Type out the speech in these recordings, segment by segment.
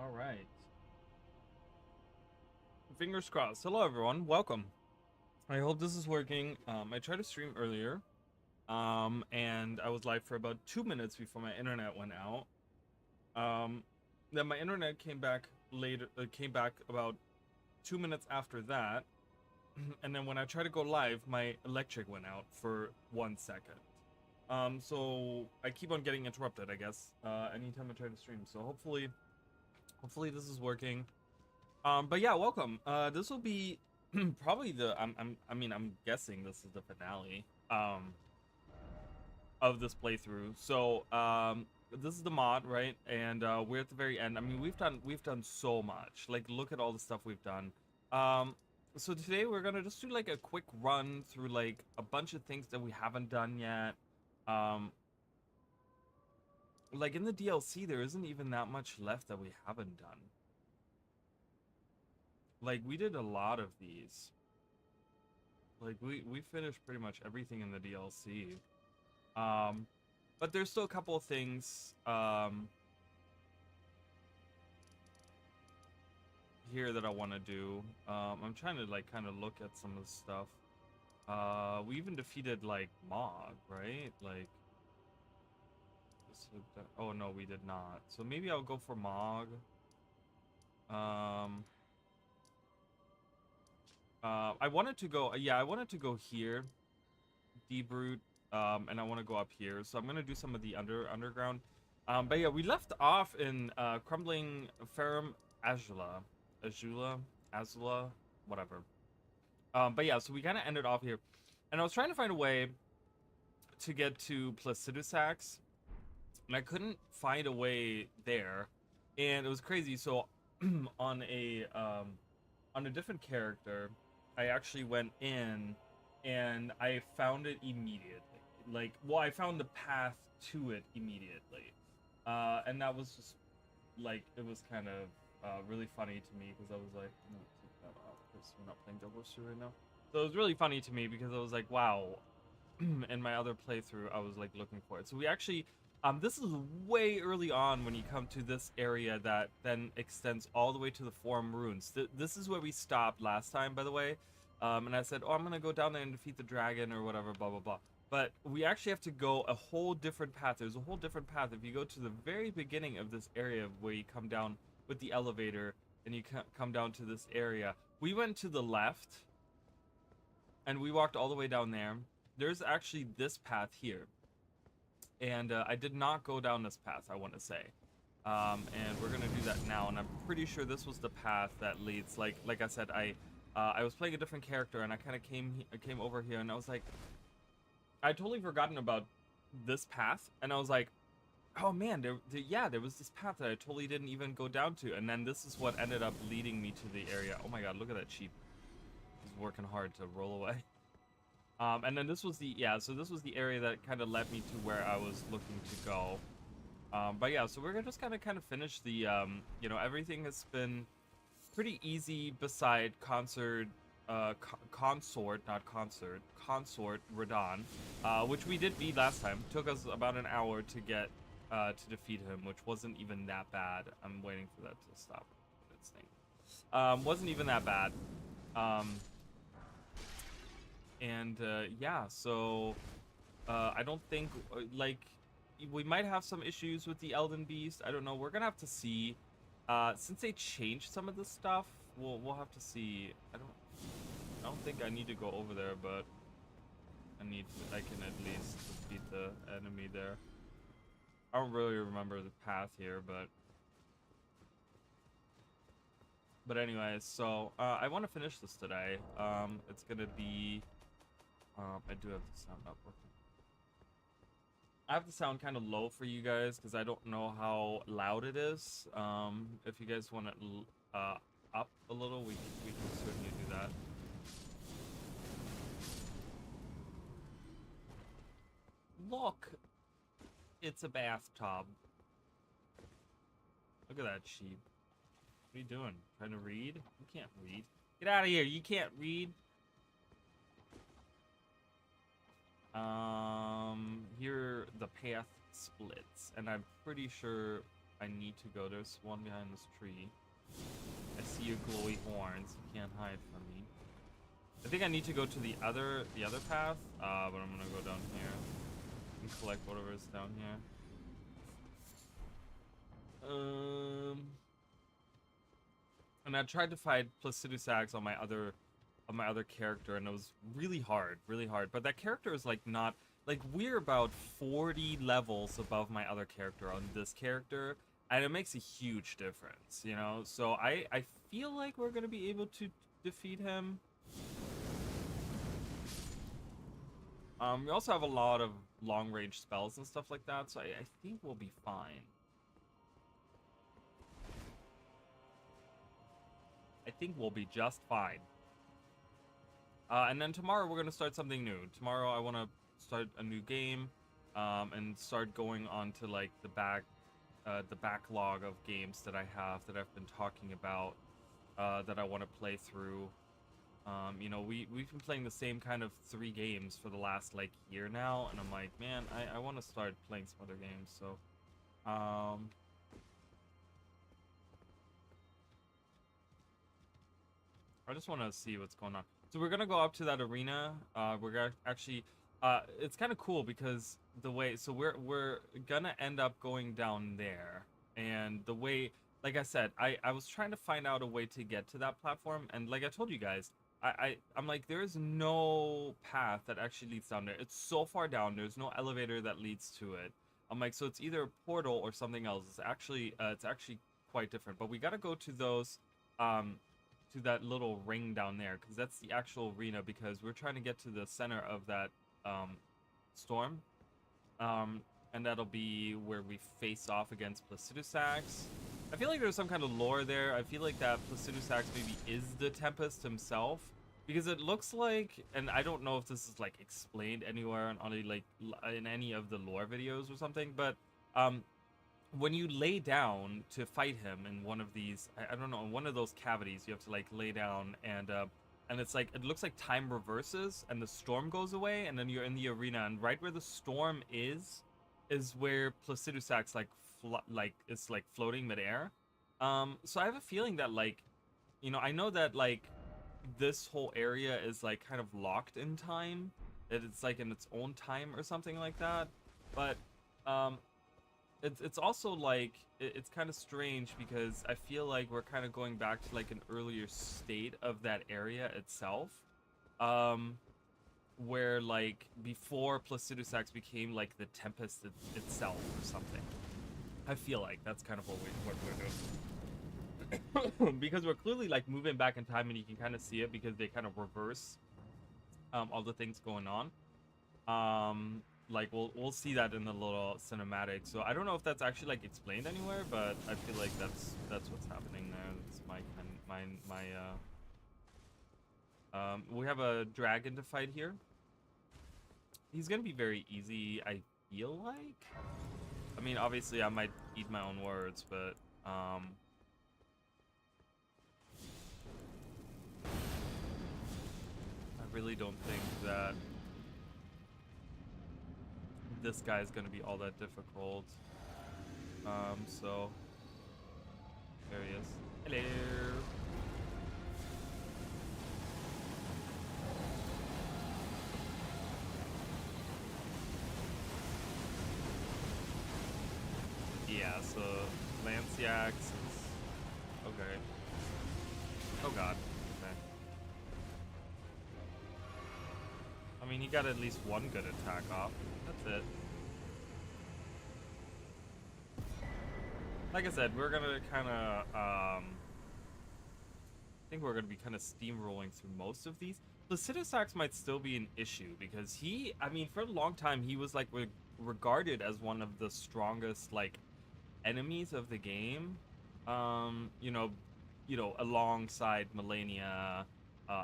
All right. Fingers crossed. Hello, everyone. Welcome. I hope this is working. I tried to stream earlier, and I was live for about 2 minutes before my internet went out. Then my internet came back later. Came back about 2 minutes after that, and then when I tried to go live, my electric went out for 1 second. So I keep on getting interrupted, I guess, anytime I try to stream. So hopefully this is working. But yeah, welcome. This will be probably I'm guessing this is the finale of this playthrough. So this is the mod, right? And we're at the very end. I mean, we've done so much. Like, look at all the stuff we've done. So today we're gonna just do like a quick run through like a bunch of things that we haven't done yet. Like in the DLC, there isn't even that much left that we haven't done. Like, we did a lot of these. Like, we finished pretty much everything in the DLC. But there's still a couple of things, here that I want to do. I'm trying to, like, kind of look at some of the stuff. We even defeated, like, Mog, right? Like, oh, no, we did not. So maybe I'll go for Mog. I wanted to go, yeah, I wanted to go here, Debrute, and I want to go up here. So I'm gonna do some of the underground. But yeah, we left off in Crumbling Ferrum Azula, whatever. But yeah, so we kind of ended off here, and I was trying to find a way to get to Placidusax, and I couldn't find a way there, and it was crazy. So on a different character, I actually went in and I found it immediately. Like, well, I found the path to it immediately. And that was just, like, it was kind of really funny to me because I was like, I'm gonna take that off because we're not playing Double Shoe right now. So it was really funny to me because I was like, wow. In my other playthrough, I was like looking for it. So we actually, this is way early on when you come to this area that then extends all the way to the Forum Ruins. This is where we stopped last time, by the way. And I said, oh, I'm gonna go down there and defeat the dragon or whatever, blah, blah, blah. But we actually have to go a whole different path. There's a whole different path. If you go to the very beginning of this area where you come down with the elevator and you come down to this area, we went to the left and we walked all the way down there. There's actually this path here. And I did not go down this path, I want to say. And we're gonna do that now, and I'm pretty sure this was the path that leads, like I said, I was playing a different character, and I kind of came over here, and I was like, I totally forgotten about this path, and I was like, oh man, there was this path that I totally didn't even go down to, and then this is what ended up leading me to the area. Oh my god, look at that sheep. He's working hard to roll away. And then this was so this was the area that kind of led me to where I was looking to go. But yeah, so we're gonna just kind of finish the, you know, everything has been pretty easy beside Consort Radahn, which we did beat last time. Took us about an hour to get to defeat him, which wasn't even that bad. I'm waiting for that to stop its thing. Wasn't even that bad. And yeah, so I don't think like we might have some issues with the Elden Beast. I don't know. We're gonna have to see. Since they changed some of the stuff, we'll have to see. I don't think I need to go over there, but I can at least defeat the enemy there. I don't really remember the path here, but anyways, so I want to finish this today. It's gonna be. I do have the sound up working. I have the sound kind of low for you guys because I don't know how loud it is. If you guys want it up a little, we can certainly do that. Look, it's a bathtub. Look at that sheep. What are you doing? Trying to read? You can't read. Get out of here! You can't read. Here the path splits, and I'm pretty sure I need to go. There's one behind this tree. I see your glowy horns. You can't hide from me. I think I need to go to the other path, but I'm gonna go down here and collect whatever is down here. And I tried to fight Placidusax on my other character, and it was really hard. But that character is like not like, we're about 40 levels above my other character on this character, and it makes a huge difference, you know. So I feel like we're gonna be able to defeat him. We also have a lot of long-range spells and stuff like that, so I think we'll be fine. I think we'll be just fine. And then tomorrow we're gonna start something new. Tomorrow I want to start a new game, and start going on to like the backlog of games that I have that I've been talking about, that I want to play through. You know, we've been playing the same kind of 3 games for the last like year now, and I'm like, man, I want to start playing some other games. So I just want to see what's going on. So we're gonna go up to that arena. We're gonna actually, it's kind of cool because the way, so we're gonna end up going down there, and the way, like I said, I was trying to find out a way to get to that platform, and like I told you guys, I'm like, there is no path that actually leads down there. It's so far down. There's no elevator that leads to it. I'm like, so it's either a portal or something else. It's actually quite different. But we gotta go to those, to that little ring down there, because that's the actual arena, because we're trying to get to the center of that storm, and that'll be where we face off against Placidusax. I feel like there's some kind of lore there. I feel like that Placidusax maybe is the Tempest himself, because it looks like, and I don't know if this is like explained anywhere on like in any of the lore videos or something, but when you lay down to fight him in one of these, I don't know, in one of those cavities, you have to like lay down, and it's like, it looks like time reverses and the storm goes away, and then you're in the arena, and right where the storm is where Placidusax is like floating midair. So I have a feeling that, like, you know, I know that like this whole area is like kind of locked in time, that it's like in its own time or something like that, but it's also like, it's kind of strange, because I feel like we're kind of going back to like an earlier state of that area itself, where like before Placidusax became like the Tempest itself or something. I feel like that's kind of what we're doing. Because we're clearly like moving back in time, and you can kind of see it because they kind of reverse all the things going on. Like we'll see that in the little cinematic. So I don't know if that's actually like explained anywhere, but I feel like that's what's happening there. That's we have a dragon to fight here. He's gonna be very easy, I feel like. I mean, obviously I might eat my own words, but I really don't think that this guy is going to be all that difficult. So there he is. Hello. Yeah, so Lanciax is okay. Oh god. Okay. I mean, he got at least one good attack off. That's it. Like I said, we're gonna kind of, I think we're gonna be kind of steamrolling through most of these. Placidusax might still be an issue, because he, I mean, for a long time, he was like regarded as one of the strongest like enemies of the game. You know, alongside Melania,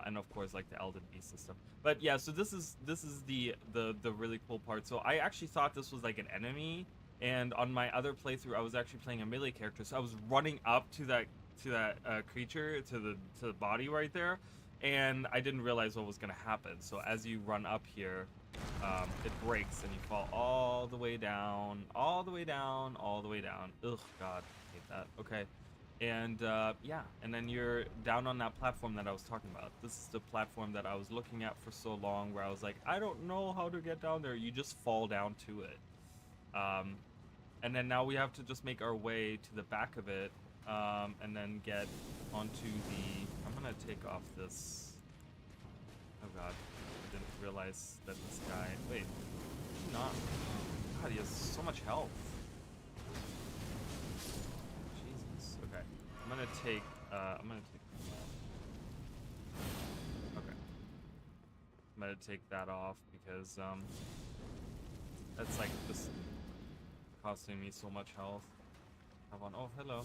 and of course like the Elden Beast and stuff. But yeah, so this is the really cool part. So I actually thought this was like an enemy, and on my other playthrough I was actually playing a melee character, so I was running up to that creature, to the body right there, and I didn't realize what was gonna happen. So as you run up here, it breaks and you fall all the way down, all the way down, all the way down. Ugh, God, I hate that. Okay. And yeah, and then you're down on that platform that I was talking about. This is the platform that I was looking at for so long, where I was like, I don't know how to get down there. You just fall down to it. And then now we have to just make our way to the back of it, and then get onto the... I'm gonna take off this... Oh God, I didn't realize that this guy... Wait, not... God, he has so much health. Jesus, okay. I'm gonna take okay. I'm gonna take that off because, that's like just costing me so much health. Have on. Oh, hello.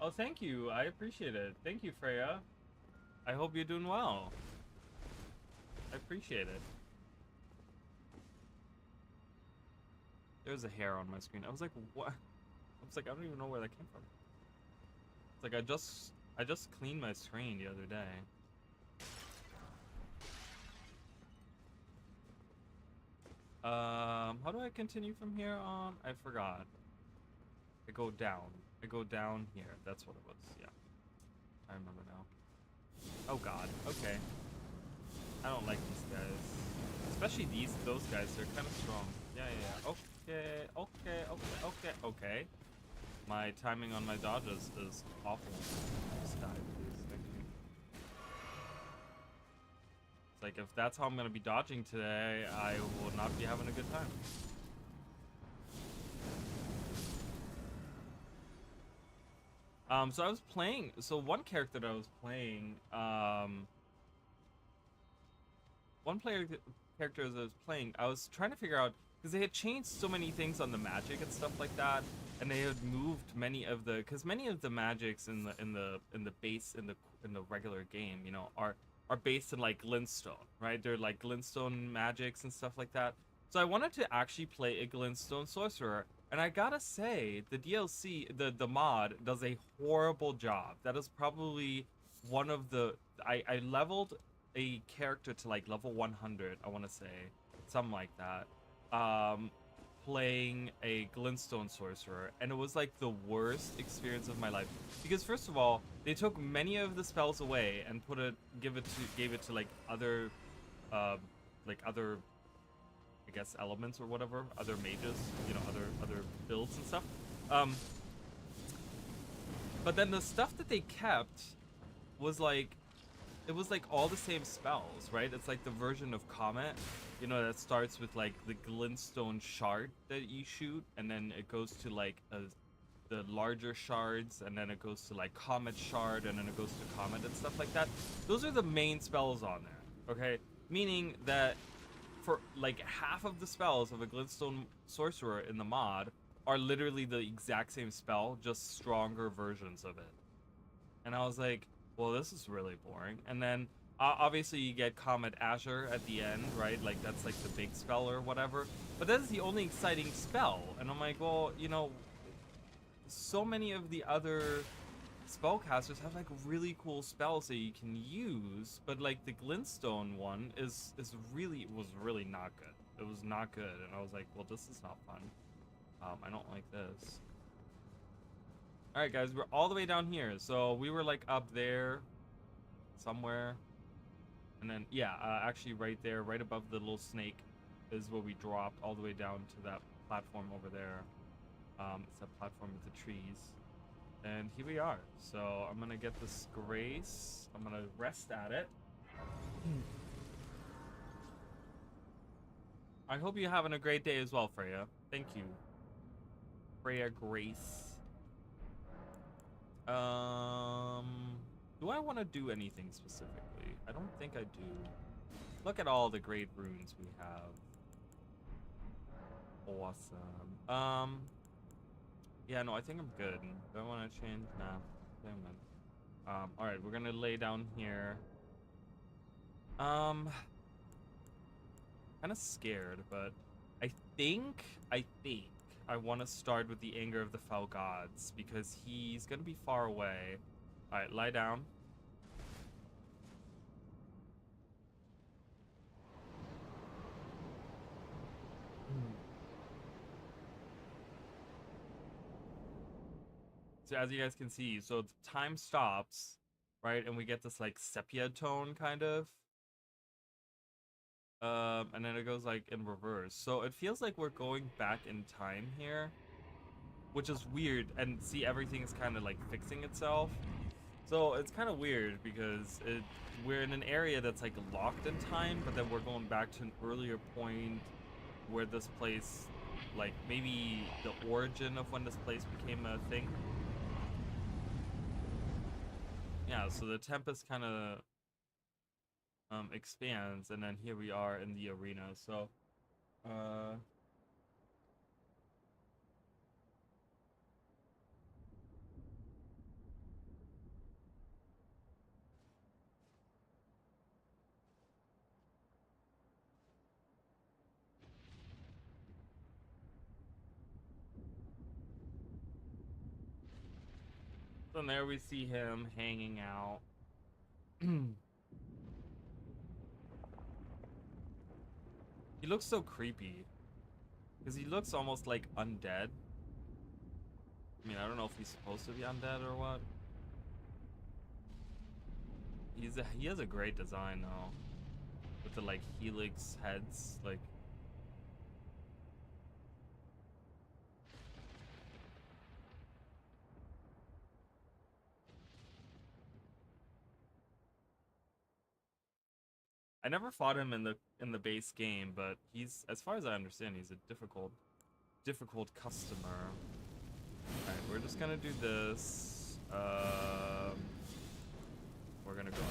Oh, thank you. I appreciate it. Thank you, Freya. I hope you're doing well. I appreciate it. There's a hair on my screen. I was like, what? I was like, I don't even know where that came from. It's like I just cleaned my screen the other day. How do I continue from here on? I forgot. I go down. I go down here. That's what it was. Yeah. I remember now. Oh God. Okay. I don't like these guys. Especially those guys. They're kind of strong. Yeah, yeah, yeah. Okay, okay, okay, okay, okay. My timing on my dodges is awful. Just die, please. Thank you. It's like, if that's how I'm gonna be dodging today, I will not be having a good time. So I was playing, so one character that I was playing, character that I was playing, I was trying to figure out, because they had changed so many things on the magic and stuff like that, and they had moved many of the, because many of the magics in the regular game, you know, are based in like glintstone, right? They're like glintstone magics and stuff like that. So I wanted to actually play a glintstone sorcerer, and I gotta say, the DLC, the mod does a horrible job. That is probably one of the, I leveled a character to like level 100, I want to say, something like that, playing a glintstone sorcerer, and it was like the worst experience of my life, because first of all, they took many of the spells away and gave it to like other I guess elements or whatever, other mages, you know, other builds and stuff. But then the stuff that they kept was like, it was like all the same spells, right? It's like the version of Comet, you know, that starts with like the glintstone shard that you shoot, and then it goes to like the larger shards, and then it goes to like Comet shard, and then it goes to Comet and stuff like that. Those are the main spells on there, okay? Meaning that for like half of the spells of a glintstone sorcerer in the mod are literally the exact same spell, just stronger versions of it. And I was like, well, this is really boring. And then obviously you get Comet Azure at the end, right? Like that's like the big spell or whatever. But that is the only exciting spell. And I'm like, well, you know, so many of the other spellcasters have like really cool spells that you can use, but like the glintstone one was really not good. It was not good, and I was like, well, this is not fun. I don't like this. All right, guys, we're all the way down here, so we were like up there somewhere, and then yeah, actually right there, right above the little snake, is where we dropped all the way down to that platform over there. It's that platform with the trees. And here we are. So I'm gonna get this grace. I'm gonna rest at it. I hope you're having a great day as well, Freya. Thank you. Freya Grace. Do I want to do anything specifically? I don't think I do. Look at all the great runes we have. Awesome. Yeah, no, I think I'm good. Do I want to change? Nah, I think I'm good. All right, we're gonna lay down here. Kind of scared, but I think I want to start with the anger of the foul gods because he's gonna be far away. All right, lie down. So as you guys can see, so the time stops, right? And we get this like sepia tone kind of. And then it goes like in reverse. So it feels like we're going back in time here, which is weird. And see, everything is kind of like fixing itself. So it's kind of weird because we're in an area that's like locked in time, but then we're going back to an earlier point where this place, like maybe the origin of when this place became a thing. Yeah, so the Tempest kind of expands, and then here we are in the arena. So so there we see him hanging out. He looks so creepy because he looks almost like undead. I mean, I don't know if he's supposed to be undead or what. He has a great design though, with the like helix heads, like. I never fought him in the base game, but he's, as far as I understand, he's a difficult customer. Alright, we're just gonna do this. We're gonna go in.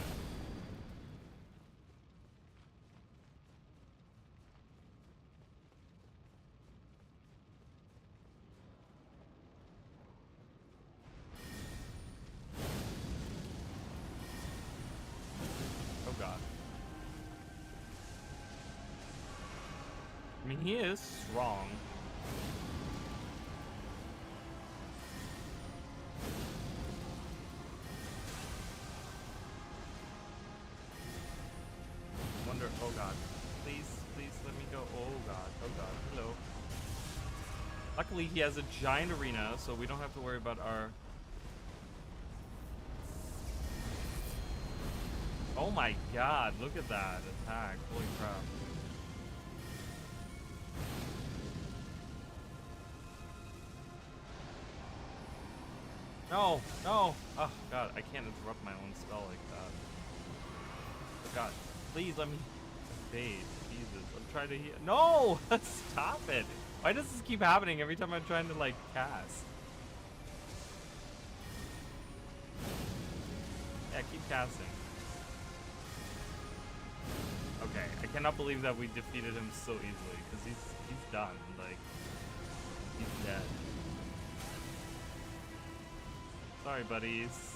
Oh god. I mean, he is strong. Wonder, oh god. Please let me go. Oh god, hello. Luckily he has a giant arena, so we don't have to worry about our... Oh my god, look at that attack. Holy crap. No, no. Oh god, I can't interrupt my own spell like that. Oh god, please let me evade. Jesus, I'm trying to heal. No! Stop it! Why does this keep happening every time I'm trying to like cast? Yeah, keep casting. Okay, I cannot believe that we defeated him so easily, because he's done. Like, he's dead. Sorry, buddies.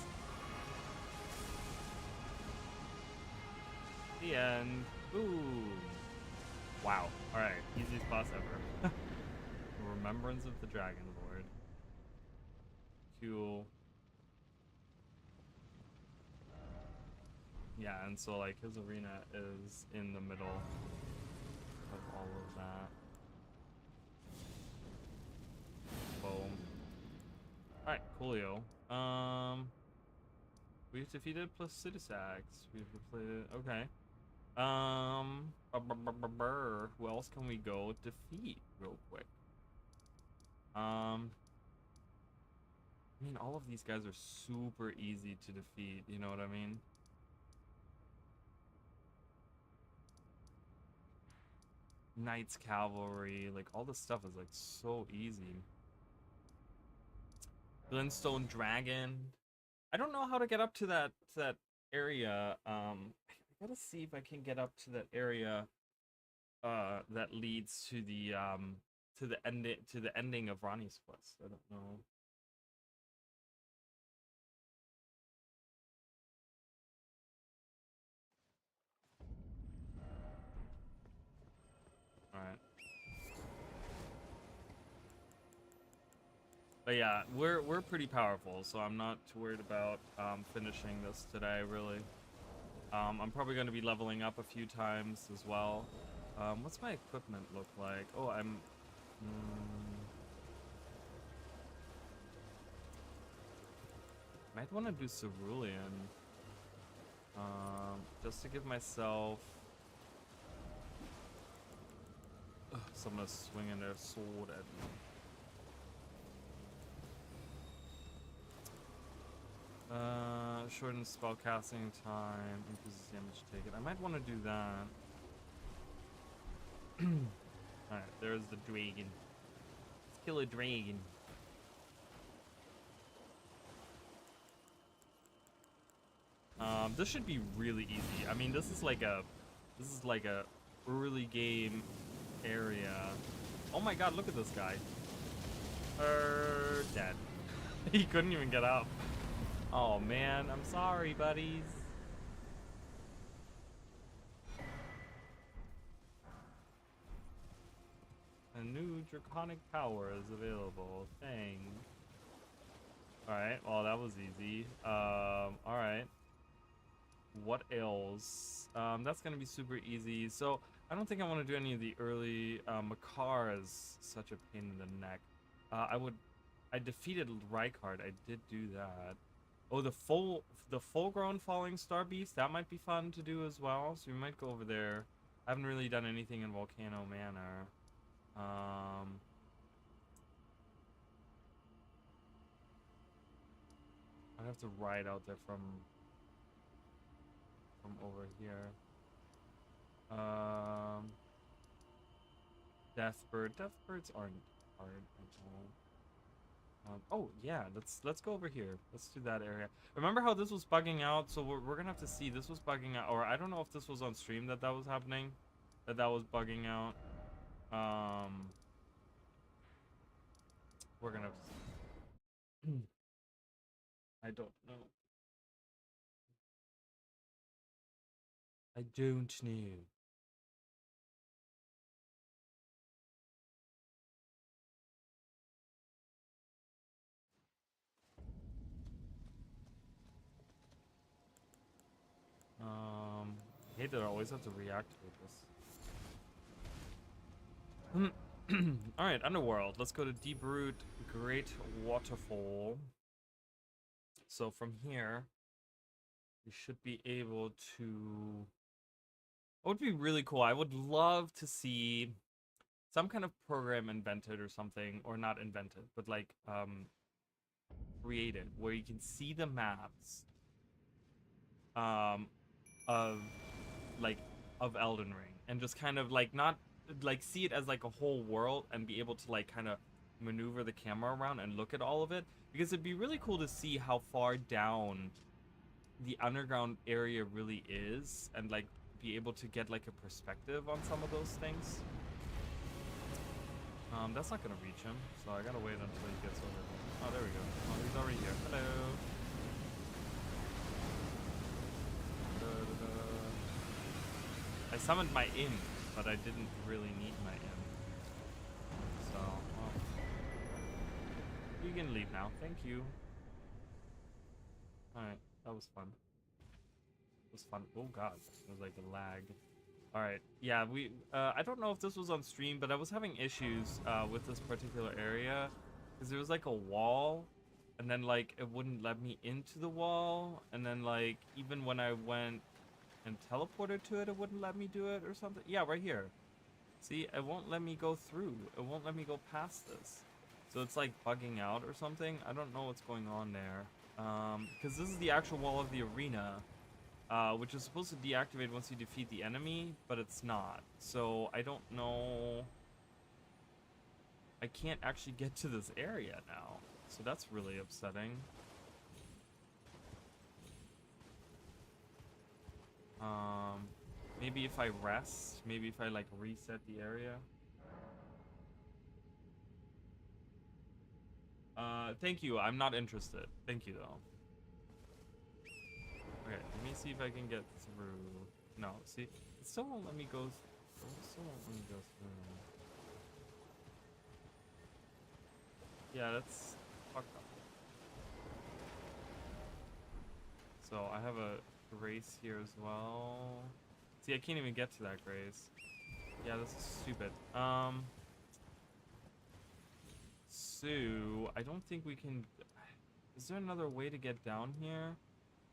The end. Ooh. Wow. Alright, easiest boss ever. Remembrance of the Dragon Lord. Cool. Yeah, and so like his arena is in the middle of all of that. Boom. Alright, coolio. We've defeated Placidusax. We've defeated, okay. Who else can we go defeat real quick? I mean, all of these guys are super easy to defeat, you know what I mean? Knights Cavalry, like all this stuff is like so easy. Glintstone Dragon. I don't know how to get up to that area. I gotta see if I can get up to that area that leads to the ending of Ronnie's quest. I don't know. All right. But yeah, we're pretty powerful, so I'm not too worried about finishing this today, really. I'm probably going to be leveling up a few times as well. What's my equipment look like? Oh, I'm... might want to do Cerulean. Just to give myself... someone swinging their sword at me. Shorten spell casting time, increases damage taken. I might want to do that. Alright, there's the dragon. Let's kill a dragon. This should be really easy. I mean, this is like a early game area. Oh my god, look at this guy. Dead. He couldn't even get up. Oh man, I'm sorry, buddies. A new draconic power is available. Dang. Alright, well that was easy. Alright. What ails? That's gonna be super easy. So I don't think I want to do any of the early. Makar is such a pain in the neck. I defeated Rykard. I did do that. Oh, the full-grown falling star beast. That might be fun to do as well. So we might go over there. I haven't really done anything in Volcano Manor. I'd have to ride out there from over here. Deathbirds aren't hard at all. Oh yeah, let's go over here. Let's do that area. Remember how this was bugging out? So we're gonna have to see. This was bugging out, or I don't know if this was on stream that was happening, that was bugging out. We're gonna. I don't know. I don't know. I hate that I always have to reactivate this. Alright, Underworld. Let's go to Deep Root Great Waterfall. So from here, we should be able to... It would be really cool. I would love to see some kind of program invented or something, or not invented, but like created, where you can see the maps of Elden Ring, and just kind of like not like see it as like a whole world and be able to like kind of maneuver the camera around and look at all of it, because it'd be really cool to see how far down the underground area really is, and like be able to get like a perspective on some of those things. That's not gonna reach him, so I gotta wait until he gets over there. Oh, there we go. Oh, he's already here. Hello. I summoned my imp, but I didn't really need my imp. So, well, you can leave now. Thank you. Alright, that was fun. It was fun. Oh god, it was like a lag. Alright, yeah, I don't know if this was on stream, but I was having issues with this particular area, because there was like a wall, and then like it wouldn't let me into the wall, and then like even when I went and teleported to it, it wouldn't let me do it or something. Yeah, right here. See, it won't let me go through. It won't let me go past this. So it's like bugging out or something. I don't know what's going on there. Because this is the actual wall of the arena, which is supposed to deactivate once you defeat the enemy, but it's not. So I don't know. I can't actually get to this area now. So that's really upsetting. Maybe if I rest, maybe if I like reset the area. Thank you. I'm not interested. Thank you though. Okay, let me see if I can get through. No, see, it still won't let me go. It still won't let me go through. Yeah, So I have a grace here as well. See, I can't even get to that grace. Yeah, this is stupid. So I don't think we can. Is there another way to get down here?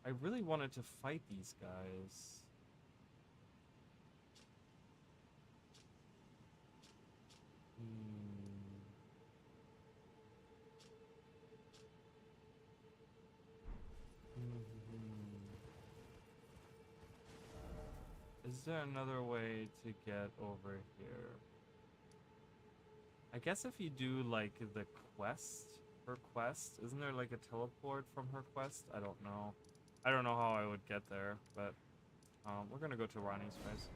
I really wanted to fight these guys. Is there another way to get over here? I guess if you do like the quest, her quest, isn't there like a teleport from her quest? I don't know. I don't know how I would get there, but we're gonna go to Ronnie's place.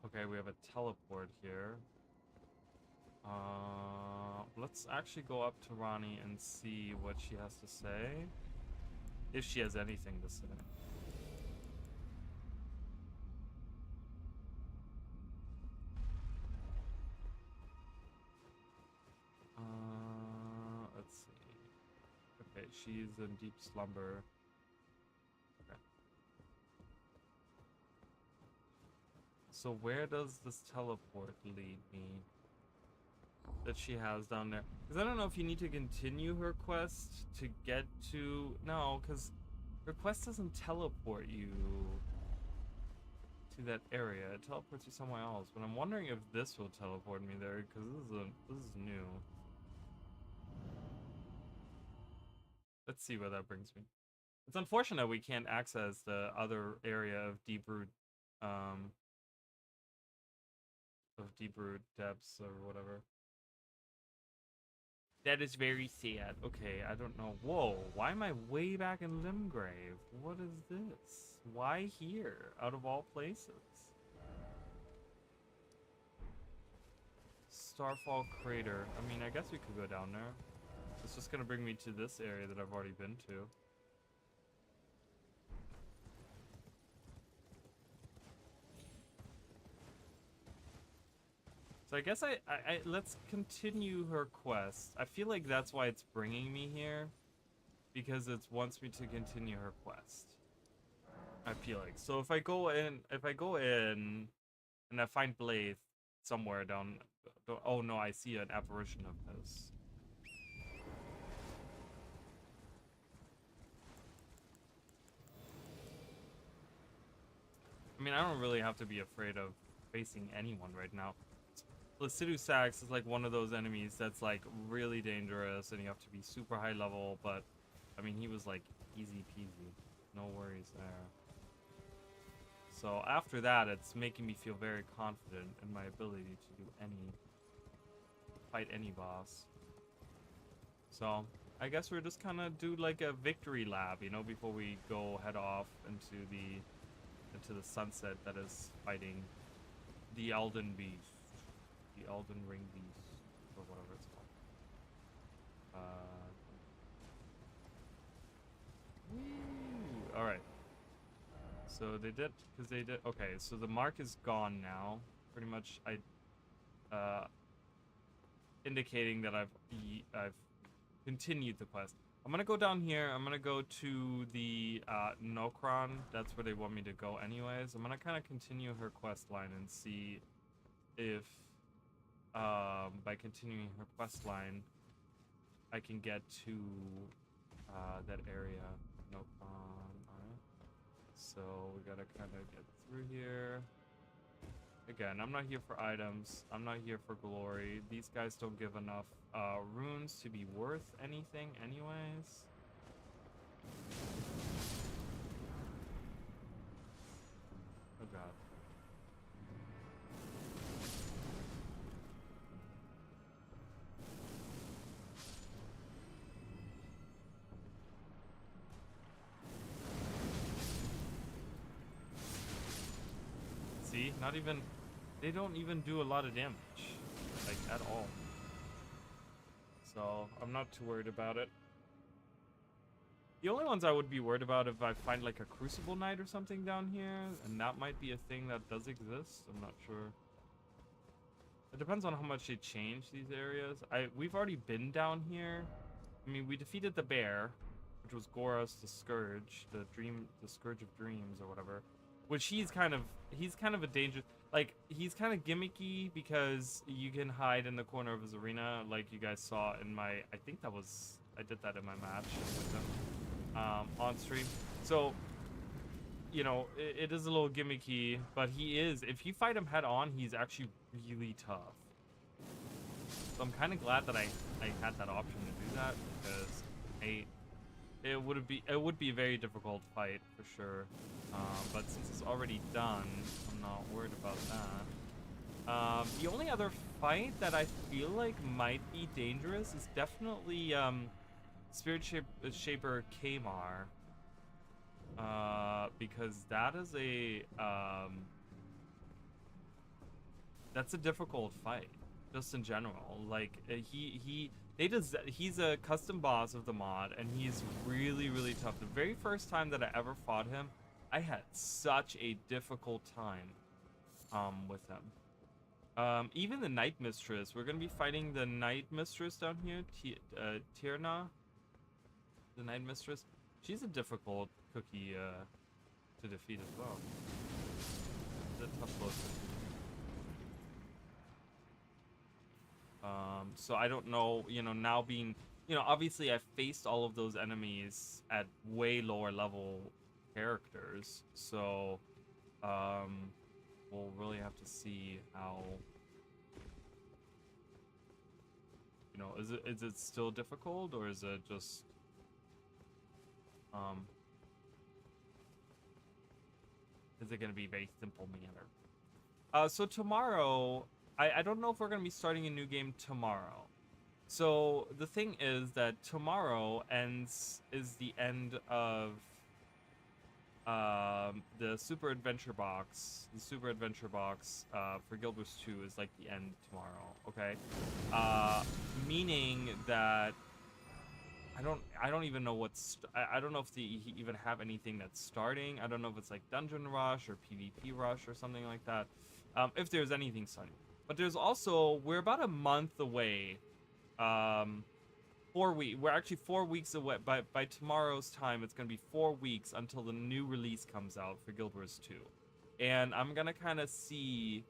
Okay, we have a teleport here. Let's actually go up to Ronnie and see what she has to say. If she has anything to say. Let's see. Okay, she's in deep slumber. Okay. So where does this teleport lead me? That she has down there, because I don't know if you need to continue her quest to get to. No, because her quest doesn't teleport you to that area. It teleports you somewhere else. But I'm wondering if this will teleport me there, because this is new. Let's see where that brings me. It's unfortunate we can't access the other area of deep root depths or whatever. That is very sad. Okay, I don't know. Whoa, why am I way back in Limgrave? What is this? Why here, out of all places? Starfall Crater. I mean, I guess we could go down there. It's just gonna bring me to this area that I've already been to. So I guess I let's continue her quest. I feel like that's why it's bringing me here, because it wants me to continue her quest. I feel like. So if I go in and I find Blaze somewhere down. Oh no, I see an apparition of this. I mean, I don't really have to be afraid of facing anyone right now. Placidusax is like one of those enemies that's like really dangerous and you have to be super high level, but I mean, he was like easy peasy. No worries there. So after that, it's making me feel very confident in my ability to do fight any boss. So I guess we're just kind of do like a victory lap, you know, before we go head off into the sunset that is fighting the Elden Beast. The Elden Ring Beast, or whatever it's called. Alright. So they did, okay, so the mark is gone now. Pretty much, indicating that I've continued the quest. I'm gonna go down here, I'm gonna go to the, Nokron. That's where they want me to go anyways. I'm gonna kind of continue her quest line and see if by continuing her quest line, I can get to that area. Nope. Alright. So we gotta kind of get through here. Again, I'm not here for items. I'm not here for glory. These guys don't give enough runes to be worth anything anyways. Oh god. See, not even, they don't even do a lot of damage, like at all. So I'm not too worried about it. The only ones I would be worried about if I find like a Crucible Knight or something down here, and that might be a thing that does exist. I'm not sure. It depends on how much they change these areas. We've already been down here. I mean, we defeated the bear, which was Goros the Scourge, the Scourge of Dreams or whatever. Which he's kind of a dangerous, like, he's kind of gimmicky because you can hide in the corner of his arena, like you guys saw in my, I did that in my match with him on stream. So, you know, it is a little gimmicky, but he is, if you fight him head on, he's actually really tough. So I'm kind of glad that I had that option to do that, because it would be a very difficult fight for sure. But since it's already done, I'm not worried about that. The only other fight that I feel like might be dangerous is definitely Spirit Shaper Kamar. Because that is that's a difficult fight, just in general. Like, he's a custom boss of the mod, and he's really, really tough. The very first time that I ever fought him, I had such a difficult time with him. Even the Night Mistress, we're gonna be fighting the Night Mistress down here, Tierna, the Night Mistress. She's a difficult cookie to defeat as well. It's a tough load. So I don't know, you know, now being, you know, obviously I've faced all of those enemies at way lower level characters, so we'll really have to see how, you know, is it still difficult, or is it just is it gonna be very simple manner? So tomorrow, I don't know if we're gonna be starting a new game tomorrow. So the thing is that tomorrow is the end of the Super Adventure Box. The Super Adventure Box for Guild Wars 2 is like the end tomorrow. Okay, meaning that I don't even know I don't know if they even have anything that's starting. I don't know if it's like Dungeon Rush or PvP Rush or something like that. If there's anything starting. But there's also, we're about a month away. 4 weeks. We're actually 4 weeks away. By tomorrow's time, it's going to be 4 weeks until the new release comes out for Guild Wars 2. And I'm going to kind of see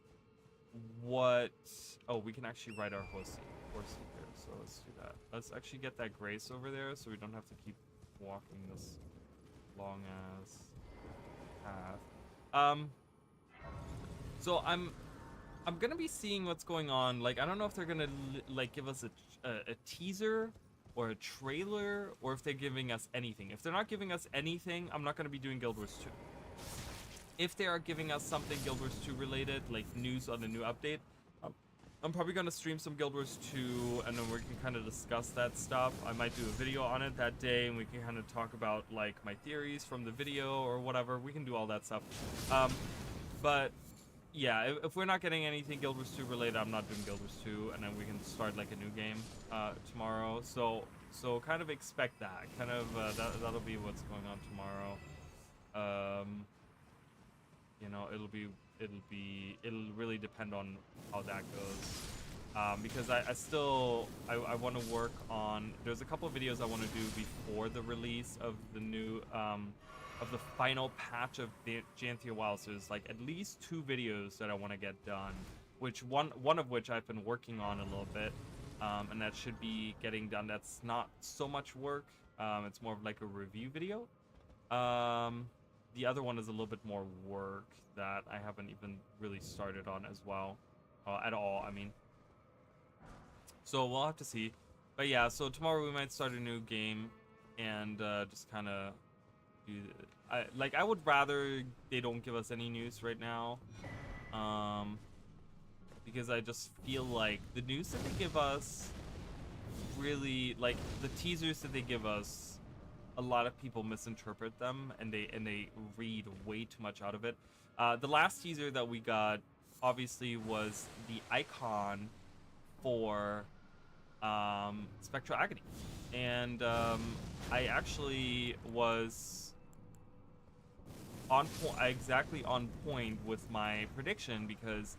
what... Oh, we can actually write our horsey here. So let's do that. Let's actually get that grace over there so we don't have to keep walking this long ass path. So I'm gonna be seeing what's going on. Like, I don't know if they're gonna like give us a teaser or a trailer, or if they're giving us anything. If they're not giving us anything, I'm not gonna be doing Guild Wars 2. If they are giving us something Guild Wars 2 related, like news on the new update, I'm probably gonna stream some Guild Wars 2, and then we can kind of discuss that stuff. I might do a video on it that day, and we can kind of talk about like my theories from the video or whatever. We can do all that stuff. But yeah, if we're not getting anything Guild Wars 2 related, I'm not doing Guild Wars 2, and then we can start like a new game tomorrow. So kind of expect that. Kind of that'll be what's going on tomorrow. You know, it'll really depend on how that goes. Because I want to work on, there's a couple of videos I want to do before the release of the new of the final patch of Janthia Wilds. So there's like at least 2 videos that I want to get done, which one of which I've been working on a little bit, and that should be getting done. That's not so much work. It's more of like a review video. The other one is a little bit more work that I haven't even really started on as well, at all, I mean. So we'll have to see. But yeah, so tomorrow we might start a new game, and just kind of do... I would rather they don't give us any news right now, because I just feel like the news that they give us really, like, the teasers that they give us, a lot of people misinterpret them, and they read way too much out of it. The last teaser that we got obviously was the icon for Spectral Agony. And I actually was on exactly on point with my prediction, because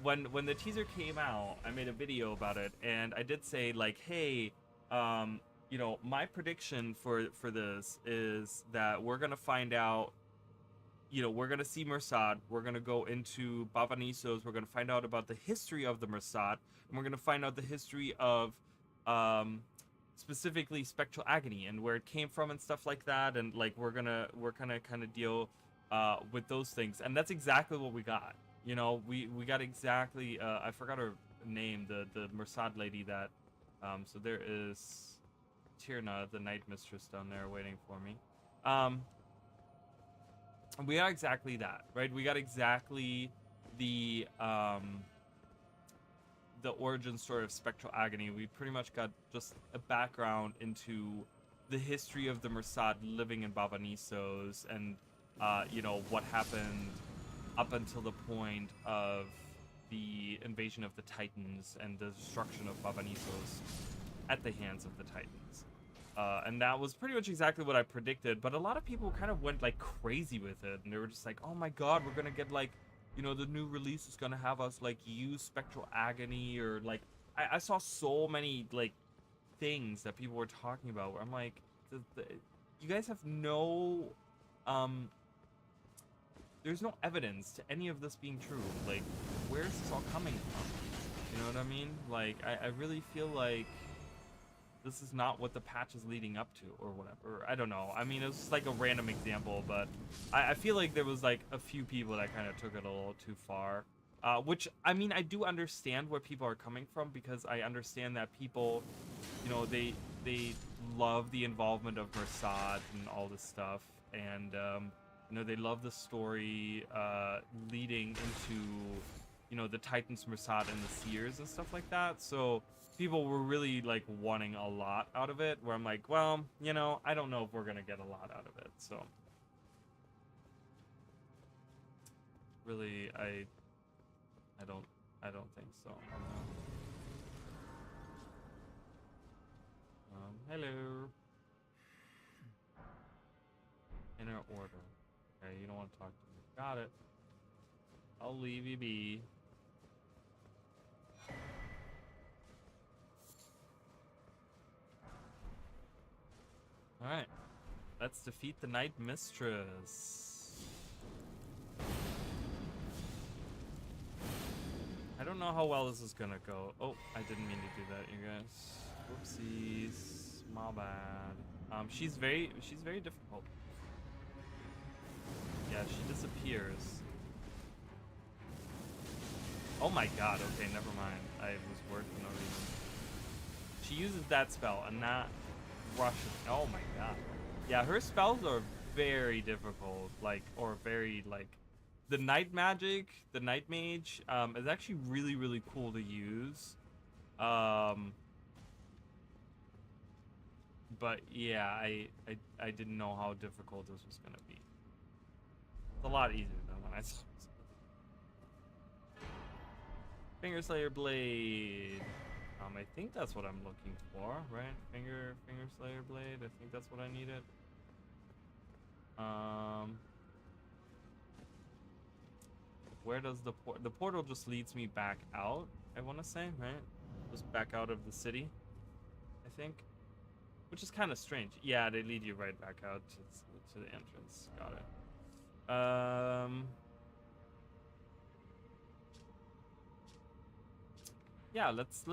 when the teaser came out, I made a video about it, and I did say like, hey, you know, my prediction for this is that we're gonna find out, you know, we're gonna see Mersad, we're gonna go into Bavanisos, we're gonna find out about the history of the Mersad, and we're gonna find out the history of specifically Spectral Agony and where it came from and stuff like that, and like we're gonna kind of deal with those things, and that's exactly what we got. You know, we got exactly I forgot her name, the Mersad lady that so there is Tyrna, the Night Mistress, down there waiting for me. We got exactly that, right? We got exactly the origin story of Spectral Agony. We pretty much got just a background into the history of the Mersad living in Bavanisos, and you know, what happened up until the point of the invasion of the Titans and the destruction of Bavanisos at the hands of the Titans. And that was pretty much exactly what I predicted, but a lot of people kind of went like crazy with it, and they were just like, oh my god, we're gonna get like, you know, the new release is gonna have us like use Spectral Agony, or like I saw so many like things that people were talking about where I'm like, you guys have no there's no evidence to any of this being true. Like, where's this all coming from? You know what I mean? Like, I really feel like this is not what the patch is leading up to, or whatever. I don't know. I mean, it was just like a random example, but I feel like there was like a few people that kind of took it a little too far. Which, I mean, I do understand where people are coming from, because I understand that people, you know, they love the involvement of Mersad and all this stuff, and you know, they love the story leading into, you know, the Titans, Mersad, and the Seers and stuff like that. So people were really like wanting a lot out of it, where I'm like, well, you know, I don't know if we're gonna get a lot out of it. So really, I don't think so. Hello. Inner order. Okay, you don't want to talk to me. Got it. I'll leave you be. Alright. Let's defeat the Night Mistress. I don't know how well this is gonna go. Oh, I didn't mean to do that, you guys. Whoopsies. My bad. She's very difficult. Yeah, she disappears. Oh my god, okay, never mind. I was worried for no reason. She uses that spell and not rushes. Oh my god. Yeah, her spells are very difficult, like, or very, like, the night magic, the night mage, is actually really cool to use. But yeah, I didn't know how difficult this was gonna be. It's a lot easier than when I saw it. Finger Slayer Blade. I think that's what I'm looking for, right? Finger Slayer Blade. I think that's what I needed. Where does the portal just leads me back out? I want to say, right? Just back out of the city, I think. Which is kind of strange. Yeah, they lead you right back out to the entrance. Got it. Yeah, let's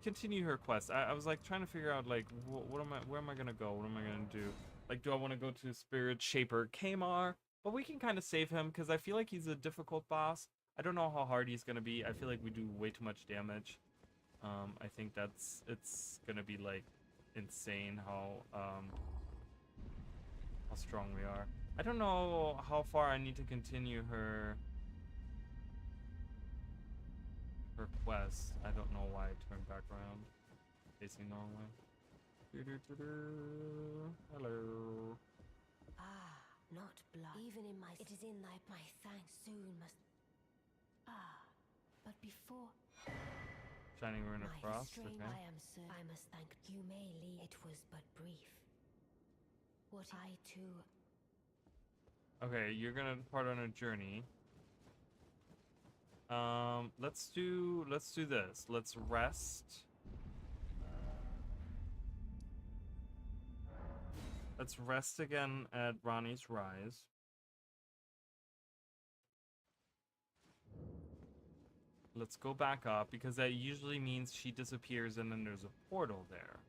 continue her quest. I was like trying to figure out like where am I gonna go? What am I gonna do? Like, do I want to go to Spirit Shaper Kamar? But we can kind of save him, because I feel like he's a difficult boss. I don't know how hard he's gonna be. I feel like we do way too much damage. I think it's gonna be like insane how strong we are. I don't know how far I need to continue her quest. I don't know why I turned back around, facing the wrong way. Hello. Ah, not blood. Even in my, it is in my thanks soon must. Ah, but before. Shining Rune of My Frost. strain, Okay. I must thank you. May leave. It was but brief. What I too. Okay, you're gonna depart on a journey. Let's do this. Let's rest. Let's rest again at Ronnie's Rise. Let's go back up, because that usually means she disappears and then there's a portal there.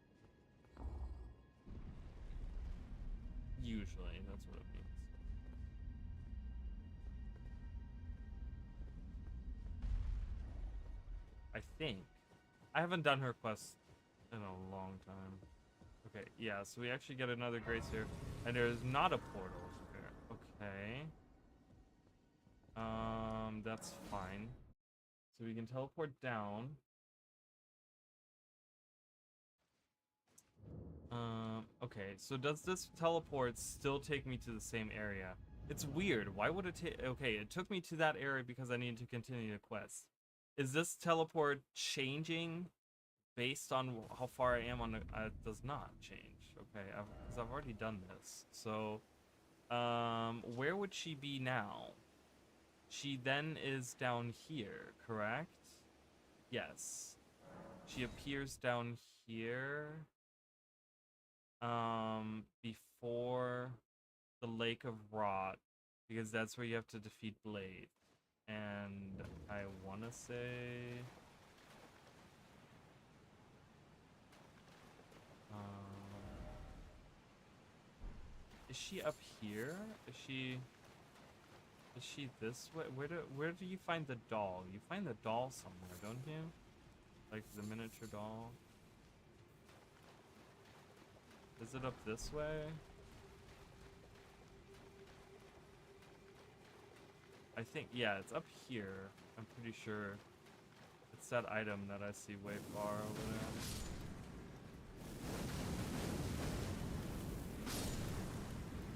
Usually, that's what it means. I think. I haven't done her quest in a long time. Okay, yeah, so we actually get another grace here. And there's not a portal here. Okay. That's fine. So we can teleport down. Okay, so does this teleport still take me to the same area? It's weird. Why would it take... Okay, it took me to that area because I needed to continue the quest. Is this teleport changing based on how far I am on the... it does not change. Okay, because I've already done this. So, where would she be now? She then is down here, correct? Yes. She appears down here. Before the Lake of Rot, because that's where you have to defeat Blade. And I want to say... is she up here? Is she this way? Where do you find the doll? You find the doll somewhere, don't you? Like the miniature doll. Is it up this way? I think, yeah, it's up here. I'm pretty sure. It's that item that I see way far over there.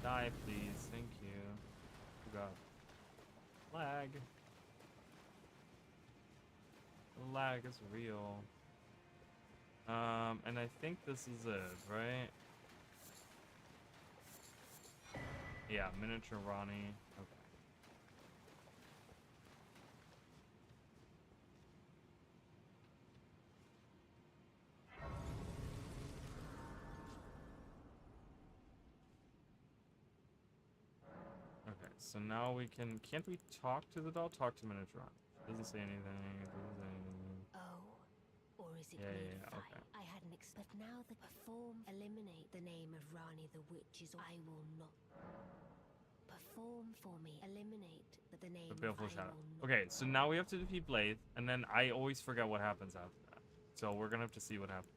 Die, please. Thank you. Oh god. Lag. The lag is real. And I think this is it, right? Yeah, miniature Ronnie. Okay. Okay, so now we can... Can't we talk to the doll? Talk to miniature Ronnie. She doesn't say anything. It doesn't say anything. Oh, or is it Yeah, fine? okay. I hadn't expected. Now the perform, eliminate the name of Rani the witch is. I will not perform for me. Eliminate the name. The of Baleful I Shadow. will not. Okay, so now we have to defeat Blade, and then I always forget what happens after that. So we're gonna have to see what happens.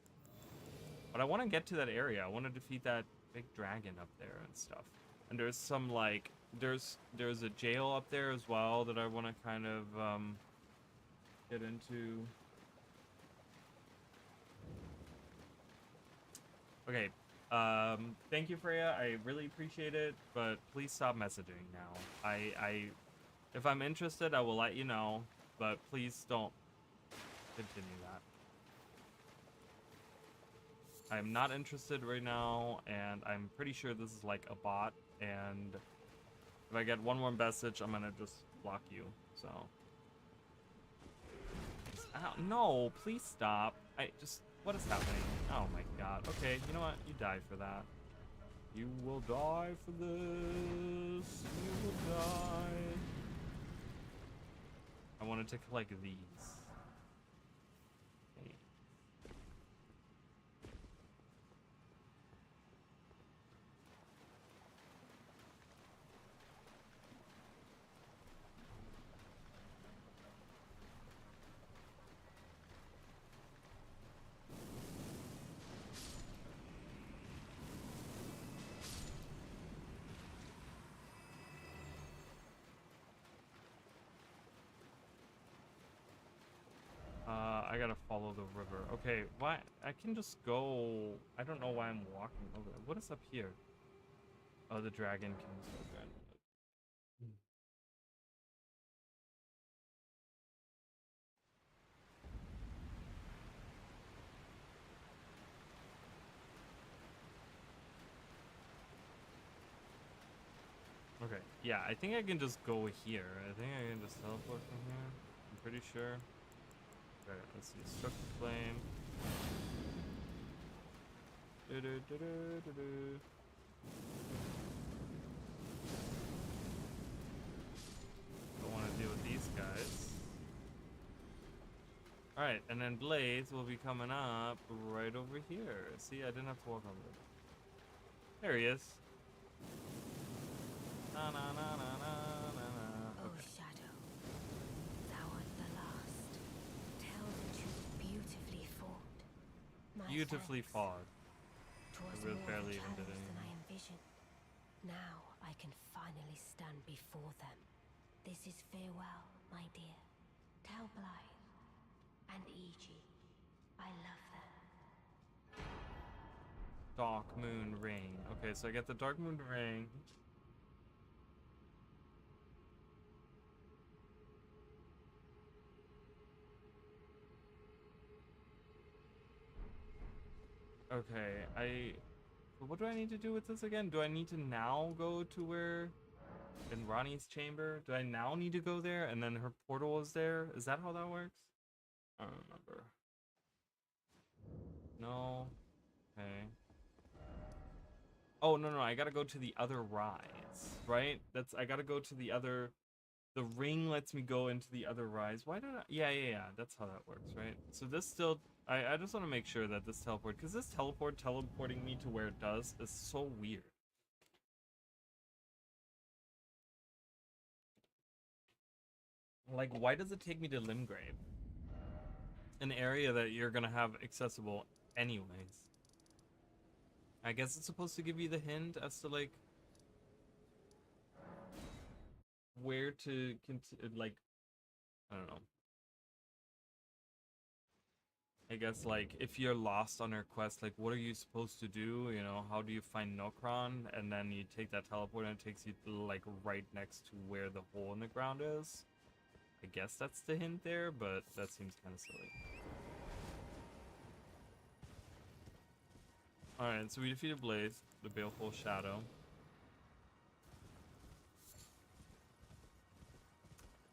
But I want to get to that area. I want to defeat that big dragon up there and stuff. And there's some, like, there's a jail up there as well that I want to kind of get into. Okay. Thank you, Freya. I really appreciate it, but please stop messaging now. If I'm interested, I will let you know, but please don't continue that. I'm not interested right now, and I'm pretty sure this is like a bot, and if I get one more message, I'm gonna just block you, so. No, please stop. What is happening? Oh my god. Okay, you know what? You die for that. You will die for this. You will die. I wanted to collect these. Okay. I gotta follow the river. Okay, why? I can just go. I don't know why I'm walking over there. What is up here? Oh, the dragon can still go. Yeah, I think I can just go here. I think I can just teleport from here. I'm pretty sure. Alright, let's see. Struck the flame. Don't want to deal with these guys. Alright, and then Blaze will be coming up right over here. See, I didn't have to walk over there. There he is. Na na na na na na na. Oh, Okay. Shadow, thou art the last. Tell the truth beautifully fought. My Beautifully thanks. fought. 'Twas I more barely of a even did challenge than I anything. envisioned. Now I can finally stand before them. This is farewell, my dear. Tell Blythe and E.G. I love them. Dark Moon Ring. Okay, so I get the Dark Moon Ring. Okay, what do I need to do with this again? Do I need to now go to where in Ronnie's chamber? Do I now need to go there and then her portal is there? Is that how that works? I don't remember. No. Okay. Oh, no, I gotta go to the other rise, right? I gotta go to the other... The ring lets me go into the other rise. Why did I... Yeah. That's how that works, right? So this still... I just want to make sure that this teleport... Because this teleporting me to where it does is so weird. Like, why does it take me to Limgrave? An area that you're gonna have accessible anyways. I guess it's supposed to give you the hint as to, like... Where to... Like... I don't know. I guess, like, if you're lost on your quest, like, what are you supposed to do? You know, how do you find Nokron? And then you take that teleport and it takes you, like, right next to where the hole in the ground is. I guess that's the hint there, but that seems kind of silly. Alright, so we defeated Blaze, the Baleful Shadow.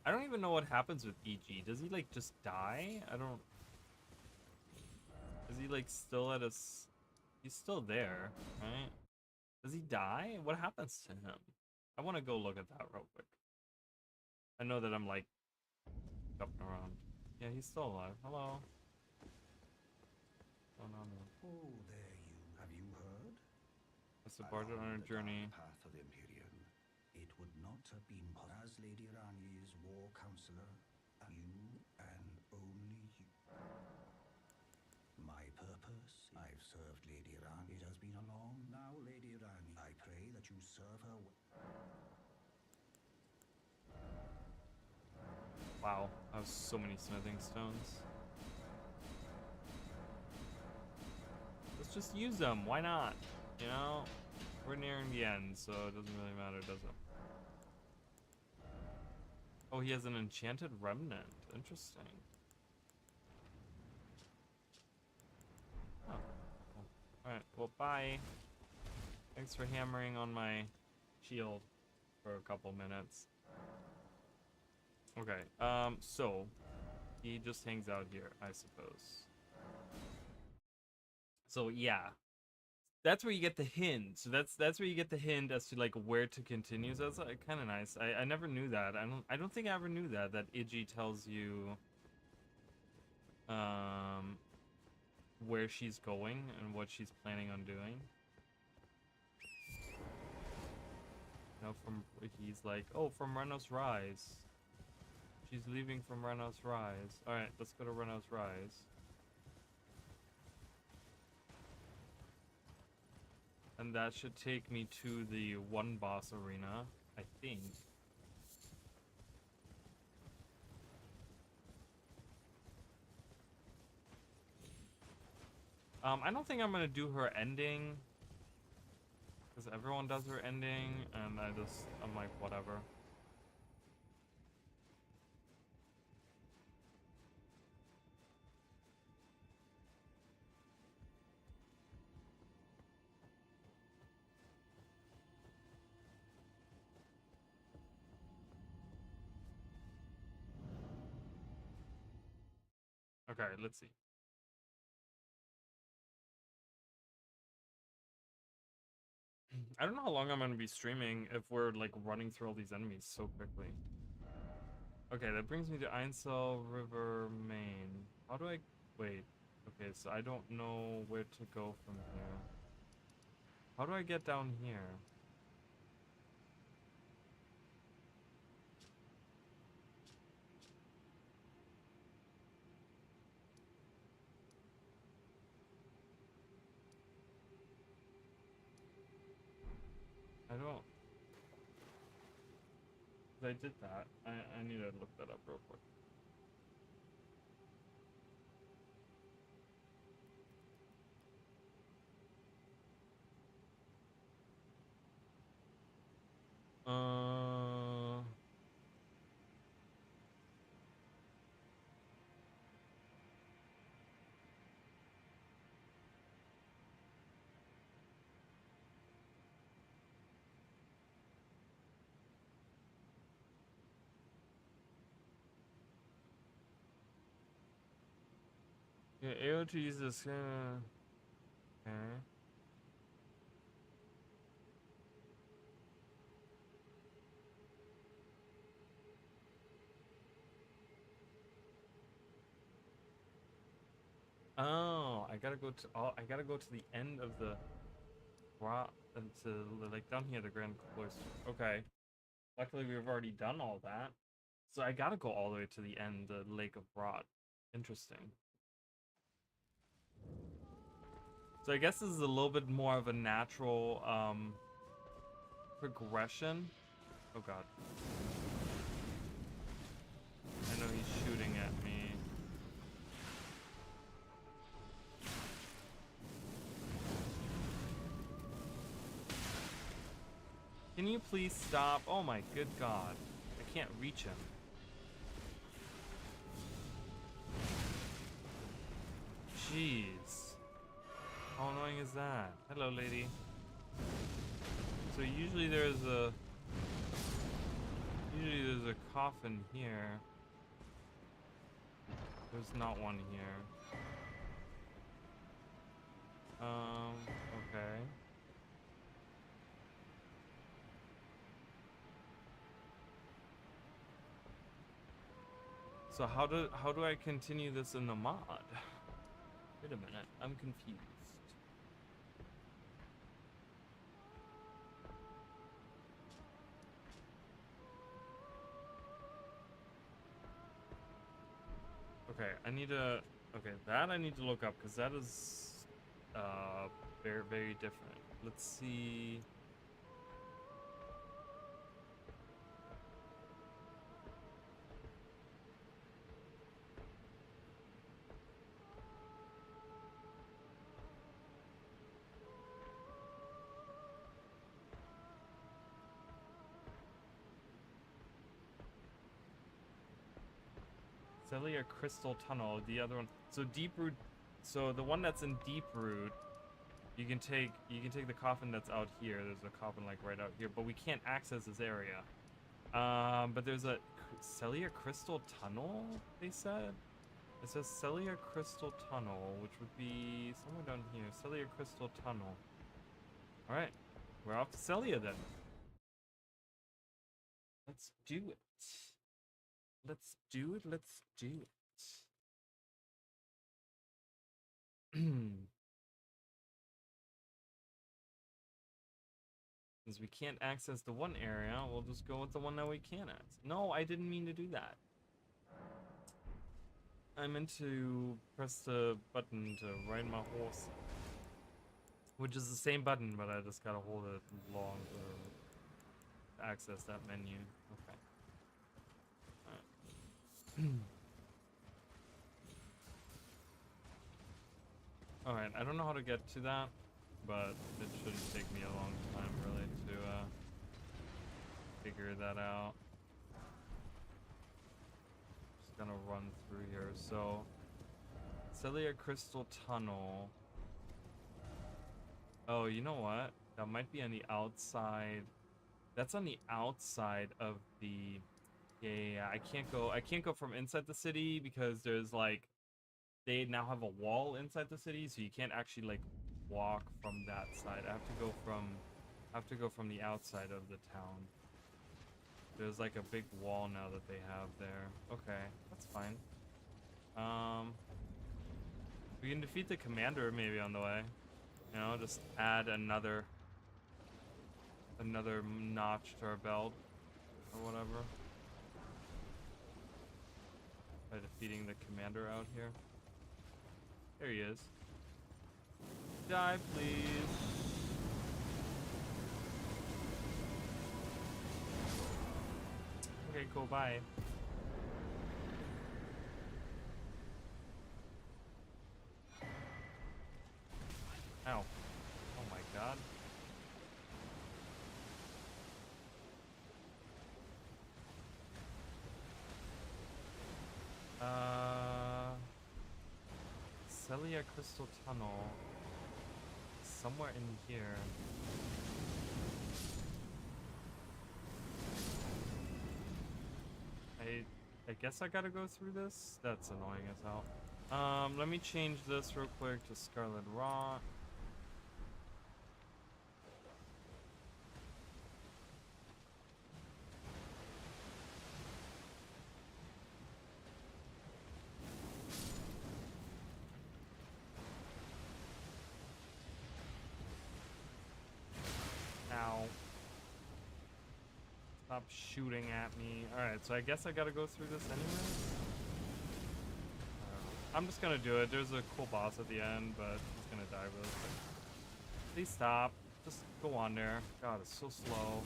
I don't even know what happens with EG. Does he, like, just die? I don't... Is he, like, still at us? He's still there, right? Does he die? What happens to him? I want to go look at that real quick. I know that I'm, like, jumping around. Yeah, he's still alive. Hello. Oh, no. Oh, there you. Have you heard? Let's embark on our journey. Path of Empyrean. It would not have been as Lady Rani's war counselor, you and only you. My purpose, I've served Lady Rani. It has been a long now, Lady Rani. I pray that you serve her well. Wow, I have so many smithing stones. Let's just use them. Why not? You know, we're nearing the end, so it doesn't really matter, does it? Oh, he has an enchanted remnant. Interesting. Oh. Cool. Alright, well, bye. Thanks for hammering on my shield for a couple minutes. Okay, so he just hangs out here, I suppose. So yeah, that's where you get the hint. So that's where you get the hint as to, like, where to continue. So that's kind of nice. I never knew that. I don't think I ever knew that Iggy tells you where she's going and what she's planning on doing. You know, he's like, oh, from Renos Rise. She's leaving from Renos Rise. All right, let's go to Renos Rise. And that should take me to the one boss arena, I think. I don't think I'm gonna do her ending, because everyone does her ending, and I'm like, whatever. Okay, let's see. I don't know how long I'm gonna be streaming if we're like running through all these enemies so quickly. Okay, that brings me to Einsel River, Maine. How do I... Wait. Okay, so I don't know where to go from here. How do I get down here? I don't... I did that. I need to look that up real quick. Yeah, AOT uses... okay. Oh, I gotta go to... Oh, I gotta go to the end of the... to, like, down here, the Grand Cloister. Okay. Luckily, we've already done all that. So I gotta go all the way to the end, the Lake of Rot. Interesting. So I guess this is a little bit more of a natural, progression. Oh god. I know he's shooting at me. Can you please stop? Oh my good god. I can't reach him. Jeez. How annoying is that? Hello, lady. So usually there's a coffin here. There's not one here. Okay. So how do I continue this in the mod? Wait a minute, I'm confused. Okay, that I need to look up because that is very, very different. Let's see. Celia Crystal Tunnel, the other one. So Deep Root, so the one that's in Deep Root, you can take the coffin that's out here. There's a coffin like right out here, but we can't access this area. But there's a Celia Crystal Tunnel, they said. It says Celia Crystal Tunnel, which would be somewhere down here. Celia Crystal Tunnel. Alright, we're off to Celia then. Let's do it. Let's do it. Let's do it. Since we can't access the one area, we'll just go with the one that we can access. No, I didn't mean to do that. I meant to press the button to ride my horse. Which is the same button, but I just gotta hold it long to access that menu. Okay. Alright, I don't know how to get to that, but it shouldn't take me a long time really to figure that out. Just gonna run through here. So, Celia Crystal Tunnel. Oh, you know what? That might be on the outside. That's on the outside of the... Yeah, I can't go from inside the city because there's like they now have a wall inside the city, so you can't actually like walk from that side. I have to go from the outside of the town. There's like a big wall now that they have there. Okay, that's fine. We can defeat the commander maybe on the way. You know, just add another notch to our belt or whatever. By defeating the commander out here. There he is. Die, please. Okay, cool, bye. Ow. Oh my god. Celia Crystal Tunnel. Somewhere in here. I guess I gotta go through this? That's annoying as hell. Let me change this real quick to Scarlet Rot. Ow. Stop shooting at me. Alright, so I guess I gotta go through this anyways. I'm just gonna do it. There's a cool boss at the end, but he's gonna die really quick. Please stop. Just go on there. God, it's so slow.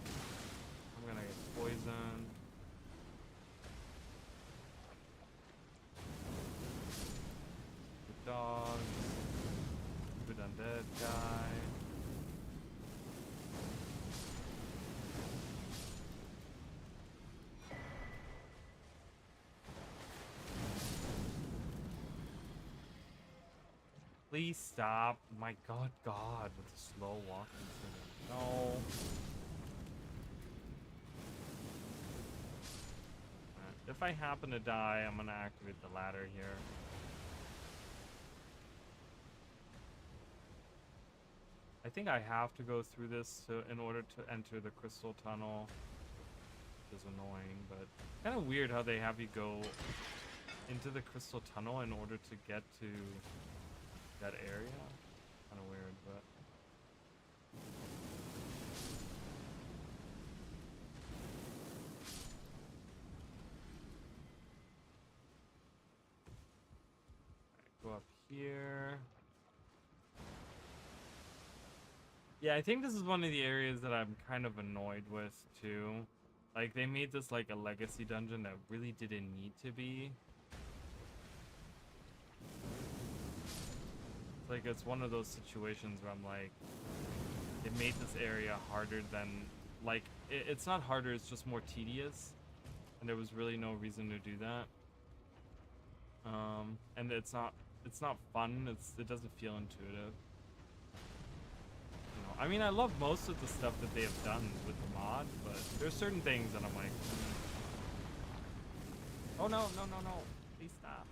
I'm gonna get poisoned. Good dogs. Good undead guy. Please stop. My god, with the slow walking thing. No. If I happen to die, I'm gonna activate the ladder here. I think I have to go through this in order to enter the crystal tunnel. Which is annoying, but kind of weird how they have you go into the crystal tunnel in order to get to that area. Kind of weird, but go up here. Yeah, I think this is one of the areas that I'm kind of annoyed with too. Like, they made this like a legacy dungeon that really didn't need to be. Like, it's one of those situations where I'm like, it made this area harder than, like, it's not harder, it's just more tedious, and there was really no reason to do that. And it's not fun. It doesn't feel intuitive. You know, I mean, I love most of the stuff that they have done with the mod, but there's certain things that I'm like, oh no, please stop.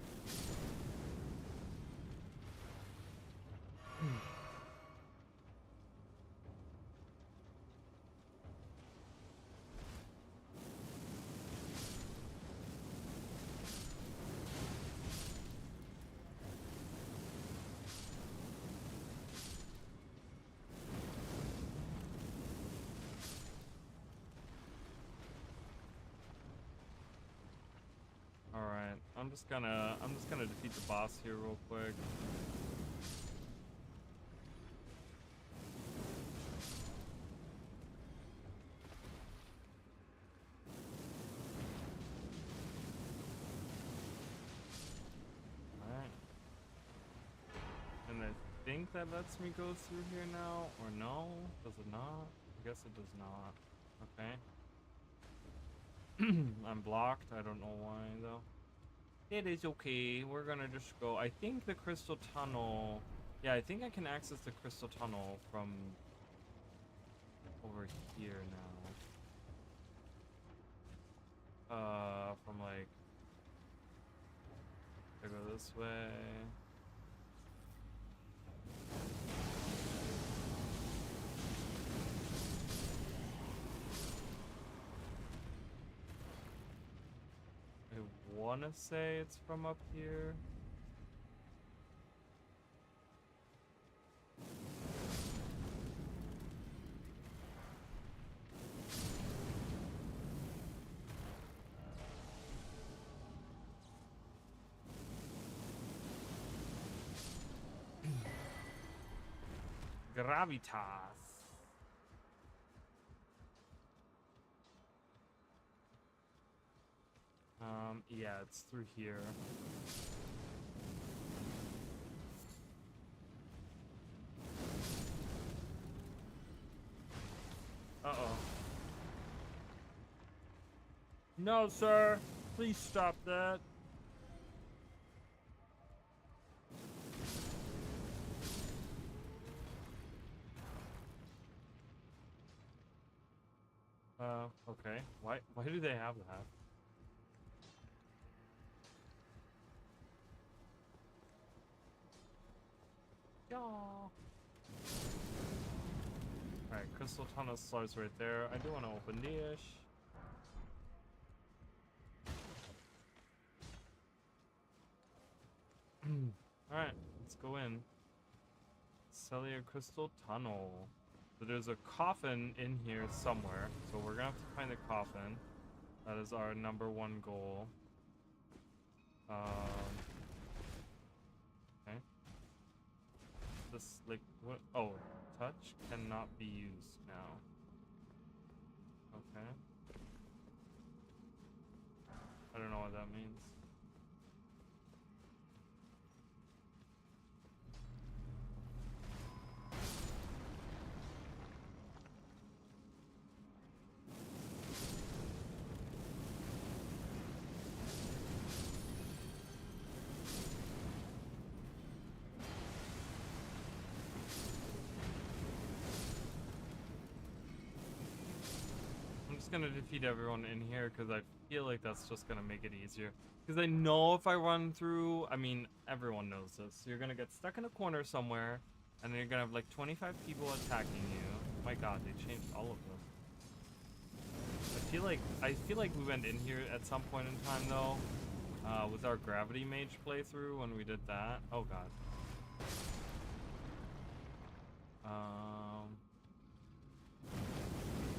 Alright, I'm just gonna defeat the boss here real quick. Alright. And I think that lets me go through here now, or no? Does it not? I guess it does not. Okay. I'm blocked. I don't know why though. It is okay. We're gonna just go. I think the crystal tunnel. Yeah, I think I can access the crystal tunnel from over here now. From like this way. I wanna say it's from up here. Gravitas. Yeah, it's through here. Uh-oh. No, sir. Please stop that. Okay. Why do they have that? Y'all. Alright, crystal tunnel starts right there. I do want to open dish. Alright, let's go in. Cellular crystal tunnel. So there's a coffin in here somewhere. So we're gonna have to find the coffin. That is our #1 goal. Okay. This, like, what? Oh, touch cannot be used now. Okay. I don't know what that means. I'm just gonna defeat everyone in here because I feel like that's just gonna make it easier. Because I know if I run through, I mean, everyone knows this. You're gonna get stuck in a corner somewhere, and then you're gonna have like 25 people attacking you. My God, they changed all of this. I feel like we went in here at some point in time though, with our gravity mage playthrough when we did that. Oh God.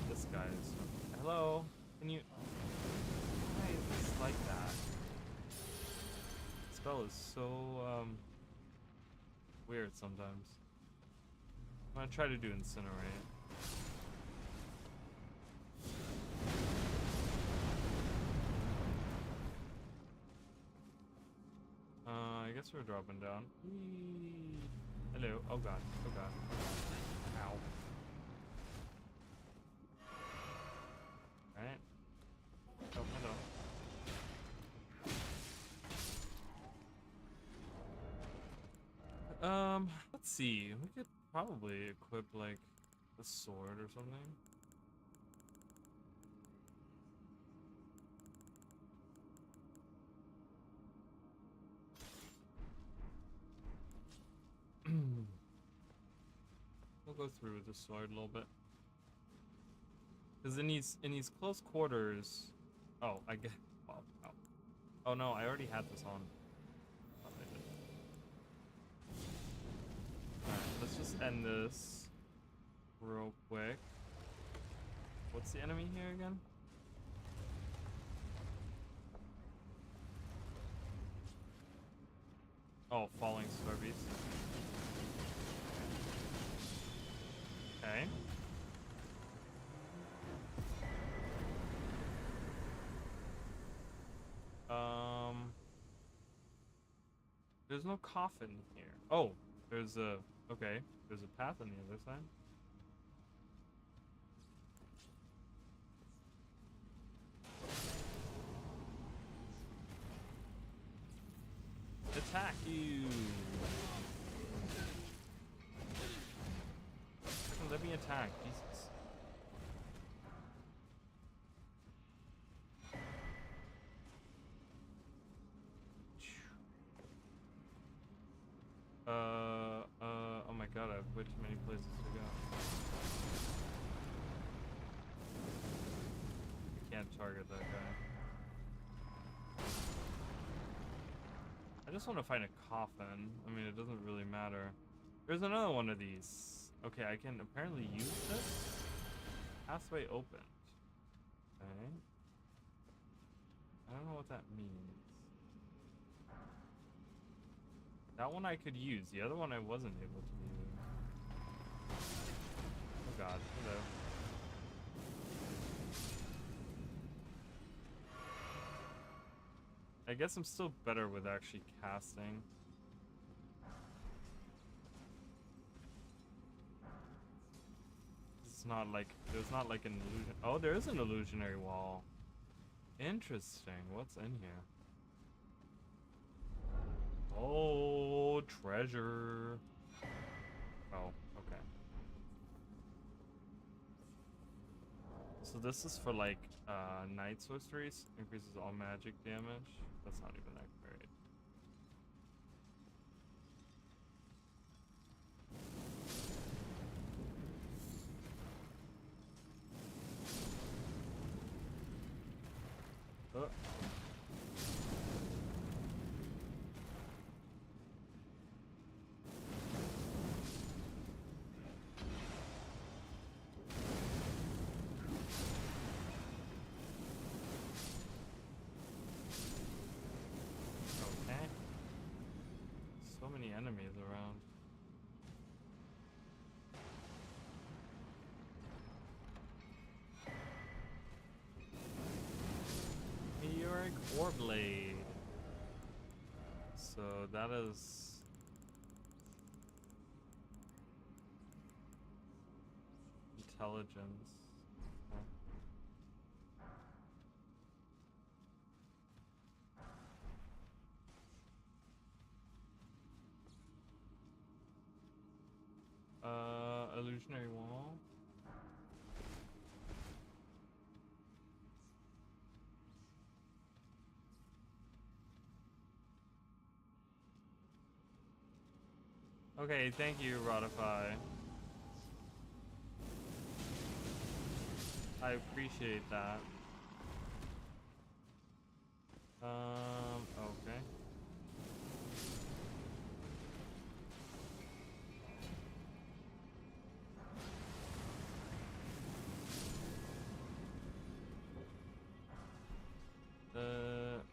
This guy is. Hello? Can you... Why is this like that? This spell is so, weird sometimes. I'm gonna try to do Incinerate. I guess we're dropping down. Whee! Hello. Oh God. Oh God. Ow. Alright. Oh, hello. Let's see. We could probably equip, like, a sword or something. We'll go through with the sword a little bit. Because in these close quarters... Oh, I get... Oh, oh. Oh no, I already had this on. Oh, I did. Alright, let's just end this real quick. What's the enemy here again? Oh, falling star beast. Okay. There's no coffin here. Oh, there's a... Okay, there's a path on the other side. Attack you! Let me attack, Jesus. Oh my god, I have way too many places to go. I can't target that guy. I just want to find a coffin. I mean, it doesn't really matter. There's another one of these. Okay, I can apparently use this. Pathway opened. Okay. I don't know what that means. That one I could use. The other one I wasn't able to use. Oh god. Hello. I guess I'm still better with actually casting. It's not like there's not like an illusion. Oh, there is an illusionary wall. Interesting. What's in here? Oh, treasure. Oh, okay. So this is for like night sorceries, increases all magic damage. That's not even that great. Oh. So many enemies around. Meteoric Ore Blade. So that is intelligence. Huh. Illusionary wall. Okay, thank you, Rodify. I appreciate that. Okay.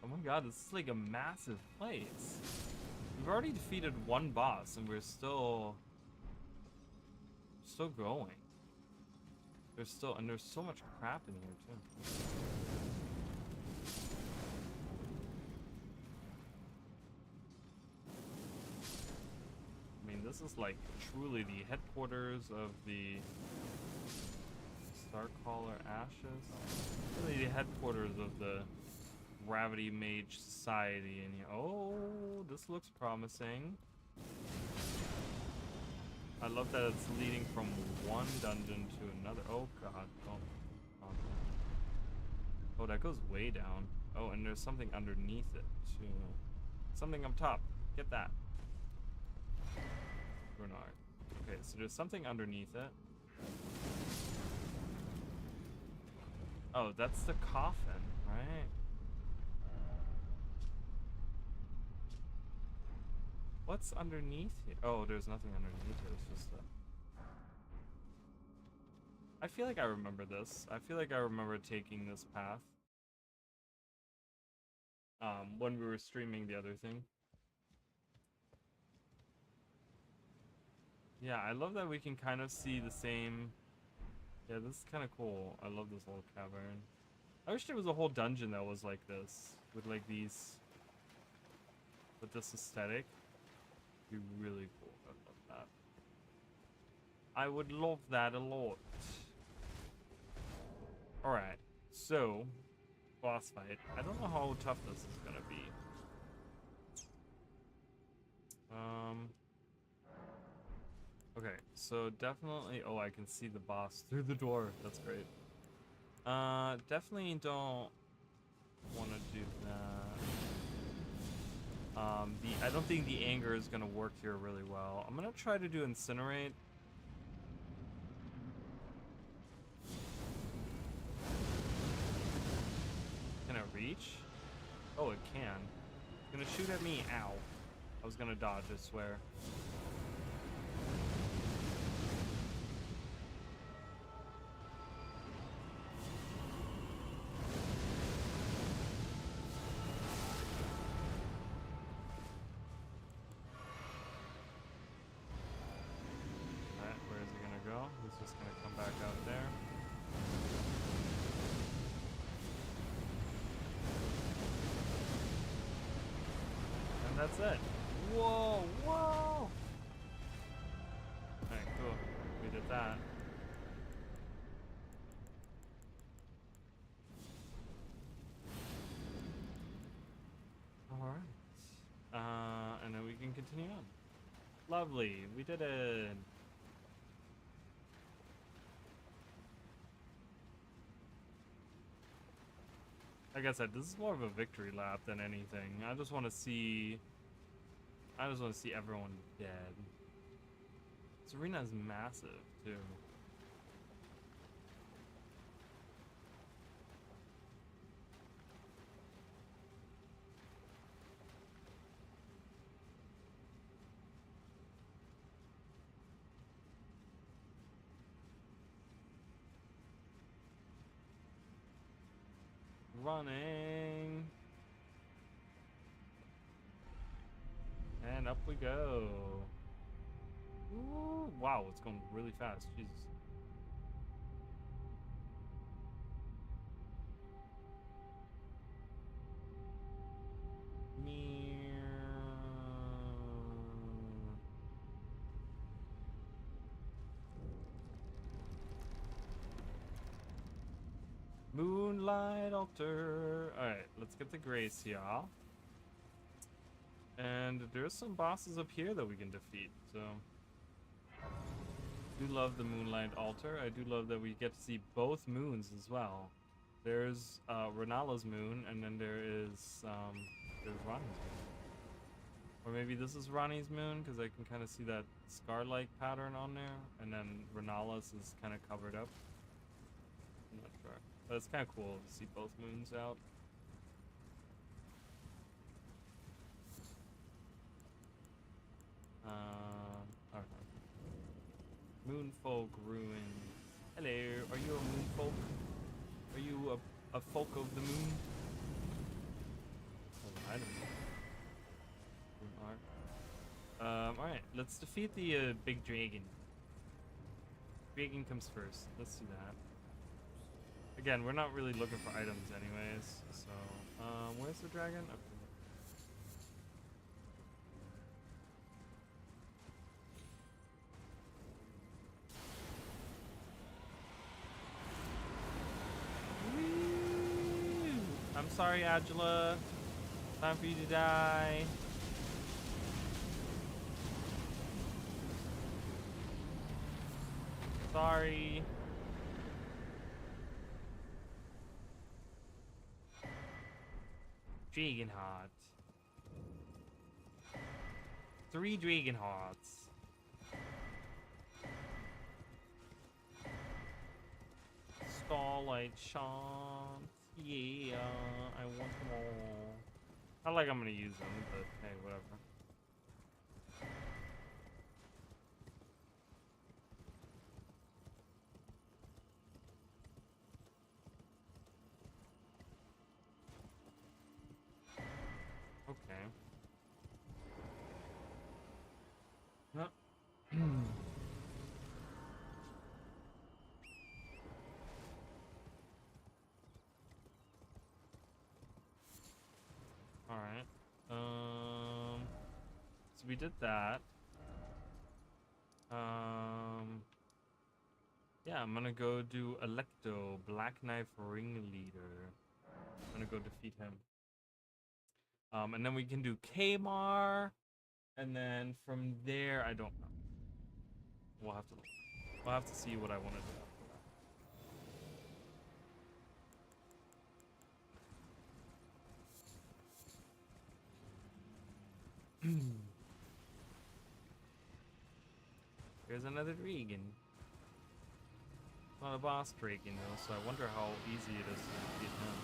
Oh my god, this is like a massive place. We've already defeated one boss and we're still going. There's so much crap in here too. I mean, this is like truly the headquarters of the Starcaller Ashes. Really the headquarters of the Gravity Mage Society in here. Oh, this looks promising. I love that it's leading from one dungeon to another. Oh god, don't. Oh, that goes way down. Oh, and there's something underneath it too. Something up top. Get that. Bernard. Okay, so there's something underneath it. Oh, that's the coffin, right? What's underneath here? Oh, there's nothing underneath it. It's just a... I feel like I remember this. I feel like I remember taking this path. When we were streaming the other thing. Yeah, I love that we can kind of see the same... Yeah, this is kind of cool. I love this whole cavern. I wish there was a whole dungeon that was like this. With like these... With this aesthetic. Be really cool. I love that. I would love that a lot. Alright, so boss fight. I don't know how tough this is gonna be. Okay, so definitely oh, I can see the boss through the door. That's great. Definitely don't want to do that. I don't think the anger is gonna work here really well. I'm gonna try to do incinerate. Can it reach? Oh, it can. It's gonna shoot at me. Ow. I was gonna dodge, I swear. Alright, where is he gonna go? He's just gonna come back out there. And that's it. Whoa, whoa! Alright, cool. We did that. Alright. And then we can continue on. Lovely, we did it. Like I said, this is more of a victory lap than anything. I just want to see everyone dead. This arena is massive, too. Running. And up we go. Ooh, wow, it's going really fast. Jesus. Moonlight altar. Alright, let's get the grace, y'all. And there's some bosses up here that we can defeat, so I do love the Moonlight Altar. I do love that we get to see both moons as well. There's Renala's moon, and then there's Ronnie's moon. Or maybe this is Ronnie's moon, because I can kind of see that scar-like pattern on there, and then Renala's is kind of covered up. I'm not sure. But it's kind of cool to see both moons out. Okay. Moonfolk ruins. Hello, are you a moonfolk? Are you a folk of the moon? Oh, I don't know. Alright, let's defeat the big dragon. Dragon comes first. Let's do that. Again, we're not really looking for items anyways, so where's the dragon? Okay. I'm sorry, Angela. Time for you to die. Sorry. Dragon heart. 3 dragon hearts. Starlight chance. Yeah, I want them all. Not like I'm gonna use them, but hey, whatever. Okay. No. All right. So we did that. Yeah, I'm gonna go do Electo, Black Knife Ringleader. I'm gonna go defeat him. And then we can do Kmar, and then from there, I don't know. We'll have to see what I want to do after that. There's another Dragon. Not a boss Dragon though, so I wonder how easy it is to defeat him.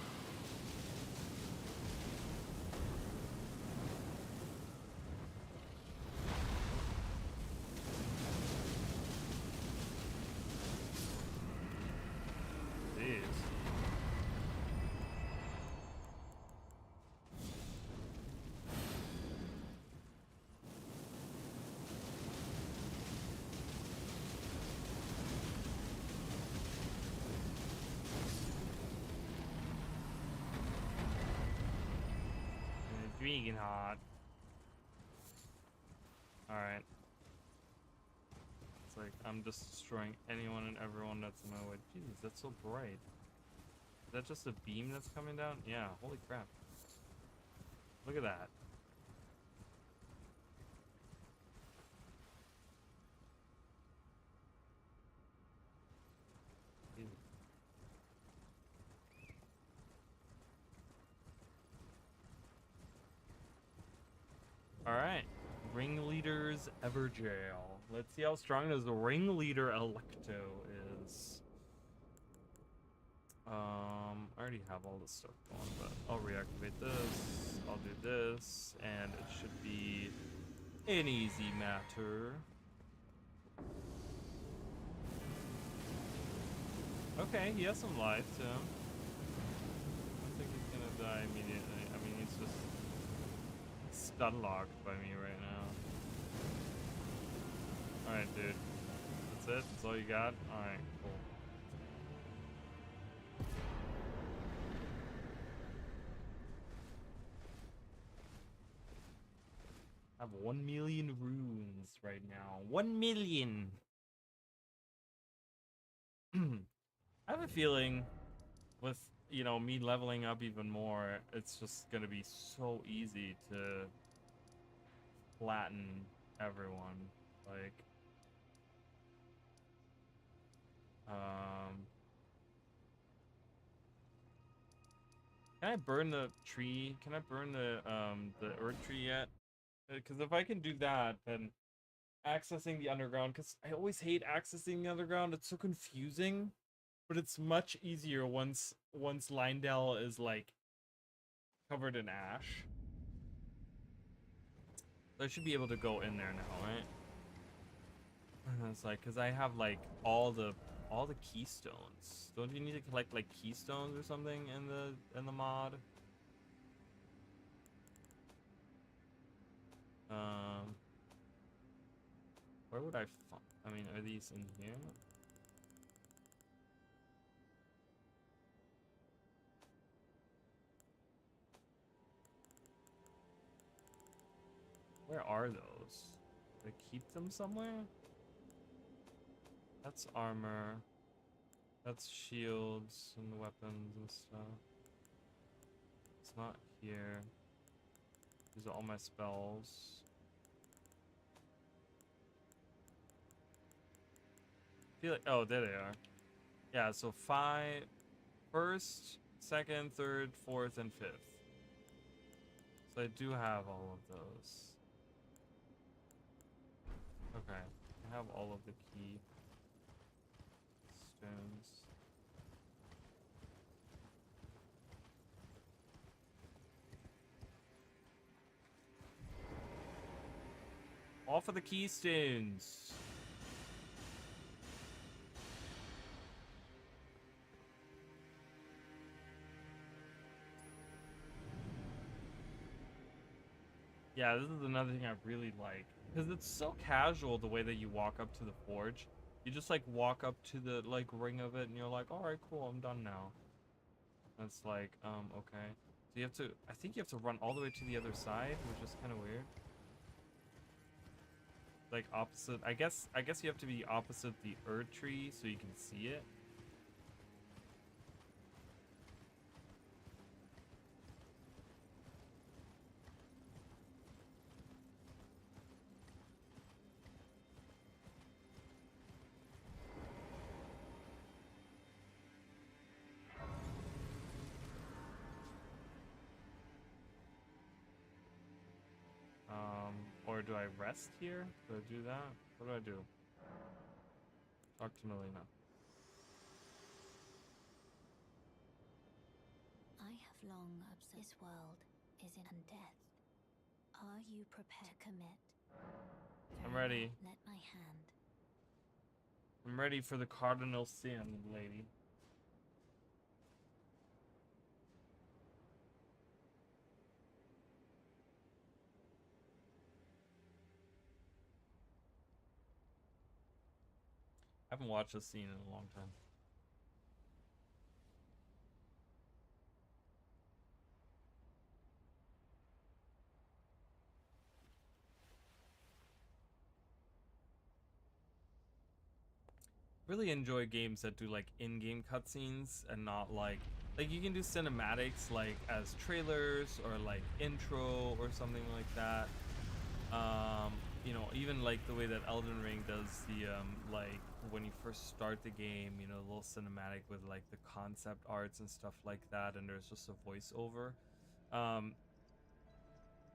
Dragon hard. Alright. It's like I'm just destroying anyone and everyone that's in my way. Jeez, that's so bright. Is that just a beam that's coming down? Yeah, holy crap. Look at that. Alright. Ringleader's Everjail. Let's see how strong does the Ringleader Electo is. I already have all this stuff going, but I'll reactivate this. I'll do this, and it should be an easy matter. Okay, he has some life to him. I don't think he's gonna die immediately. I mean, he's just stun locked by me right now. Alright, dude. That's it? That's all you got? Alright, cool. I have 1 million runes right now. 1 million! I have a feeling with, you know, me leveling up even more, it's just gonna be so easy to flatten everyone. Like, can I burn the tree? Can I burn the earth tree yet? Because if I can do that, then accessing the underground, because I always hate accessing the underground. It's so confusing, but it's much easier once Lindell is like covered in ash. So I should be able to go in there now, right? It's like, because I have like all the keystones. Don't you need to collect like keystones or something in the mod? Where would I find? I mean, are these in here? Where are those? Do I keep them somewhere? That's armor. That's shields and weapons and stuff. It's not here. These are all my spells. I feel like, oh, there they are. Yeah, so first, second, third, fourth, and fifth. So I do have all of those. Okay, I have all of the key stones. All for the keystones. Yeah, this is another thing I really like. Because it's so casual the way that you walk up to the forge. You just like walk up to the like ring of it and you're like, alright, cool, I'm done now. And it's like, okay. So you have to, I think you have to run all the way to the other side, which is kind of weird. Like opposite, I guess you have to be opposite the Erd tree so you can see it. do I rest here? Do I do that? What do I do? Talk to Melina. I have long observed this world is in death. Are you prepared to commit? I'm ready. Let my hand. I'm ready for the cardinal sin, lady. I haven't watched this scene in a long time. Really enjoy games that do like in-game cutscenes and not like you can do cinematics like as trailers or like intro or something like that. You know, even like the way that Elden Ring does the like when you first start the game, you know, a little cinematic with like the concept arts and stuff like that, and there's just a voiceover.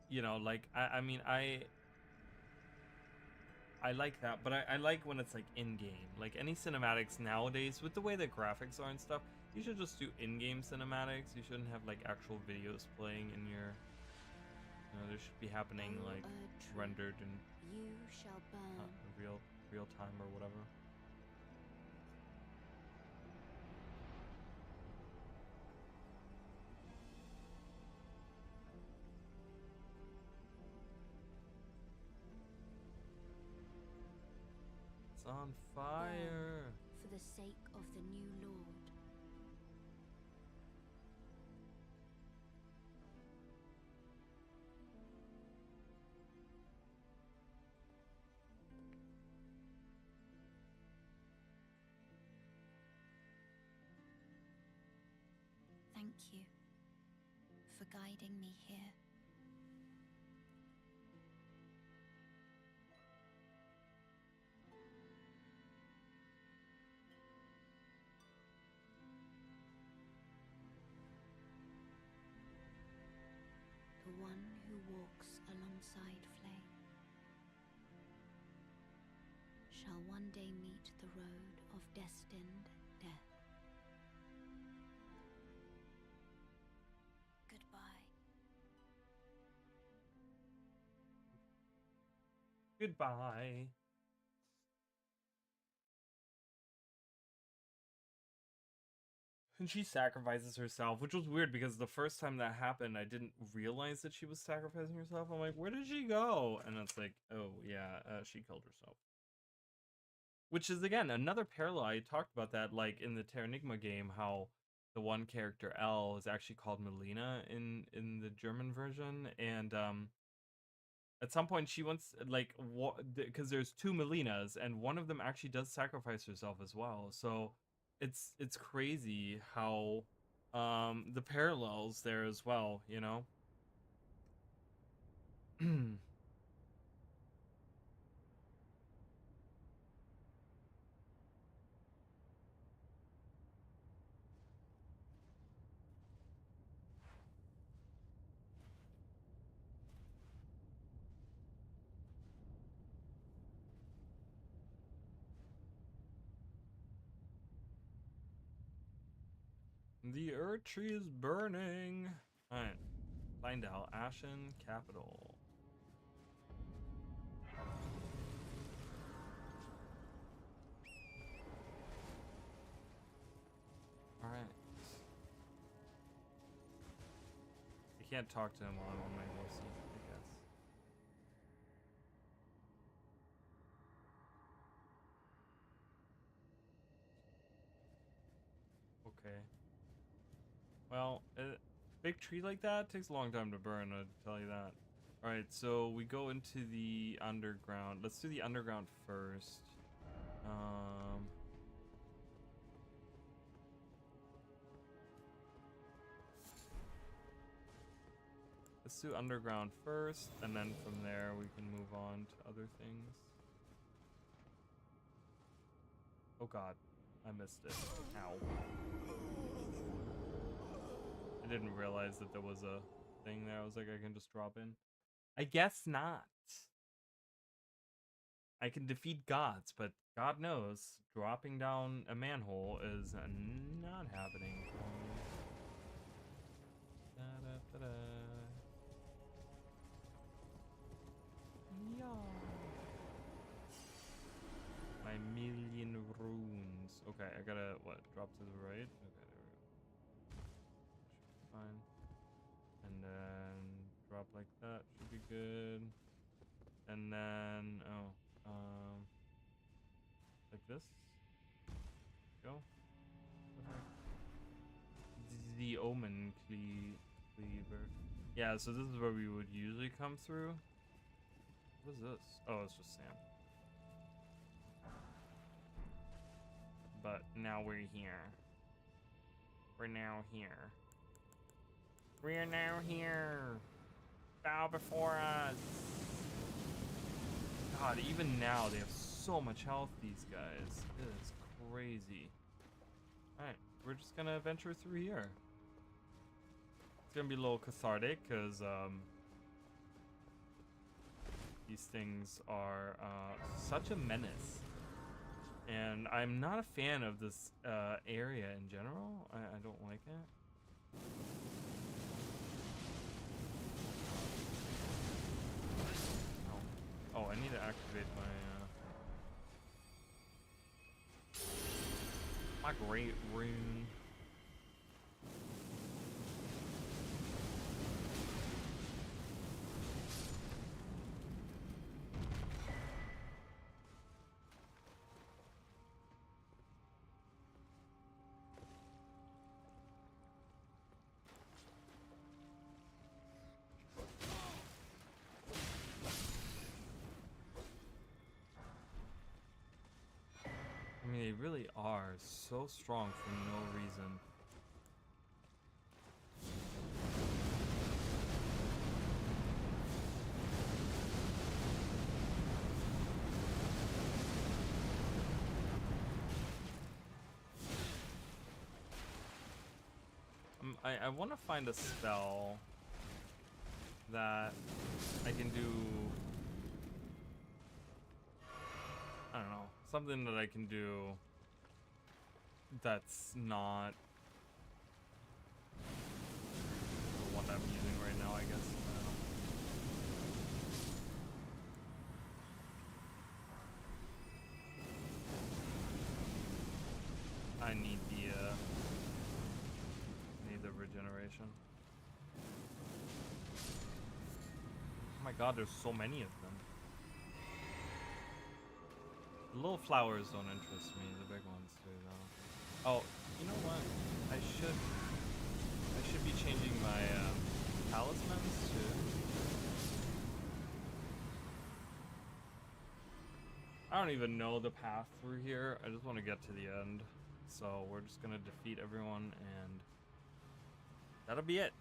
You know, like I mean I like that, but I like when it's like in-game. Like any cinematics nowadays, with the way the graphics are and stuff, you should just do in-game cinematics. You shouldn't have like actual videos playing in your. You know, there should be happening like rendered in You shall burn. real time or whatever. It's on fire. For the sake of the new Lord. Thank you for guiding me here. The one who walks alongside flame shall one day meet the road of destined death. Goodbye. Goodbye. And she sacrifices herself, which was weird because the first time that happened, I didn't realize that she was sacrificing herself. I'm like, where did she go? And it's like, oh, yeah, she killed herself. Which is, again, another parallel. I talked about that, like, in the Terranigma game, how the one character, L, is actually called Melina in the German version. And, at some point, she wants, like, because there's two Melinas, and one of them actually does sacrifice herself as well. So it's crazy how the parallels there as well, you know. The Earth Tree is burning. Alright, find out. Ashen Capital. Alright. I can't talk to him while I'm on my horsey, I guess. Okay. Well, a big tree like that takes a long time to burn, I'll tell you that. Alright, so we go into the underground. Let's do the underground first. Let's do underground first, and then from there we can move on to other things. Oh god, I missed it. Ow. I didn't realize that there was a thing there. I was like, I can just drop in. I guess not. I can defeat gods, but God knows, dropping down a manhole is not happening for me. Da-da-da-da. Yeah. My million runes. Okay, I gotta, what, drop to the right? Okay, there we go. Should be fine. And then drop like that, should be good. And then, like this. Go. Perfect. The Omen Cleaver. Yeah, so this is where we would usually come through. What is this? Oh, it's just sand. But now we're here. We're now here. We're now here. Bow before us. God, even now they have so much health, these guys. It is crazy. Alright, we're just gonna venture through here. It's gonna be a little cathartic, because, these things are, such a menace. And I'm not a fan of this, area in general. I don't like it. Oh, I need to activate my great rune. I mean, they really are so strong for no reason. I want to find a spell that I can do. I don't know, something that I can do that's not the one I'm using right now, I guess. I need the regeneration. Oh my god, there's so many of them. The little flowers don't interest me, the big ones do though. Oh, you know what? I should be changing my talismans too. I don't even know the path through here. I just want to get to the end. So we're just gonna defeat everyone and that'll be it.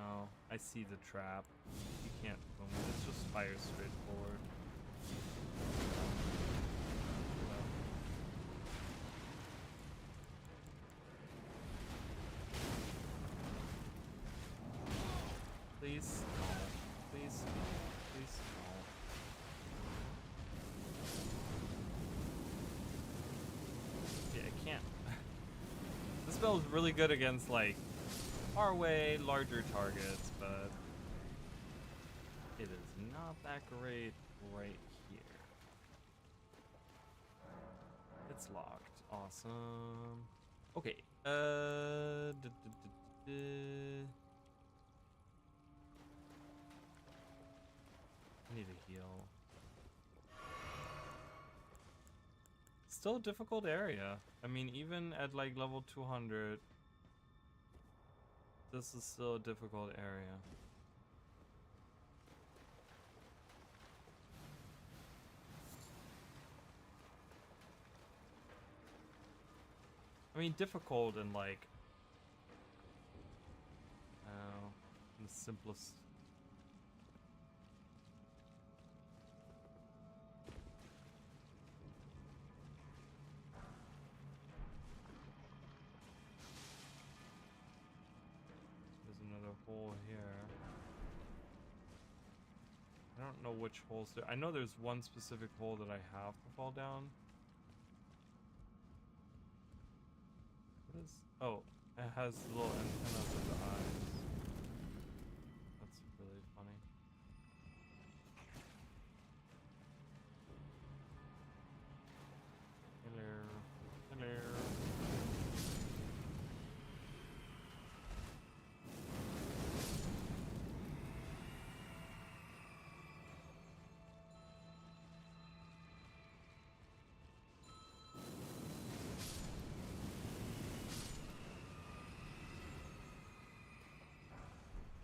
Oh, I see the trap. You can't boom it. It's just fire straight forward. Please, no. Please, no. Please, no. Yeah, I can't. This spell is really good against, like, far away, larger targets, but it is not that great right here. It's locked. Awesome. Okay. I need a heal. Still a difficult area. I mean, even at like level 200, this is still a difficult area. I mean, difficult in like, the simplest. hole here. I don't know which holes there. I know there's one specific hole that I have to fall down. What is? Oh, it has little antennas for the eyes. That's really funny. Hello. Hello.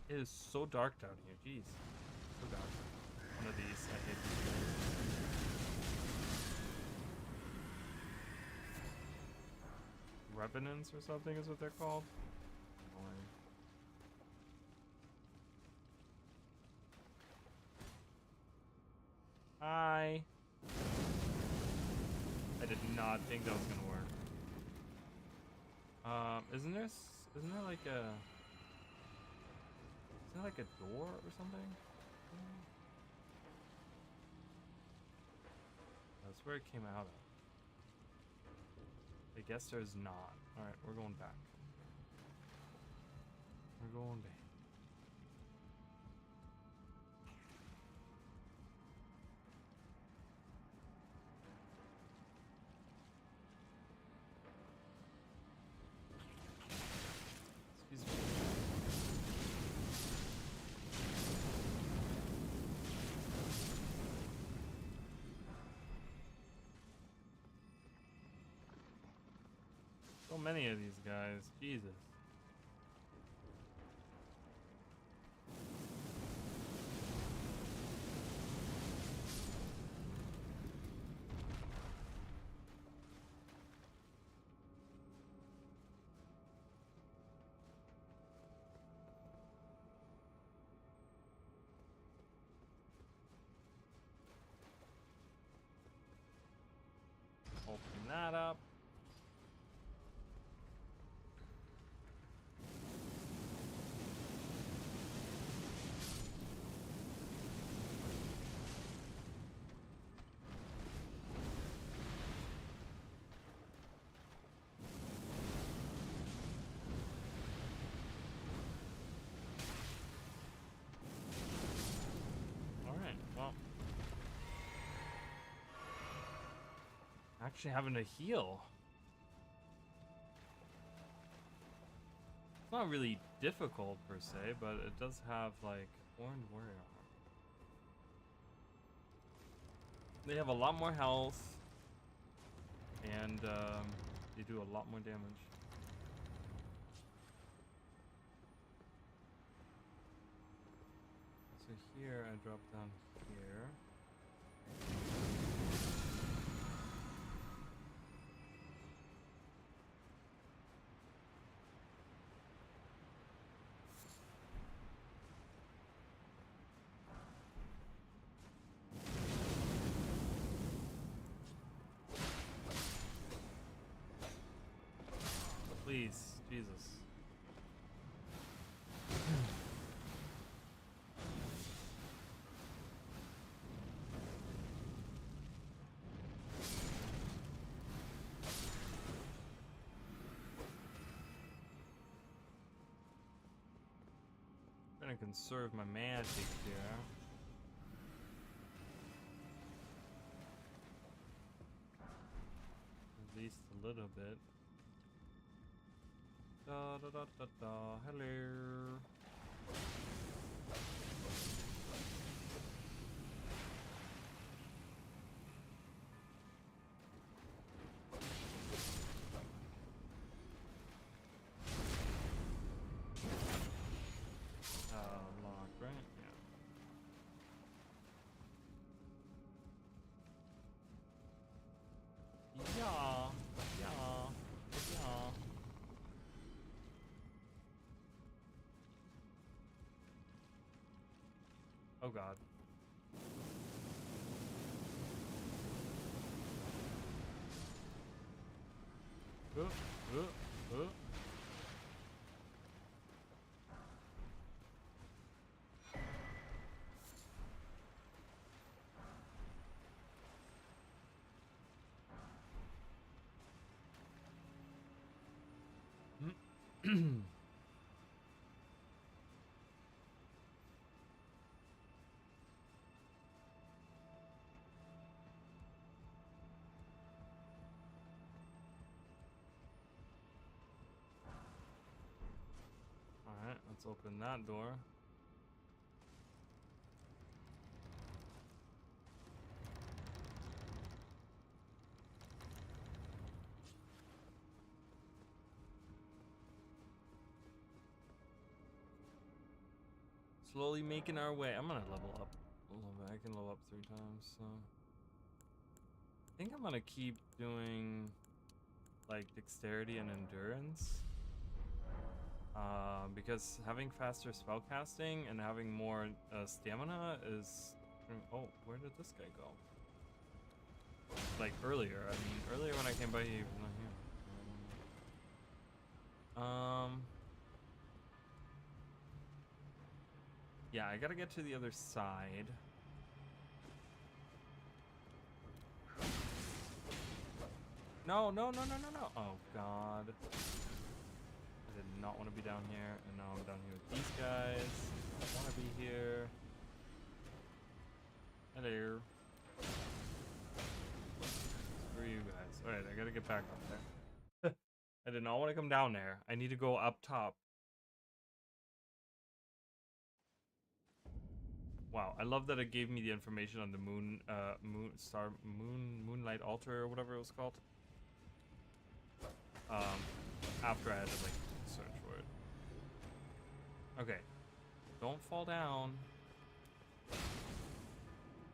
It is so dark down here. Jeez. So dark. One of these. I hate these guys. Revenants or something is what they're called. Annoying. Hi. I did not think that was gonna work. Isn't there like a... Is that like a door or something? That's where it came out of. I guess there's not. Alright, we're going back. We're going back. Excuse me. So many of these guys. Jesus. Open that up. Alright, well. Actually having to heal. It's not really difficult per se, but it does have like Warned Warrior armor. They have a lot more health, and they do a lot more damage. So here I drop down here. Please, Jesus. I'm gonna conserve my magic here. At least a little bit. Da da da da da. Hello. Lock, right? Yeah. Yeah. Yeah. Yeah. Oh god. Oh, oh, oh. Alright, let's open that door. Slowly making our way. I'm gonna level up a little bit. I can level up 3 times, so I think I'm gonna keep doing like dexterity and endurance. Because having faster spell casting and having more stamina is. Oh, where did this guy go? Like earlier. I mean, earlier when I came by, he was not here. Yeah, I gotta get to the other side. No, no, no, no, no, no. Oh, God. I did not want to be down here, and now I'm down here with these guys. I want to be here. Hello. Screw you guys. Alright, I gotta get back up there. I did not want to come down there. I need to go up top. Wow, I love that it gave me the information on the moonlight altar or whatever it was called. After I had to like search for it. Okay, don't fall down.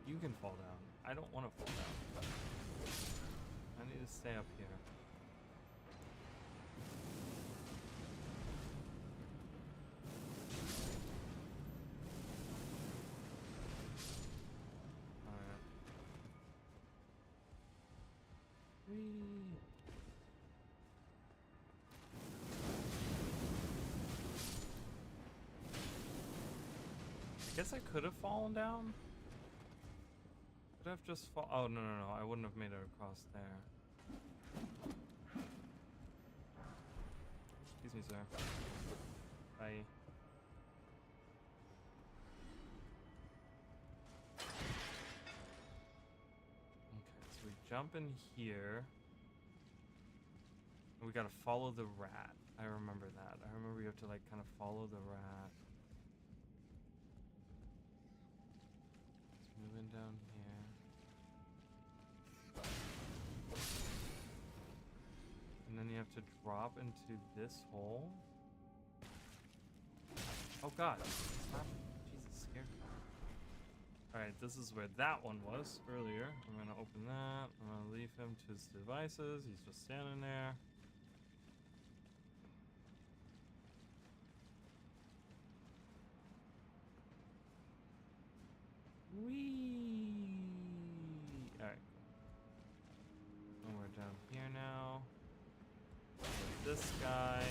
You can fall down. I don't want to fall down. I need to stay up here. I guess I could have fallen down. Could have just fall. Oh no no no! I wouldn't have made it across there. Excuse me, sir. Bye. Okay, so we jump in here. And we gotta follow the rat. I remember that. I remember you have to like kind of follow the rat. Let's move in down here. And then you have to drop into this hole. Oh God! Stop! Jesus, scared me. All right, this is where that one was earlier. I'm gonna open that. I'm gonna leave him to his devices. He's just standing there. Whee! Alright. And we're down here now. This guy.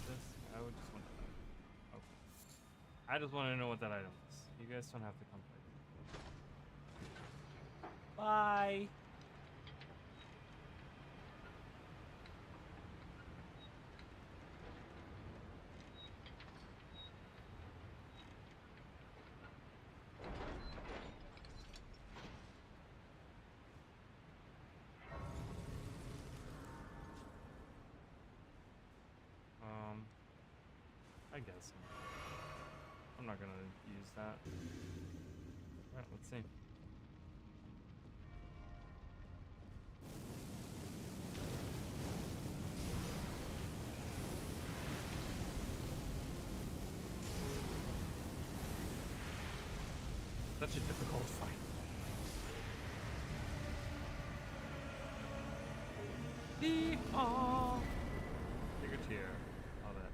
This. I would just want to know. Okay. I just want to know what that item is. You guys don't have to come play. Bye! I guess. I'm not gonna use that. Alright, let's see. Such a difficult fight. Yeehaw! Take a tear. All that.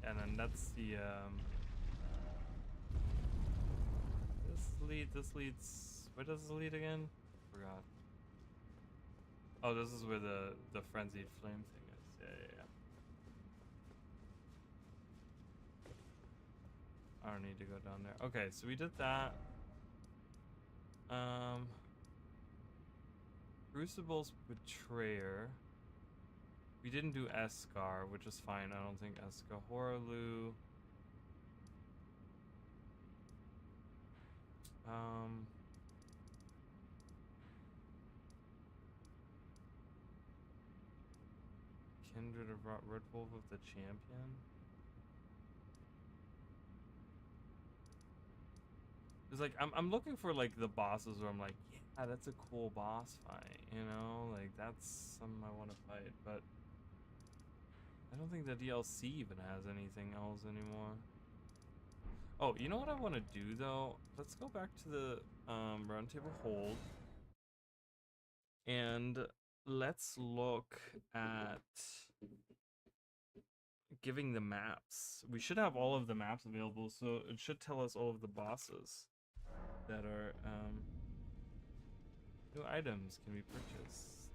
And then that's the this leads, where does this lead again? Forgot. Oh, this is where the frenzied flame thing is. Yeah, yeah, yeah. I don't need to go down there. Okay, so we did that. Crucible's Betrayer. We didn't do Escar, which is fine. I don't think Escar. Horaloo. Kindred of Red Wolf of the Champion. It's like I'm looking for like the bosses where I'm like, yeah, that's a cool boss fight, you know? Like that's something I want to fight, but I don't think the DLC even has anything else anymore. Oh, you know what I want to do though? Let's go back to the roundtable hold and let's look at giving the maps. We should have all of the maps available, so it should tell us all of the bosses that are new items can be purchased.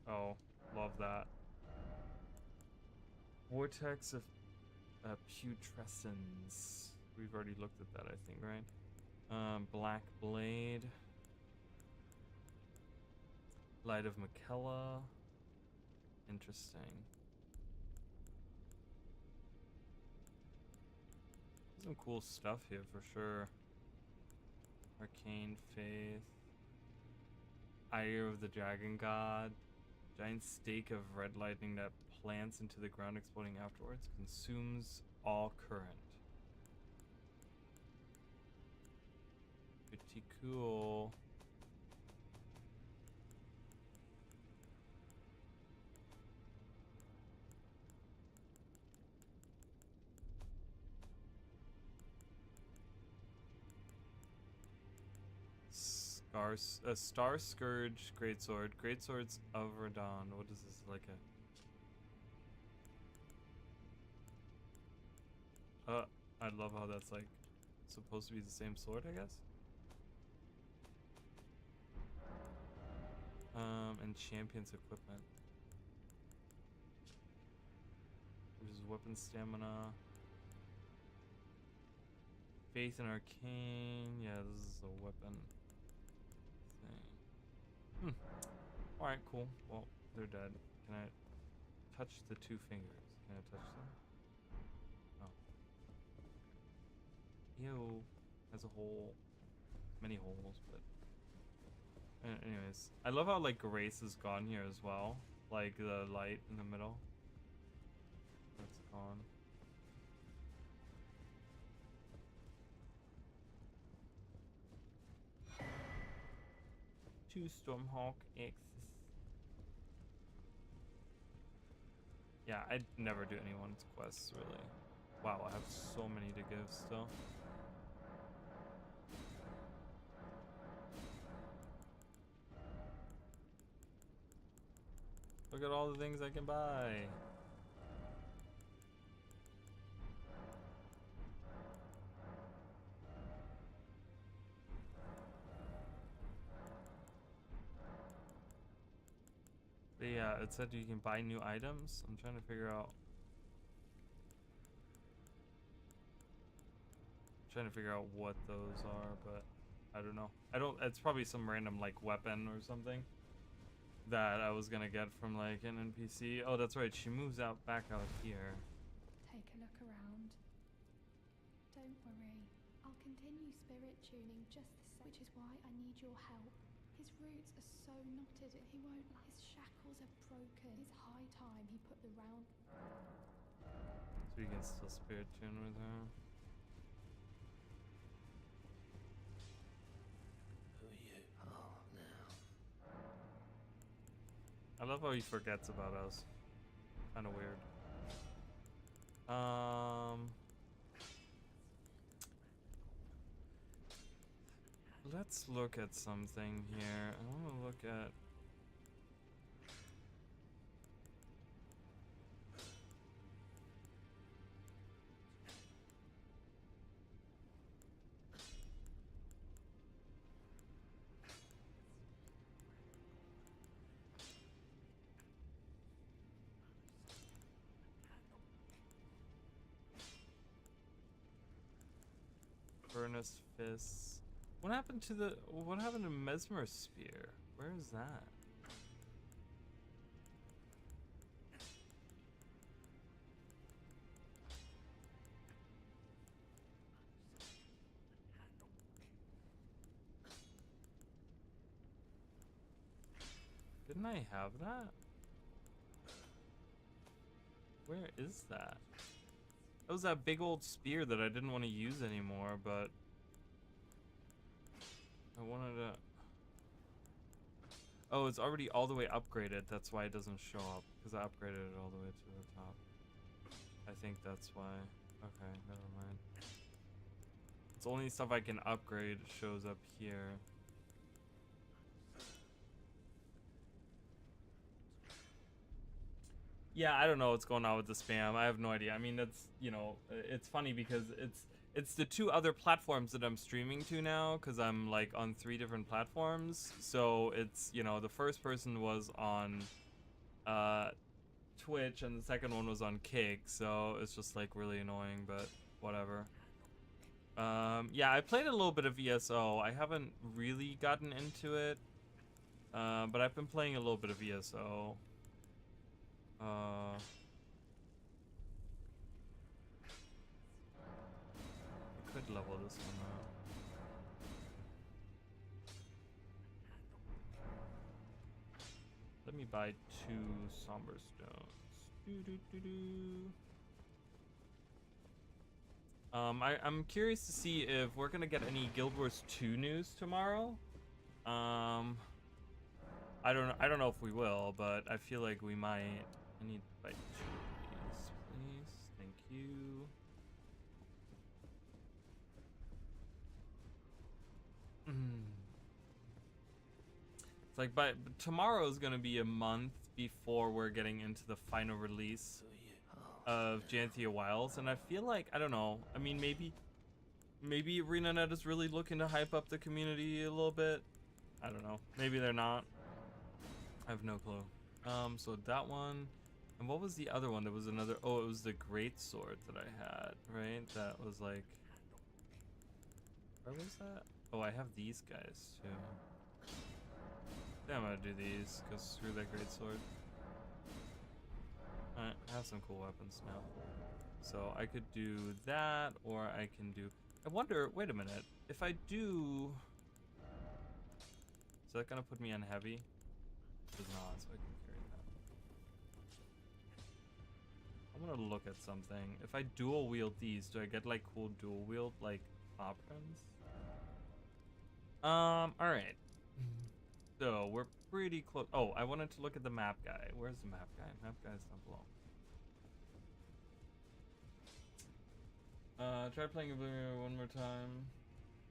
Oh, love that. Vortex of Putrescence. We've already looked at that, I think, right? Black Blade. Light of Makella. Interesting. Some cool stuff here for sure. Arcane Faith. Ire of the Dragon God. Giant stake of red lightning that plants into the ground, exploding afterwards. Consumes all current. Pretty cool. Star Scourge Greatsword. Greatswords of Radon. What is this? Like a... I love how that's like supposed to be the same sword, I guess. And Champion's Equipment. Which is weapon stamina. Faith and Arcane. Yeah, this is a weapon thing. Alright, cool. Well, they're dead. Can I touch the two fingers? Can I touch them? Oh. Ew. Has a hole. Many holes, but... Anyways. I love how, like, Grace is gone here as well. Like, the light in the middle. That's gone. Two Stormhawk X's. Yeah, I'd never do anyone's quests, really. Wow, I have so many to give still. Look at all the things I can buy. But yeah, it said you can buy new items. I'm trying to figure out. What those are, but I don't know. It's probably some random like weapon or something that I was gonna get from like an NPC. Oh, that's right. She moves back out here. Take a look around. Don't worry. I'll continue spirit tuning just the same, which is why I need your help. His roots are so knotted he won't. His shackles are broken. It's high time he put the round. So you can still spirit tune with her. I love how he forgets about us. Kind of weird. Let's look at something here. I want to look at... Furnace Fists. What happened to the? What happened to Mesmer Spear? Where is that? Didn't I have that? Where is that? That was that big old spear that I didn't want to use anymore, but I wanted to. Oh, it's already all the way upgraded. That's why it doesn't show up, because I upgraded it all the way to the top. I think that's why. Okay, never mind. It's only stuff I can upgrade shows up here. Yeah, I don't know what's going on with the spam. I have no idea. I mean, that's, you know, it's funny because it's the two other platforms that I'm streaming to now, because I'm like on 3 different platforms. So it's, you know, the first person was on Twitch and the second one was on Kick. So it's just like really annoying, but whatever. Yeah, I played a little bit of ESO. I haven't really gotten into it, but I've been playing a little bit of ESO. I could level this one out. Let me buy 2 somber stones. I'm curious to see if we're gonna get any Guild Wars 2 news tomorrow. I don't know if we will, but I feel like we might. I need to buy 2 of these, please. Thank you. It's like, but tomorrow is gonna be a month before we're getting into the final release of Janthia Wilds, and I feel like, I don't know. I mean, maybe ArenaNet is really looking to hype up the community a little bit. I don't know. Maybe they're not. I have no clue. So that one. And what was the other one? There was another. Oh, it was the great sword that I had, right? That was like. Where was that? Oh, I have these guys too. Yeah, I'm gonna do these, because screw that great sword. Alright, I have some cool weapons now. So I could do that, or I can do. I wonder. Wait a minute. If I do. Is that gonna put me on heavy? It does not, so I can carry that. I'm gonna look at something. If I dual wield these, do I get like cool dual wield like options? Alright. So we're pretty close. Oh, I wanted to look at the map guy. Where's the map guy? Map guy's down below. Try playing Oblivion one more time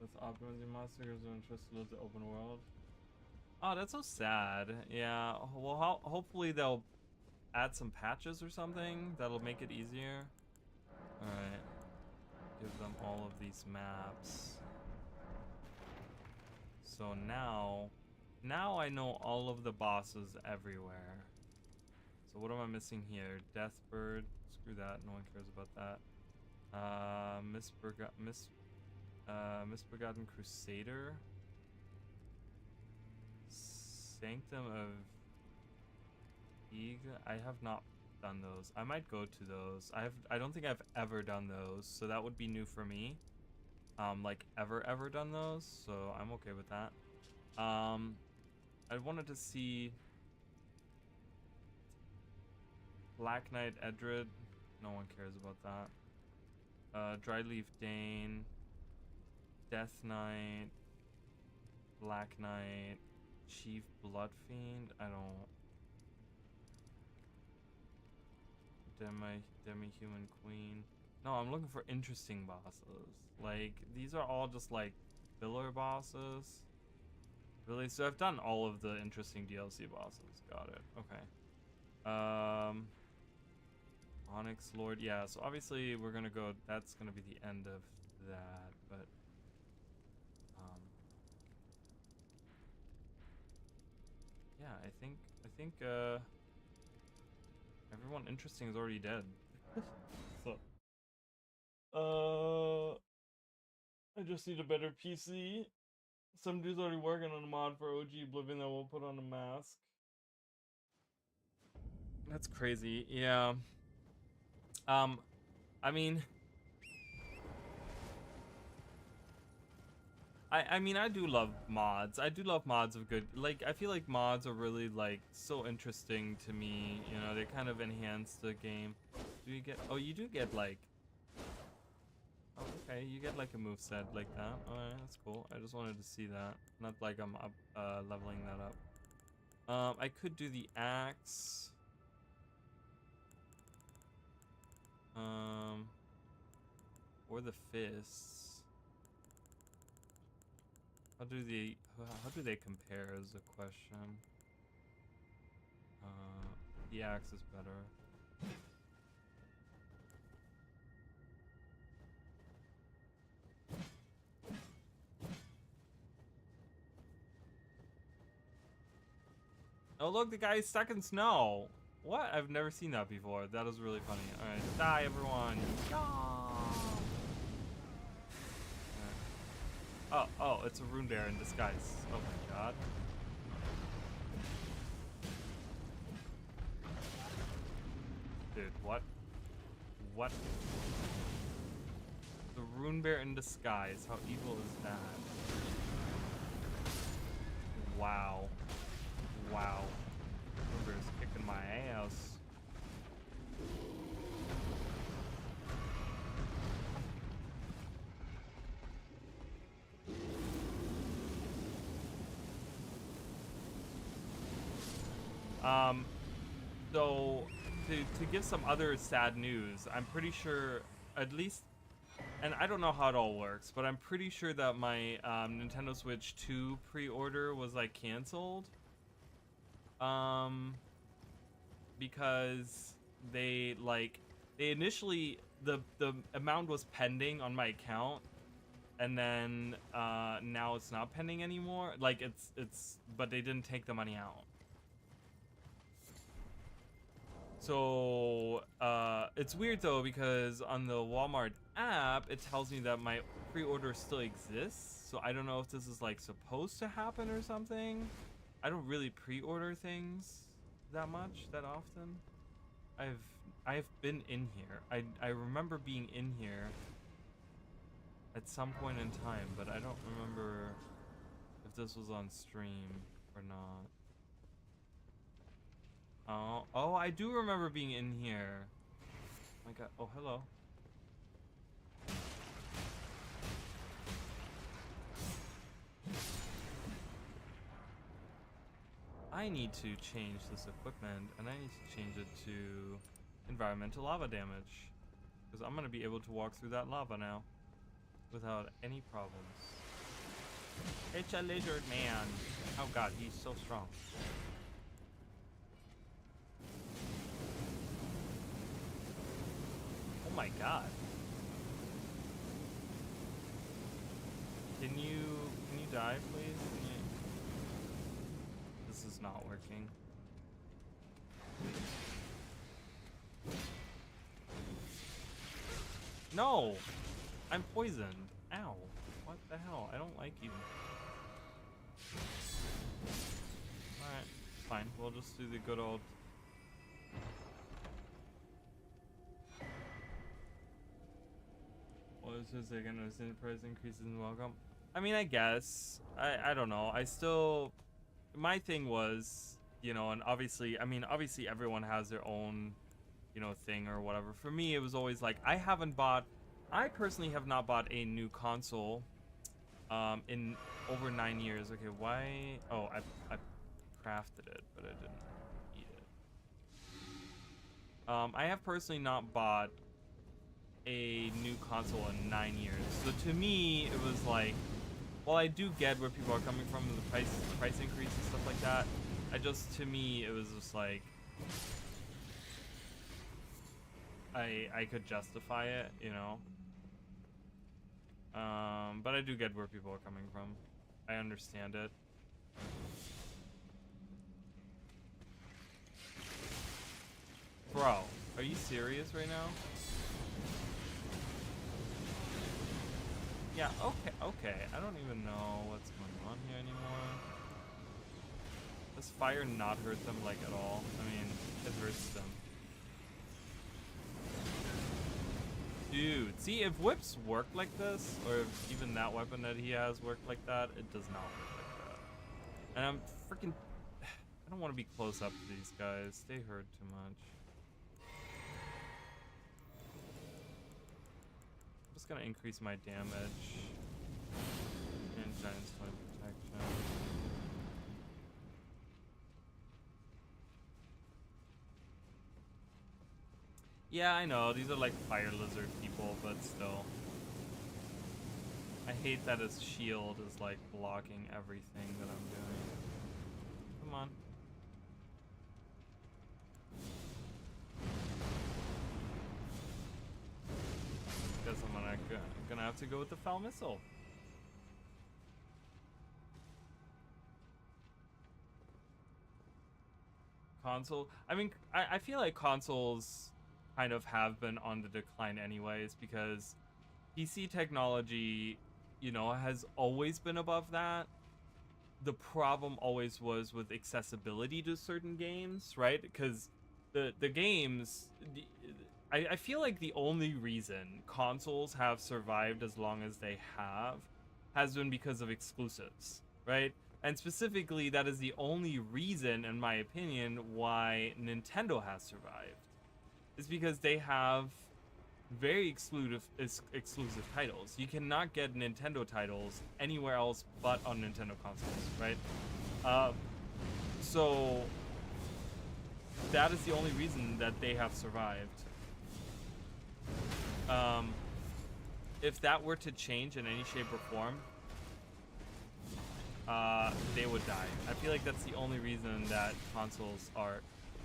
with optimizing monsters and just loads of open world. Oh, that's so sad. Yeah, well, hopefully they'll add some patches or something that'll make it easier. Alright. Give them all of these maps. So now I know all of the bosses everywhere. So what am I missing here? Deathbird. Screw that. No one cares about that. Misbegotten Crusader. Sanctum of Ig. I have not done those. I might go to those. I don't think I've ever done those, so that would be new for me. Like ever done those, so I'm okay with that. I wanted to see Black Knight Edred. No one cares about that. Dryleaf Dane, Death Knight, Black Knight, Chief Bloodfiend. I don't. Demi-Human Queen. No, I'm looking for interesting bosses. Like, these are all just like filler bosses. Really? So I've done all of the interesting DLC bosses. Got it. Okay. Onyx Lord. Yeah, so obviously we're gonna go. That's gonna be the end of that, but yeah, I think everyone interesting is already dead. So I just need a better PC. Some dude's already working on a mod for OG Oblivion that will put on a mask. That's crazy. Yeah. I mean, I mean, I do love mods. I do love mods of good. Like, I feel like mods are really like so interesting to me. You know, they kind of enhance the game. Do you get? Oh, you do get like. Oh, okay, you get like a moveset like that. Alright, that's cool. I just wanted to see that. Not like I'm up, leveling that up. I could do the axe. Or the fists. How do they compare is the question. The axe is better. Oh look, the guy's stuck in snow. What? I've never seen that before. That is really funny. Alright, die everyone. Right. Oh, it's a rune bear in disguise. Oh my god. Dude, what? What? The rune bear in disguise. How evil is that? Wow. Wow. Rune bear's kicking my ass. So to give some other sad news, I'm pretty sure, at least, and I don't know how it all works, but I'm pretty sure that my Nintendo Switch 2 pre-order was like canceled. Because they initially the amount was pending on my account, and then now it's not pending anymore. Like it's but they didn't take the money out. So it's weird though, because on the Walmart app it tells me that my pre-order still exists. So I don't know if this is like supposed to happen or something. I don't really pre-order things that often. I've been in here. I remember being in here at some point in time, but I don't remember if this was on stream or not. Oh, I do remember being in here. Oh my god. Oh, hello. I need to change this equipment, and I need to change it to environmental lava damage, because I'm gonna be able to walk through that lava now without any problems. It's a lizard man. Oh god, he's so strong. Oh my god. Can you die, please? Can you... This is not working. No! I'm poisoned. Ow. What the hell? I don't like you. Alright, fine. We'll just do the good old... What is this? They're gonna send price increases and welcome? I mean, I guess. I don't know. I still... My thing was, you know, and obviously, I mean, obviously everyone has their own, you know, thing or whatever. For me, it was always like, I personally have not bought a new console in over 9 years. Okay, why? Oh, I crafted it, but I didn't eat it. I have personally not bought a new console in 9 years. So to me, it was like, well, I do get where people are coming from, the price increase and stuff like that. To me, it was just like, I could justify it, you know. But I do get where people are coming from. I understand it. Bro, are you serious right now? Yeah, okay. I don't even know what's going on here anymore. Does fire not hurt them, like, at all? I mean, it hurts them. Dude, see, if whips work like this, or if even that weapon that he has worked like that, it does not work like that. And I'm freaking... I don't want to be close up to these guys. They hurt too much. I'm just gonna increase my damage. And giant swing protection. Yeah, I know, these are like fire lizard people, but still. I hate that his shield is like blocking everything that I'm doing. Come on. Guess I'm gonna have to go with the foul missile. Console, I mean, I feel like consoles kind of have been on the decline anyways, because PC technology, you know, has always been above that. The problem always was with accessibility to certain games, right? Because the games, I feel like the only reason consoles have survived as long as they have has been because of exclusives, right? And specifically, that is the only reason, in my opinion, why Nintendo has survived. Is because they have very exclusive titles. You cannot get Nintendo titles anywhere else but on Nintendo consoles, right? So that is the only reason that they have survived. If that were to change in any shape or form, they would die. I feel like that's the only reason that consoles are...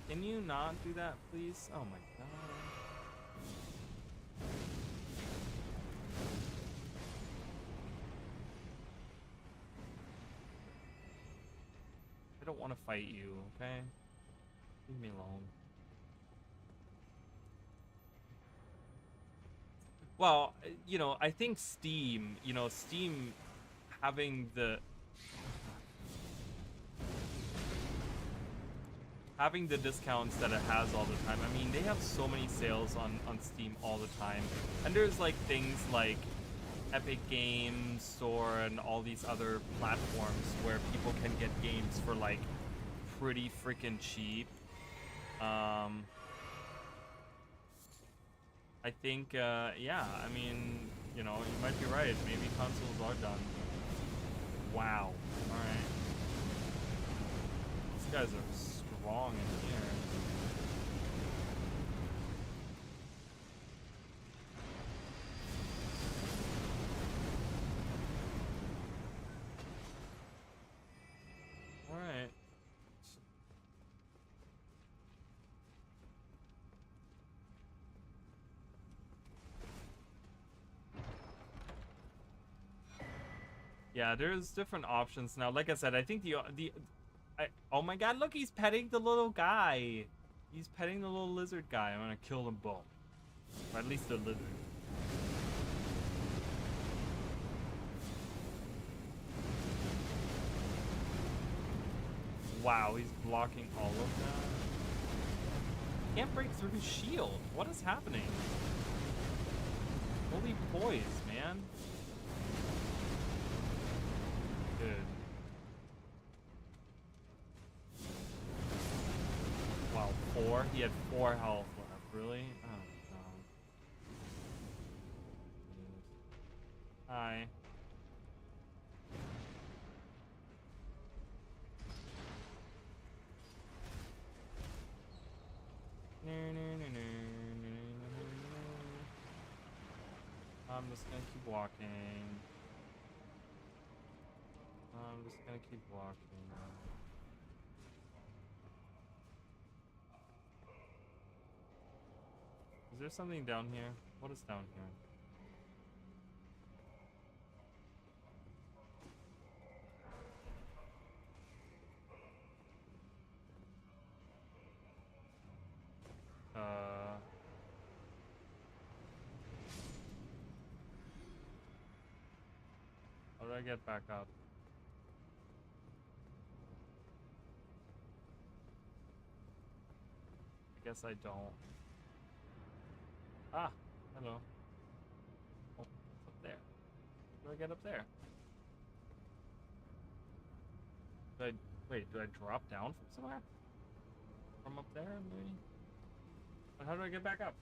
Can you not do that, please? Oh my god. I don't want to fight you, okay? Leave me alone. Well, you know, I think Steam, you know, Steam having the discounts that it has all the time. I mean, they have so many sales on Steam all the time. And there's like things like Epic Games Store and all these other platforms where people can get games for like pretty freaking cheap. I think, yeah, I mean, you know, you might be right. Maybe consoles are done. Wow. Alright. These guys are strong in here. Alright. Yeah, there's different options now. Like I said, I think oh my god, look, he's petting the little guy. He's petting the little lizard guy. I'm gonna kill them both. Or at least the lizard. Wow, he's blocking all of that. Can't break through his shield. What is happening? Holy poise, man. Dude. Wow, 4? He had 4 health left. Really? Oh, god. Hi. I'm just gonna keep walking. I'm just gonna keep walking. Is there something down here? What is down here? I get back up? I guess I don't. Ah, hello. Oh, it's up there. How do I get up there? Wait, do I drop down from somewhere? From up there, maybe? But how do I get back up?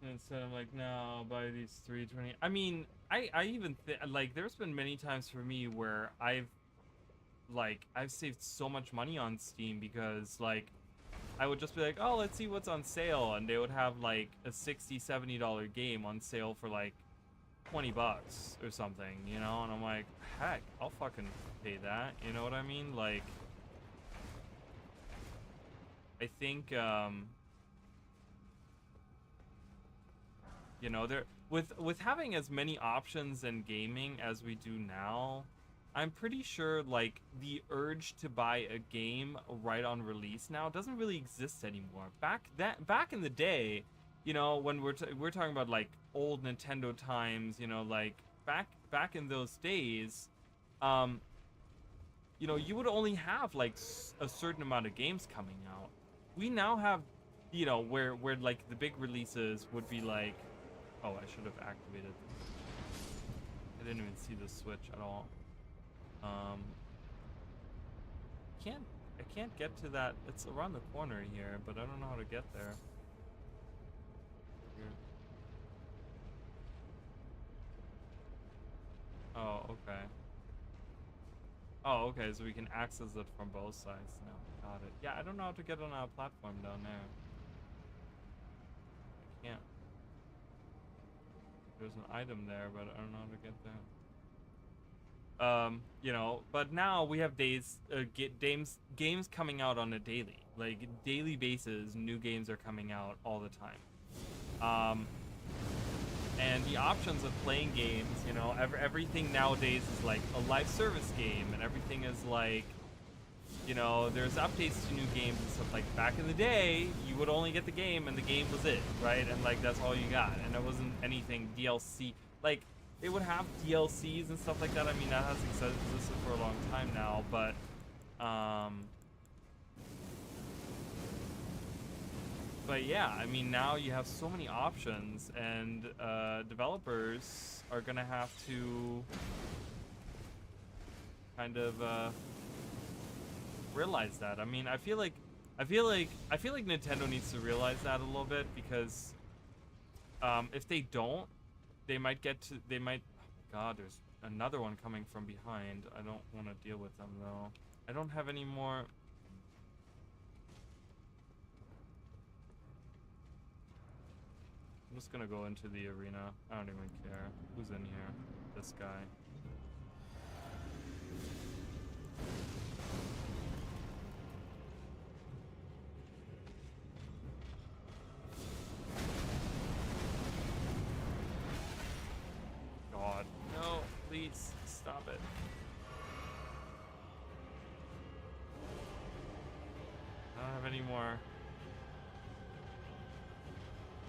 And so I'm like, no, buy these 320. I mean, I even like, there's been many times for me where I've saved so much money on Steam because like I would just be like, oh, let's see what's on sale, and they would have like a $60-$70 game on sale for like $20 or something, you know, and I'm like, heck, I'll fucking pay that, you know what I mean? Like, I think you know, there with having as many options in gaming as we do now, I'm pretty sure like the urge to buy a game right on release now doesn't really exist anymore. Back in the day, you know, when we're talking about like old Nintendo times, you know, like back in those days, you know, you would only have like a certain amount of games coming out. We now have, you know, where like the big releases would be like, oh, I should have activated. I didn't even see the switch at all. I can't get to that. It's around the corner here, but I don't know how to get there. Here. Oh, okay. Oh, okay, so we can access it from both sides now. Got it. Yeah, I don't know how to get on a platform down there. I can't. There's an item there, but I don't know how to get there. You know, but now we have games coming out on a daily basis. New games are coming out all the time. And the options of playing games, you know, everything nowadays is like a live service game, and everything is like, you know, there's updates to new games and stuff. Like back in the day, you would only get the game and the game was it, right? And like that's all you got, and there wasn't anything DLC. Like they would have DLCs and stuff like that. I mean, that has existed for a long time now, but yeah, I mean, now you have so many options, and developers are gonna have to kind of realize that. I mean, I feel like Nintendo needs to realize that a little bit, because if they don't, they might oh my god, there's another one coming from behind. I don't want to deal with them though. I don't have any more. I'm just gonna go into the arena. I don't even care who's in here. This guy. God, no, please stop it. I don't have any more.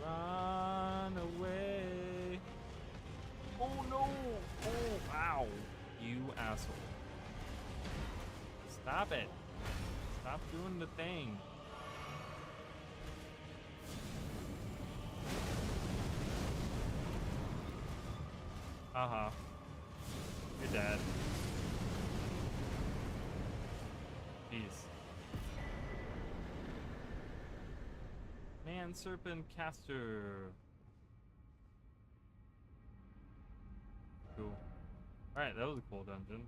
Run away. Oh no. Oh, ow. You asshole. Stop it. Stop doing the thing. Uh-huh. You're dead. Jeez. Man, Serpent Caster. Cool. Alright, that was a cool dungeon.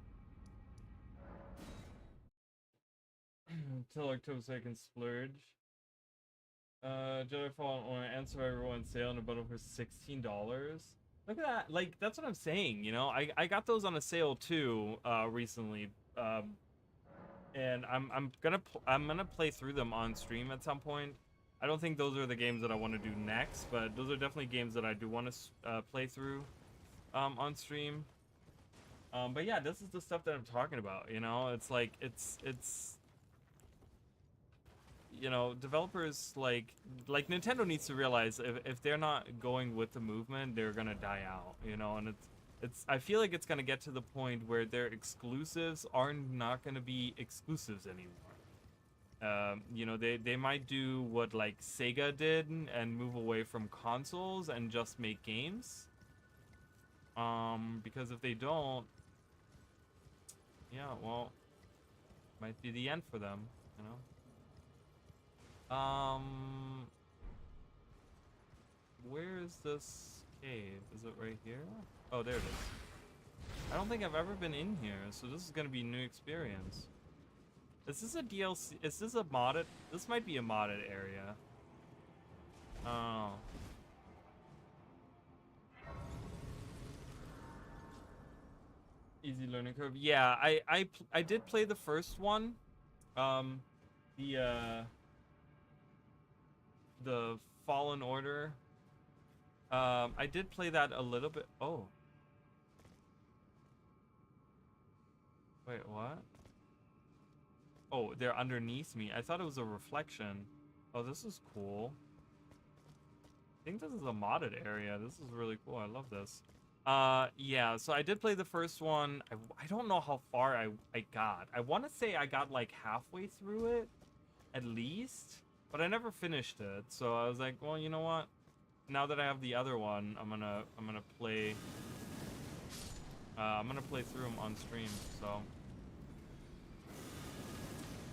Till October 2nd, splurge. Jedi Fallen Order and Survivor on sale and a bundle for $16. Look at that. Like, that's what I'm saying, you know? I got those on a sale too, recently. And I'm gonna play through them on stream at some point. I don't think those are the games that I want to do next, but those are definitely games that I do want to play through on stream. But yeah, this is the stuff that I'm talking about, you know? It's like, it's you know, developers like Nintendo needs to realize if they're not going with the movement, they're gonna die out, you know. And I feel like it's gonna get to the point where their exclusives are not gonna be exclusives anymore. You know, they might do what like Sega did and move away from consoles and just make games. Because if they don't, yeah, well, might be the end for them, you know. Where is this cave? Is it right here? Oh, there it is. I don't think I've ever been in here, so this is gonna be a new experience. Is this a DLC? Is this a modded? This might be a modded area. Oh. Easy learning curve. Yeah, I did play the first one. The Fallen Order. I did play that a little bit. Oh. Wait, what? Oh, they're underneath me. I thought it was a reflection. Oh, this is cool. I think this is a modded area. This is really cool. I love this. Yeah, so I did play the first one. I don't know how far I got. I want to say I got like halfway through it, at least. But I never finished it. So I was like, well, you know what? Now that I have the other one, I'm gonna play through them on stream. So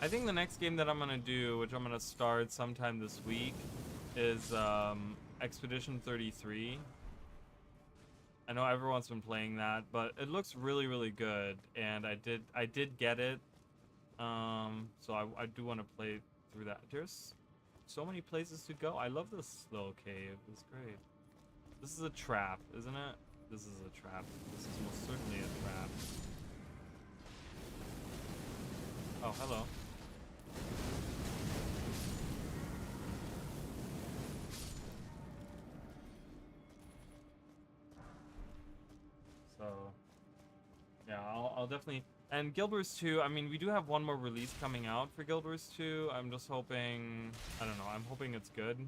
I think the next game that I'm gonna do, which I'm gonna start sometime this week, is Expedition 33. I know everyone's been playing that, but it looks really, really good, and I did get it. So I do want to play through that. There's so many places to go. I love this little cave. It's great. This is a trap, isn't it? This is a trap. This is most certainly a trap. Oh, hello. So, yeah, I'll definitely... And Guild Wars 2, I mean, we do have one more release coming out for Guild Wars 2. I'm just hoping... I don't know, I'm hoping it's good.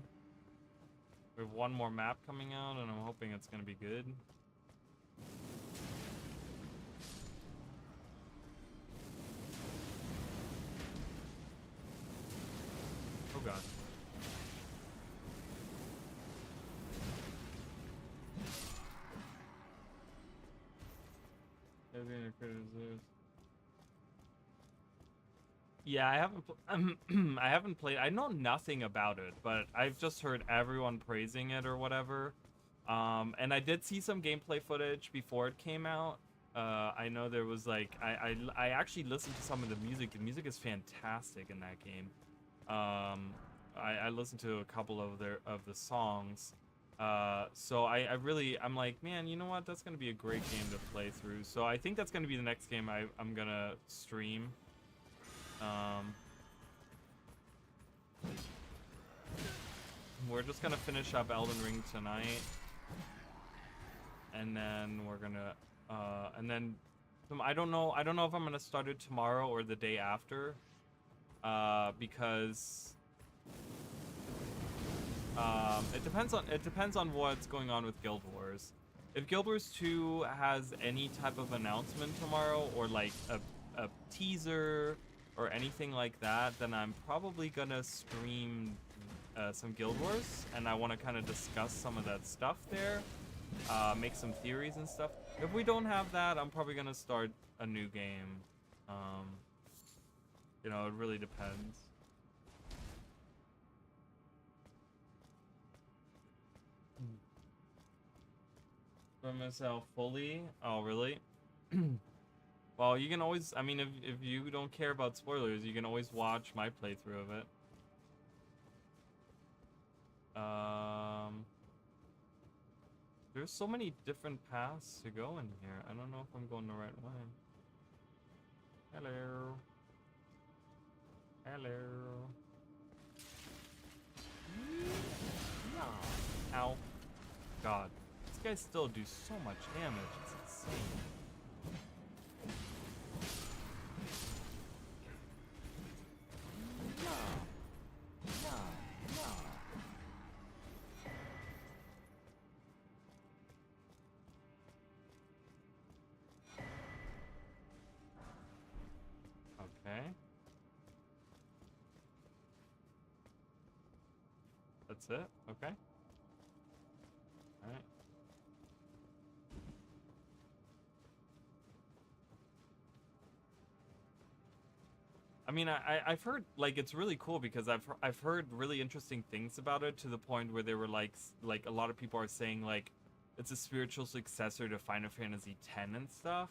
We have one more map coming out, and I'm hoping it's going to be good. Oh, God. Yeah, I haven't played. I know nothing about it, but I've just heard everyone praising it or whatever. And I did see some gameplay footage before it came out. I know there was like I actually listened to some of the music. The music is fantastic in that game. I listened to a couple of the songs. So I'm like, man, you know what? That's gonna be a great game to play through. So I think that's gonna be the next game I'm gonna stream. We're just gonna finish up Elden Ring tonight, and then we're gonna, and then I don't know if I'm gonna start it tomorrow or the day after, because it depends on what's going on with Guild Wars. If Guild Wars 2 has any type of announcement tomorrow, or like a teaser or anything like that, then I'm probably gonna stream some Guild Wars, and I want to kind of discuss some of that stuff there, make some theories and stuff. If we don't have that, I'm probably gonna start a new game. You know, it really depends. For myself fully? Oh, really? Well, you can always, I mean, if you don't care about spoilers, you can always watch my playthrough of it. There's so many different paths to go in here. I don't know if I'm going the right way. Hello. Hello. No. Ow. God. These guys still do so much damage. It's insane. That's it? Okay. Alright. I mean, I've heard, like, it's really cool because I've heard really interesting things about it, to the point where they were like a lot of people are saying, like, it's a spiritual successor to Final Fantasy X and stuff.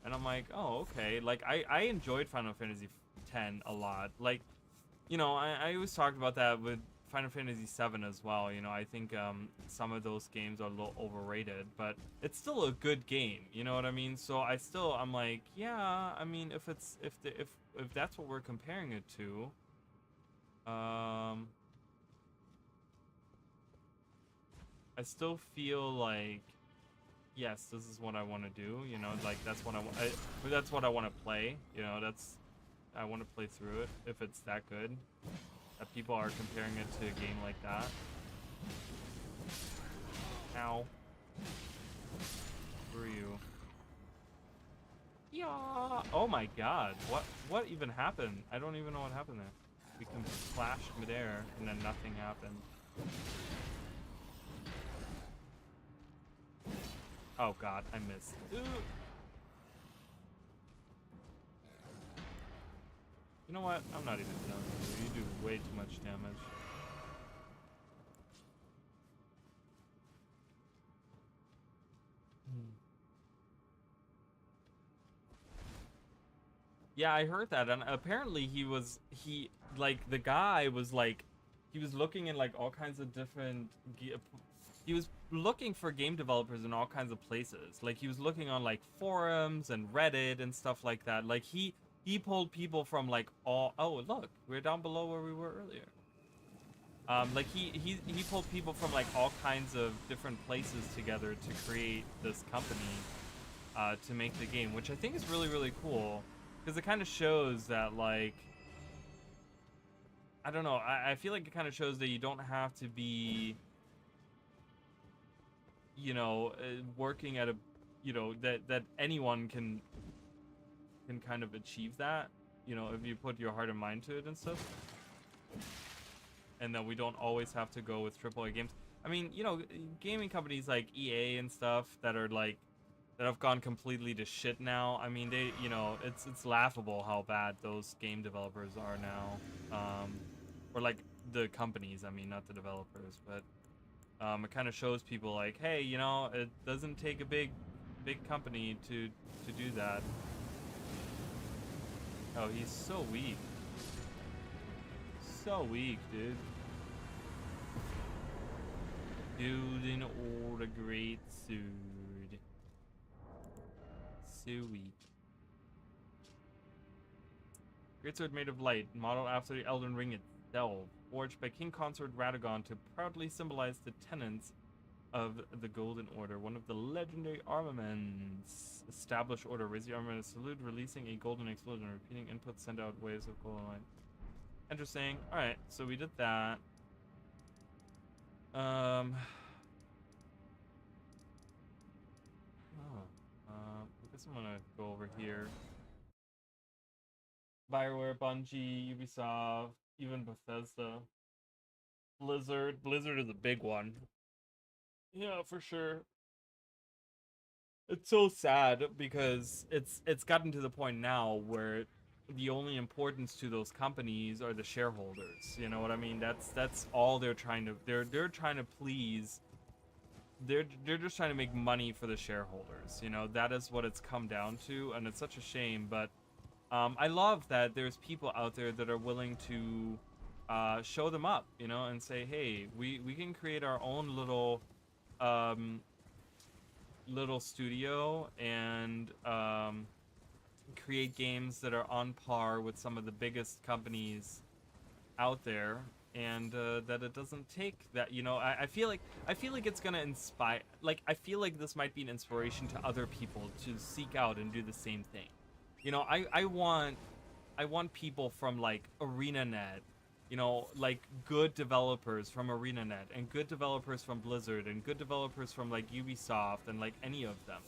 And I'm like, oh, okay. Like, I enjoyed Final Fantasy X a lot. Like, you know, I always talked about that with Final Fantasy VII as well. You know, I think some of those games are a little overrated, but it's still a good game. You know what I mean? So I'm like, yeah. I mean, if that's what we're comparing it to, I still feel like, yes, this is what I want to do. You know, like that's what I want to play. You know, I want to play through it if it's that good. That people are comparing it to a game like that. Ow. Who are you? Yeah. Oh my god. What even happened? I don't even know what happened there. We can flash midair and then nothing happened. Oh god, I missed. Ooh. You know what? I'm not even done with you. You do way too much damage. Yeah, I heard that, and apparently he was looking in like all kinds of different. He was looking for game developers in all kinds of places. Like he was looking on like forums and Reddit and stuff like that. Like he pulled people from like all. Oh look, we're down below where we were earlier. Like he pulled people from like all kinds of different places together to create this company, to make the game, which I think is really, really cool. Because it kind of shows that, like, I don't know, I feel like it kind of shows that you don't have to be, you know, working at a, you know, that anyone can kind of achieve that, you know, if you put your heart and mind to it and stuff. And that we don't always have to go with AAA games. I mean, you know, gaming companies like EA and stuff that are like, that have gone completely to shit now. I mean, they, you know, it's laughable how bad those game developers are now. Or like the companies, I mean, not the developers, but it kind of shows people like, hey, you know, it doesn't take a big company to do that. Oh, he's so weak. So weak, dude. Building all the great sword. So weak. Greatsword made of light, modeled after the Elden Ring itself, forged by King Consort Radagon to proudly symbolize the tenets of the Golden Order, one of the legendary armaments. Established order, raise the armament, salute, releasing a golden explosion, repeating input, send out waves of golden light. Interesting. Alright, so we did that. I guess I'm gonna go over here. BioWare, Bungie, Ubisoft, even Bethesda. Blizzard. Blizzard is a big one. Yeah, for sure. It's so sad because it's gotten to the point now where the only importance to those companies are the shareholders. You know what I mean? That's all they're trying to they're trying to please. They're just trying to make money for the shareholders. You know, that is what it's come down to, and it's such a shame, but I love that there's people out there that are willing to show them up, you know, and say, hey, we can create our own little little studio and create games that are on par with some of the biggest companies out there, and that it doesn't take that, you know. I feel like it's gonna inspire, like, I feel like this might be an inspiration to other people to seek out and do the same thing. You know, I want people from like ArenaNet, you know, like good developers from ArenaNet and good developers from Blizzard and good developers from like Ubisoft and like any of them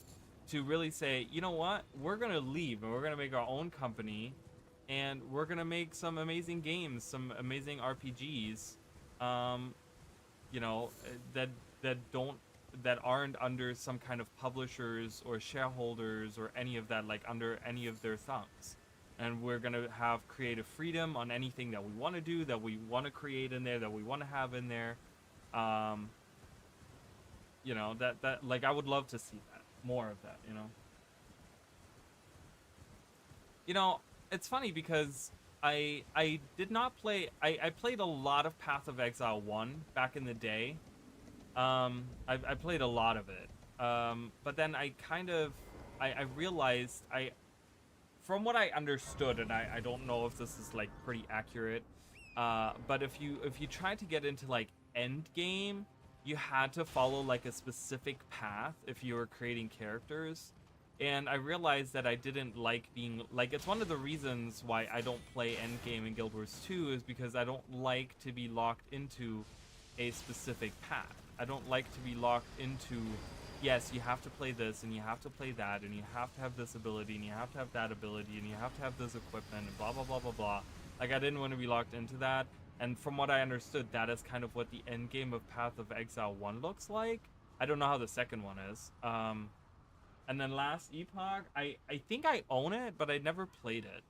to really say, you know what, we're gonna leave and we're gonna make our own company and we're gonna make some amazing games, some amazing RPGs, you know, that aren't under some kind of publishers or shareholders or any of that, like under any of their thumbs. And we're gonna have creative freedom on anything that we want to do, that we want to create in there, that we want to have in there. You know, that like I would love to see that, more of that, you know. You know, it's funny because I did not play, I played a lot of Path of Exile 1 back in the day. I played a lot of it. But then I kind of, I realized, from what I understood, and I don't know if this is like pretty accurate, but if you try to get into like end game, you had to follow like a specific path if you were creating characters. And I realized that I didn't like being, like, it's one of the reasons why I don't play endgame in Guild Wars 2 is because I don't like to be locked into a specific path. I don't like to be locked into, yes, you have to play this and you have to play that and you have to have this ability and you have to have that ability and you have to have this equipment and blah, blah, blah, blah, blah. Like, I didn't want to be locked into that. And from what I understood, that is kind of what the end game of Path of Exile 1 looks like. I don't know how the second one is. And then Last Epoch, I think I own it, but I never played it.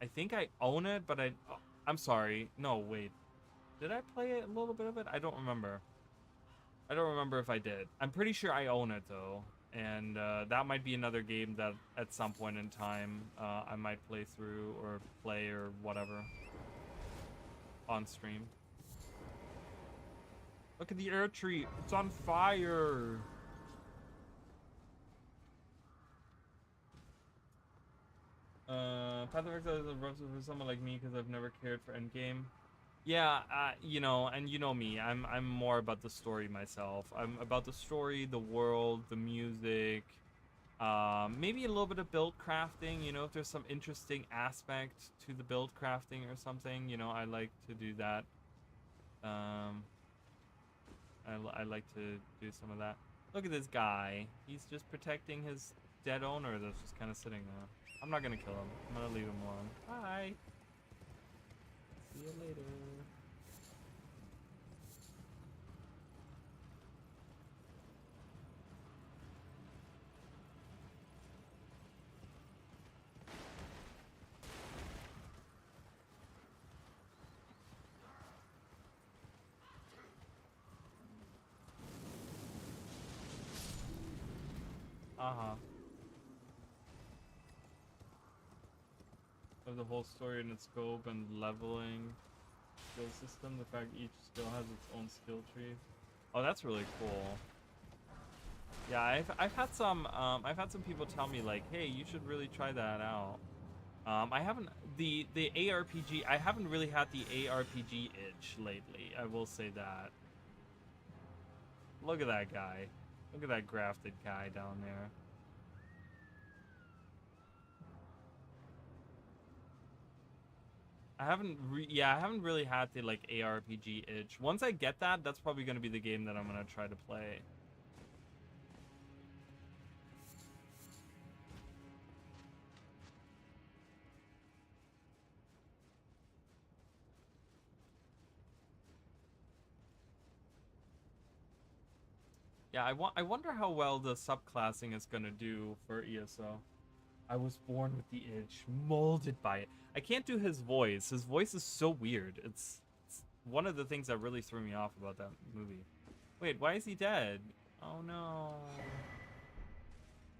I think I own it, but I'm sorry. No, wait. Did I play it, a little bit of it? I don't remember. I don't remember if I did. I'm pretty sure I own it, though. And that might be another game that at some point in time I might play through or play or whatever on stream. Look at the air tree. It's on fire. Path of Exile is a rough for someone like me because I've never cared for endgame. Yeah, you know, and you know me, I'm more about the story myself. I'm about the story, the world, the music, maybe a little bit of build crafting, you know, if there's some interesting aspect to the build crafting or something, you know, I like to do that. I like to do some of that. Look at this guy. He's just protecting his dead owner that's just kind of sitting there. I'm not gonna kill him. I'm gonna leave him alone. Bye. See you later. Of the whole story and its scope and leveling skill system. The fact each skill has its own skill tree. Oh, that's really cool. Yeah, I've had some people tell me like, hey, you should really try that out. I haven't the ARPG. I haven't really had the ARPG itch lately. I will say that. Look at that guy. Look at that grafted guy down there. I haven't really had the like ARPG itch. Once I get that, that's probably going to be the game that I'm going to try to play. Yeah, I wonder how well the subclassing is going to do for ESO. I was born with the itch, molded by it. I can't do his voice. His voice is so weird. It's one of the things that really threw me off about that movie. Wait, why is he dead? Oh no.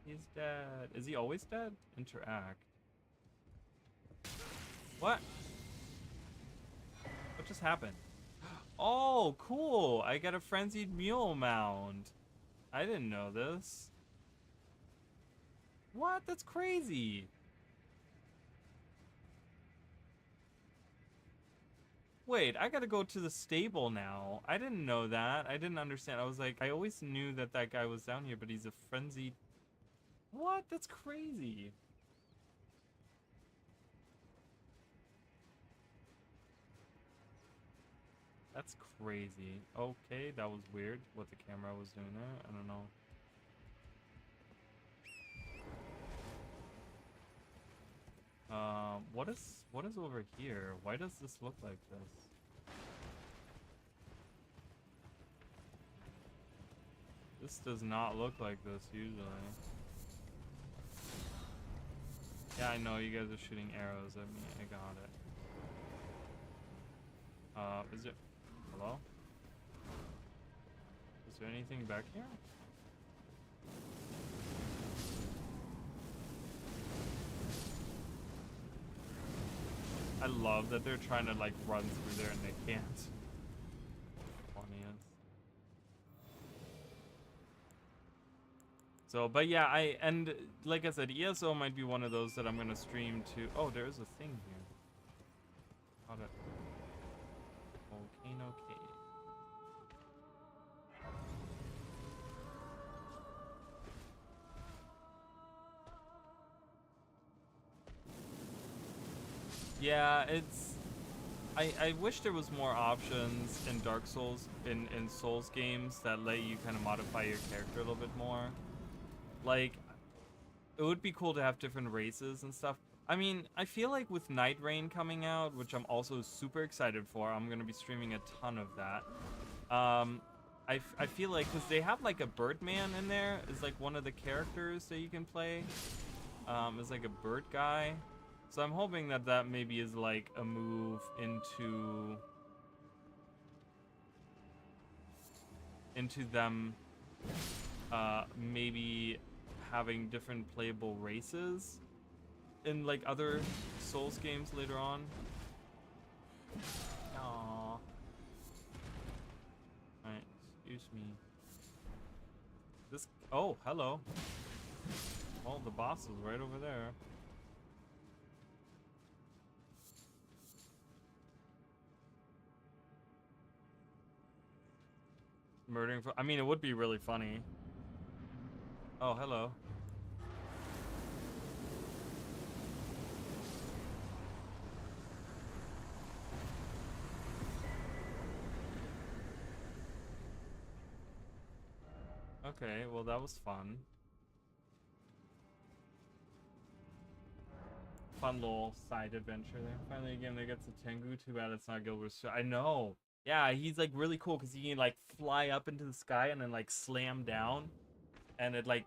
He's dead. Is he always dead? Interact. What? What just happened? Oh, cool. I got a frenzied mule mound. I didn't know this. What? That's crazy. Wait, I gotta go to the stable now. I didn't know that. I didn't understand. I was like, I always knew that that guy was down here, but he's a frenzied... What? That's crazy. That's crazy. Okay, that was weird what the camera was doing there. I don't know. What is over here? Why does this look like this? This does not look like this usually. Yeah, I know you guys are shooting arrows at me. I got it. Is it? Hello? Is there anything back here? I love that they're trying to like run through there and they can't. Funniest. So, but yeah, and like I said, ESO might be one of those that I'm gonna stream to. Oh, there is a thing here. Got it. Volcano Cave. Yeah, it's. I wish there was more options in Dark Souls, in Souls games that let you kind of modify your character a little bit more. Like, it would be cool to have different races and stuff. I mean, I feel like with Night Rain coming out, which I'm also super excited for, I'm going to be streaming a ton of that. I feel like, because they have like a Birdman in there, is like one of the characters that you can play. Is like a bird guy. So I'm hoping that that maybe is like a move into them maybe having different playable races in like other Souls games later on. Aww. Alright, excuse me. This, oh, hello. Oh, the boss is right over there. Murdering for, I mean, it would be really funny. Oh, hello. Okay, well that was fun. Fun little side adventure there. Finally a game that gets a Tengu. Too bad it's not Gilbert's. I know. Yeah, he's like really cool because he can like fly up into the sky and then like slam down. And it like,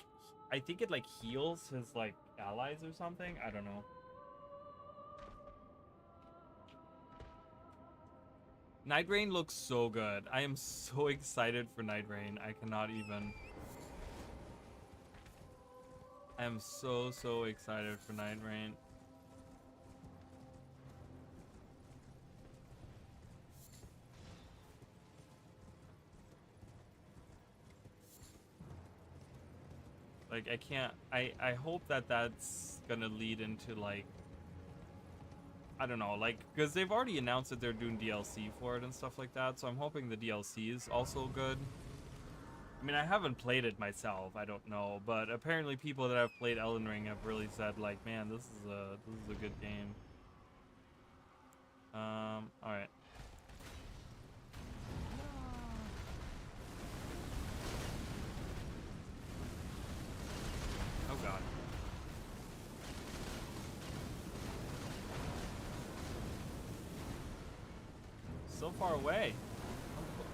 I think it like heals his like allies or something. I don't know. Night Rain looks so good. I am so excited for Night Rain. I cannot even. I am so excited for Night Rain. Like, I can't, I hope that that's gonna lead into, like, I don't know, like, because they've already announced that they're doing DLC for it and stuff like that, so I'm hoping the DLC is also good. I mean, I haven't played it myself, I don't know, but apparently people that have played Elden Ring have really said, like, man, this is a good game. Alright. Oh god. So far away.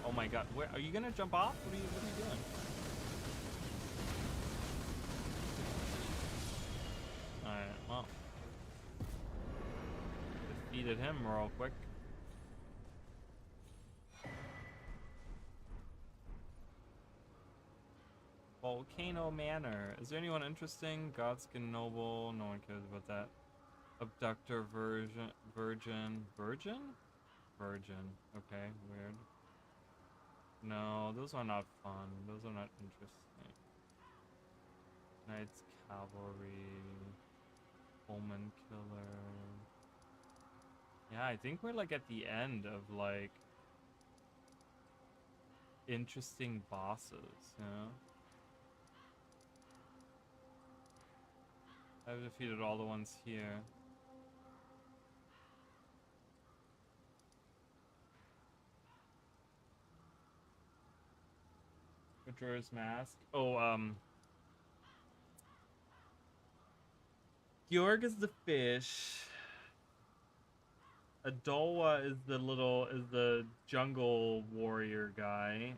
Oh my god. Where are you gonna jump off? What are you doing? Alright, well. Defeated him real quick. Volcano Manor. Is there anyone interesting? Godskin Noble. No one cares about that. Abductor Virgin. Okay, weird. No, those are not fun. Those are not interesting. Knights Cavalry. Omen Killer. Yeah, I think we're like at the end of like interesting bosses, you know? I've defeated all the ones here. Majora's Mask. Oh, Georg is the fish. Adolwa is the jungle warrior guy.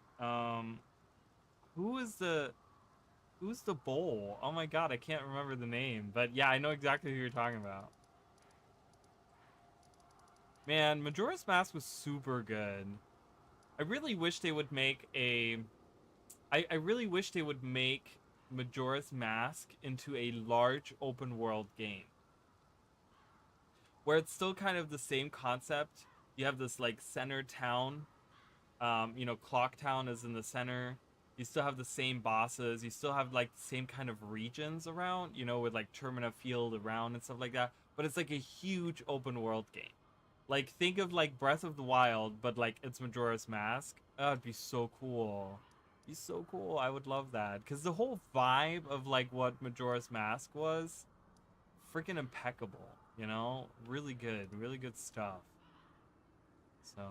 Who's the bowl? Oh my god, I can't remember the name. But yeah, I know exactly who you're talking about. Man, Majora's Mask was super good. I really wish they would make a... I really wish they would make Majora's Mask into a large open world game. Where it's still kind of the same concept. You have this like center town. You know, Clock Town is in the center. You still have the same bosses. You still have like the same kind of regions around, you know, with like Termina Field around and stuff like that. But it's like a huge open world game. Like, think of like Breath of the Wild, but like it's Majora's Mask. Oh, it'd be so cool. It'd be so cool. I would love that. Because the whole vibe of like what Majora's Mask was, freaking impeccable. You know? Really good stuff. So...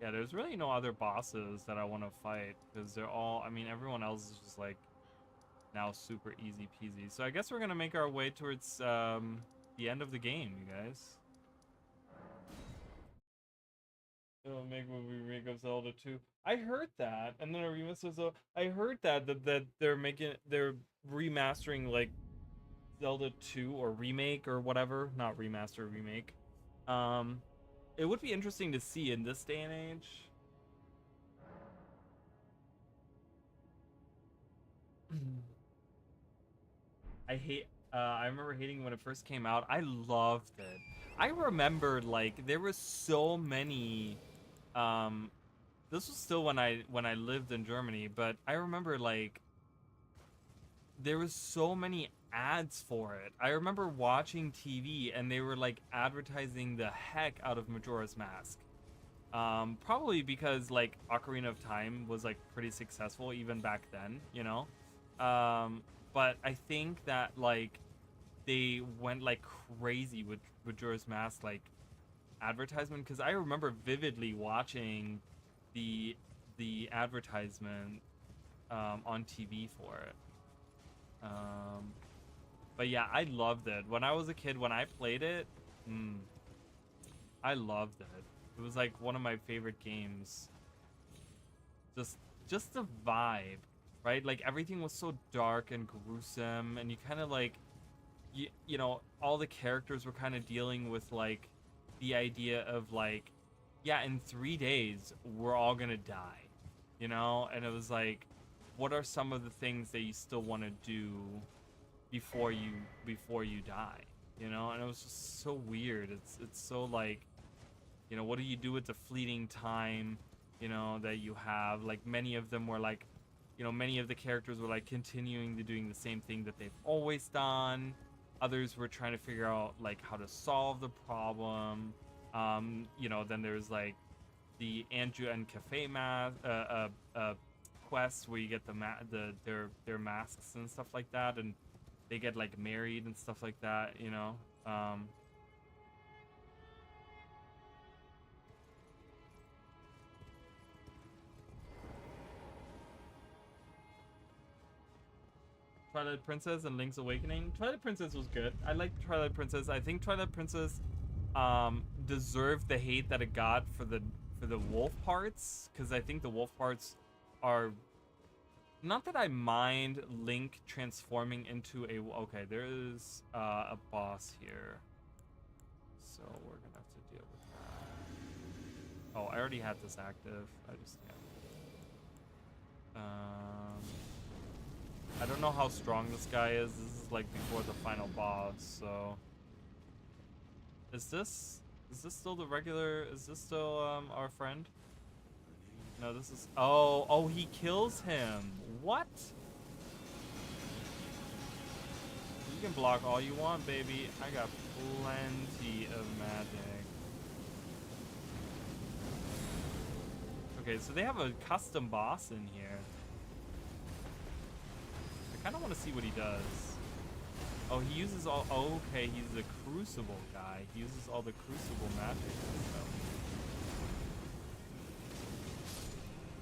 yeah, there's really no other bosses that I want to fight because they're all, I mean, everyone else is just like now super easy peasy. So I guess we're gonna make our way towards the end of the game, you guys. It'll make a remake of Zelda 2. I heard that, and then a remix of Zelda. I heard that they're remastering like Zelda 2 or remake or whatever, not remaster, remake. It would be interesting to see in this day and age. I remember hating when it first came out. I loved it. I remember like there was so many this was still when I lived in Germany, but I remember like there was so many ads for it. I remember watching TV and they were like advertising the heck out of Majora's Mask. Probably because like Ocarina of Time was like pretty successful even back then, you know. But I think that like they went like crazy with Majora's Mask like advertisement, because I remember vividly watching the advertisement on TV for it. But yeah, I loved it. When I was a kid, when I played it, I loved it. It was like one of my favorite games. Just the vibe, right? Like everything was so dark and gruesome, and you kind of like, you know, all the characters were kind of dealing with like the idea of like, yeah, in 3 days we're all gonna die, you know? And it was like, what are some of the things that you still want to do before you die, you know? And it was just so weird. It's so like, you know, what do you do with the fleeting time, you know, that you have? Like many of them were like, you know, many of the characters were like continuing to doing the same thing that they've always done. Others were trying to figure out like how to solve the problem. You know, then there's like the Andrew and Cafe quests where you get their masks and stuff like that, and they get like married and stuff like that, you know. Twilight Princess and Link's Awakening. Twilight Princess was good. I liked Twilight Princess. I think Twilight Princess deserved the hate that it got for the wolf parts, because I think the wolf parts are, not that I mind Link transforming into a, okay, there is a boss here, so we're gonna have to deal with that. Oh, I already had this active. I just, yeah. I don't know how strong this guy is. This is like before the final boss, so is this still the regular, is this still our friend? No, this is, oh, he kills him. What? You can block all you want, baby. I got plenty of magic. Okay, so they have a custom boss in here. I kind of want to see what he does. Oh, he uses all, oh, okay, he's the Crucible guy. He uses all the Crucible magic and stuff.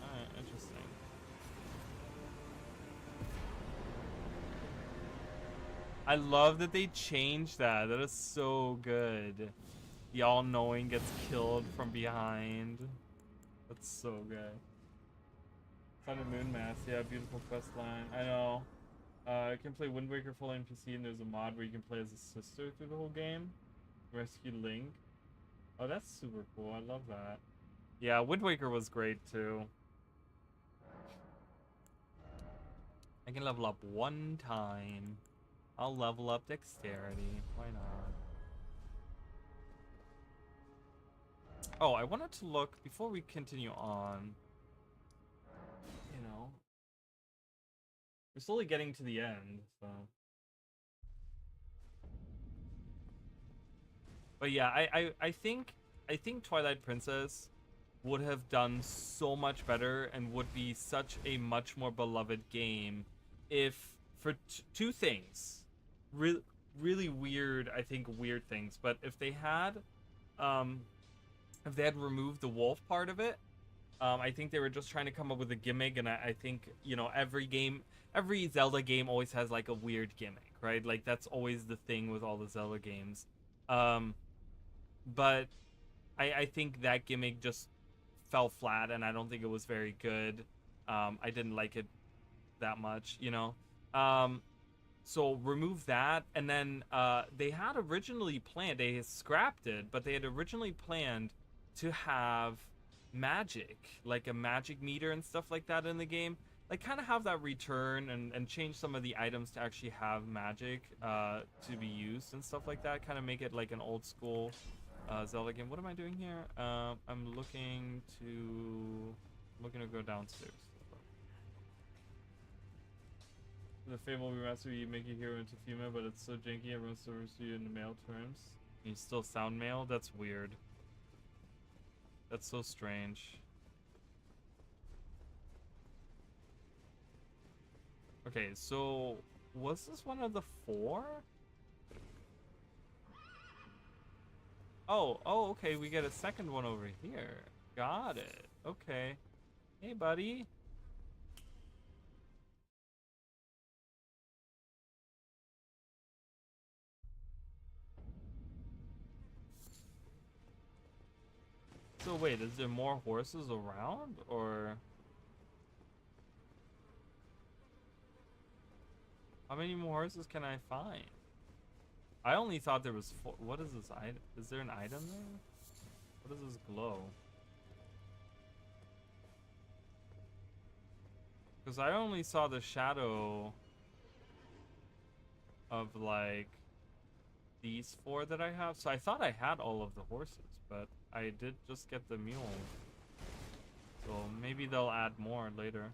Alright, interesting. I love that they changed that. That is so good. The all-knowing gets killed from behind. That's so good. Sun and Moon Mass, yeah, beautiful quest line. I know. I can play Wind Waker full on PC, and there's a mod where you can play as a sister through the whole game. Rescue Link. Oh, that's super cool. I love that. Yeah, Wind Waker was great too. I can level up one time. I'll level up dexterity. Why not? Oh, I wanted to look before we continue on. You know, we're slowly getting to the end, so. But yeah, I think Twilight Princess would have done so much better and would be such a much more beloved game if for two things, really weird, I think weird things, but if they had removed the wolf part of it, I think they were just trying to come up with a gimmick, and I think, you know, every Zelda game always has like a weird gimmick, right? Like that's always the thing with all the Zelda games. But I think that gimmick just fell flat, and I don't think it was very good. I didn't like it that much, you know. So remove that, and then they had originally planned, they scrapped it, but they had originally planned to have magic, like a magic meter and stuff like that in the game. Like kind of have that return and change some of the items to actually have magic to be used and stuff like that. Kind of make it like an old school Zelda game. What am I doing here? I'm looking to go downstairs. The Fable remaster, you make your hero into female, but it's so janky everyone still refers to you in the male terms. You still sound male? That's weird. That's so strange. Okay, so was this one of the 4? Oh, okay, we get a second one over here. Got it. Okay. Hey, buddy. So wait, is there more horses around, or how many more horses can I find? I only thought there was 4. What is this item? Is there an item there? What does this glow? Because I only saw the shadow of like these 4 that I have. So I thought I had all of the horses, but I did just get the mule. So maybe they'll add more later.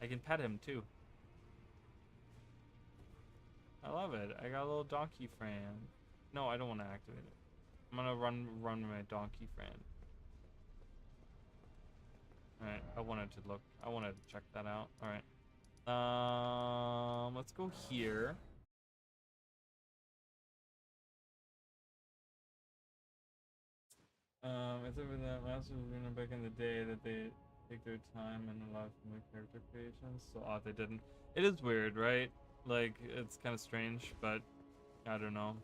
I can pet him too. I love it. I got a little donkey friend. No, I don't want to activate it. I'm gonna run my donkey friend. Alright, I wanted to check that out. Alright. Let's go here. I think with that last was back in the day that they take their time and allow for new character creations. So odd they didn't. It is weird, right? Like, it's kind of strange, but I don't know.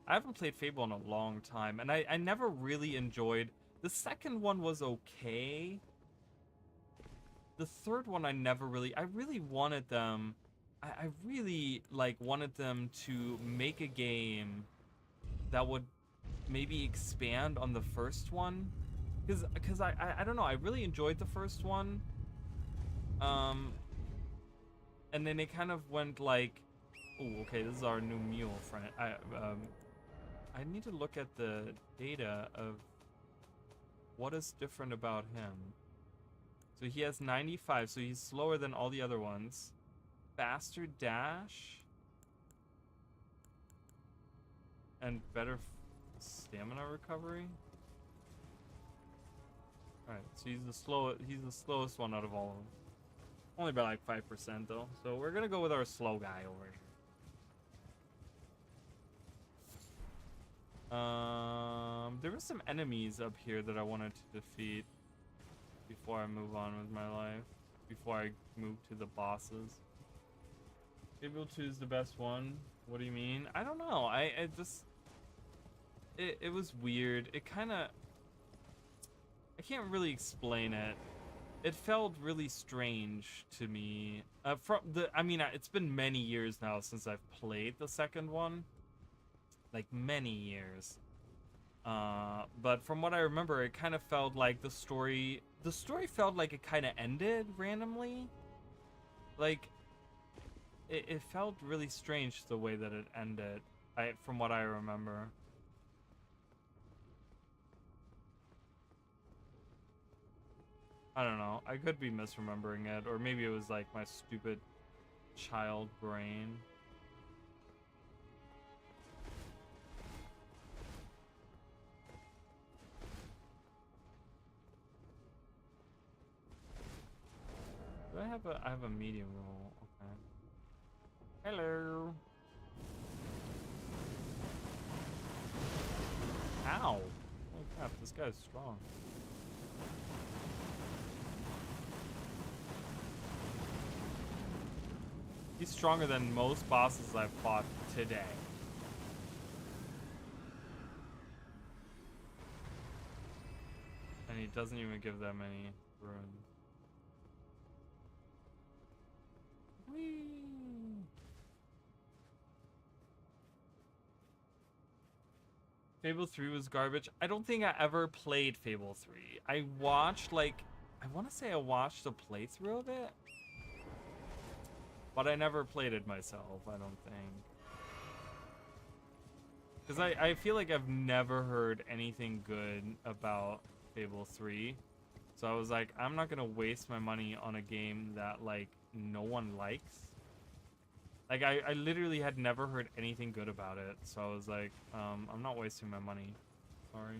I haven't played Fable in a long time, and I never really enjoyed. The second one was okay. The third one I never really. I really wanted them. I really like wanted them to make a game that would maybe expand on the first one, because I don't know, I really enjoyed the first one, and then it kind of went like, oh, okay, this is our new mule friend. I need to look at the data of what is different about him. So he has 95, so he's slower than all the other ones. Faster dash and better stamina recovery. Alright, so he's the slowest one out of all of them. Only by like 5% though. So we're gonna go with our slow guy over here. There were some enemies up here that I wanted to defeat before I move on with my life. Before I move to the bosses. Fable 2 is the best one. What do you mean? I don't know. I just... It was weird. It kind of... I can't really explain it. It felt really strange to me. I mean, it's been many years now since I've played the second one. Like, many years. But from what I remember, it kind of felt like the story felt like it kind of ended randomly. Like, it felt really strange the way that it ended, from what I remember. I don't know. I could be misremembering it, or maybe it was like my stupid child brain. Do I have a medium roll? Okay. Hello. Ow. Holy crap, this guy's strong. He's stronger than most bosses I've fought today. And he doesn't even give them any runes. Whee! Fable 3 was garbage. I don't think I ever played Fable 3. I watched, like, I want to say I watched a playthrough of it. But I never played it myself, I don't think. Because I feel like I've never heard anything good about Fable 3. So I was like, I'm not going to waste my money on a game that, like, no one likes. Like, I literally had never heard anything good about it. So I was like, I'm not wasting my money. Sorry.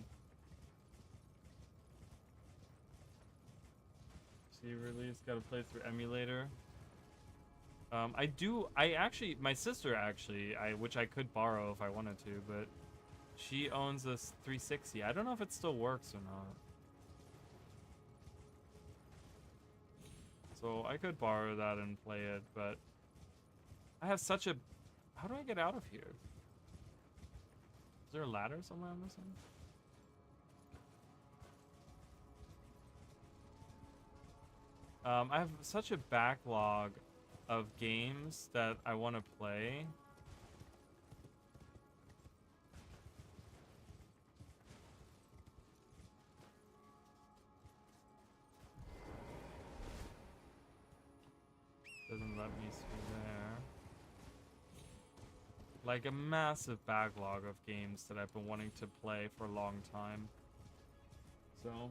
See, release, gotta play through emulator. My sister actually, which I could borrow if I wanted to, but she owns this 360. I don't know if it still works or not. So I could borrow that and play it, but I have such a... How do I get out of here? Is there a ladder somewhere I'm missing? I have such a backlog of games that I want to play. Doesn't let me through there. Like a massive backlog of games that I've been wanting to play for a long time. So...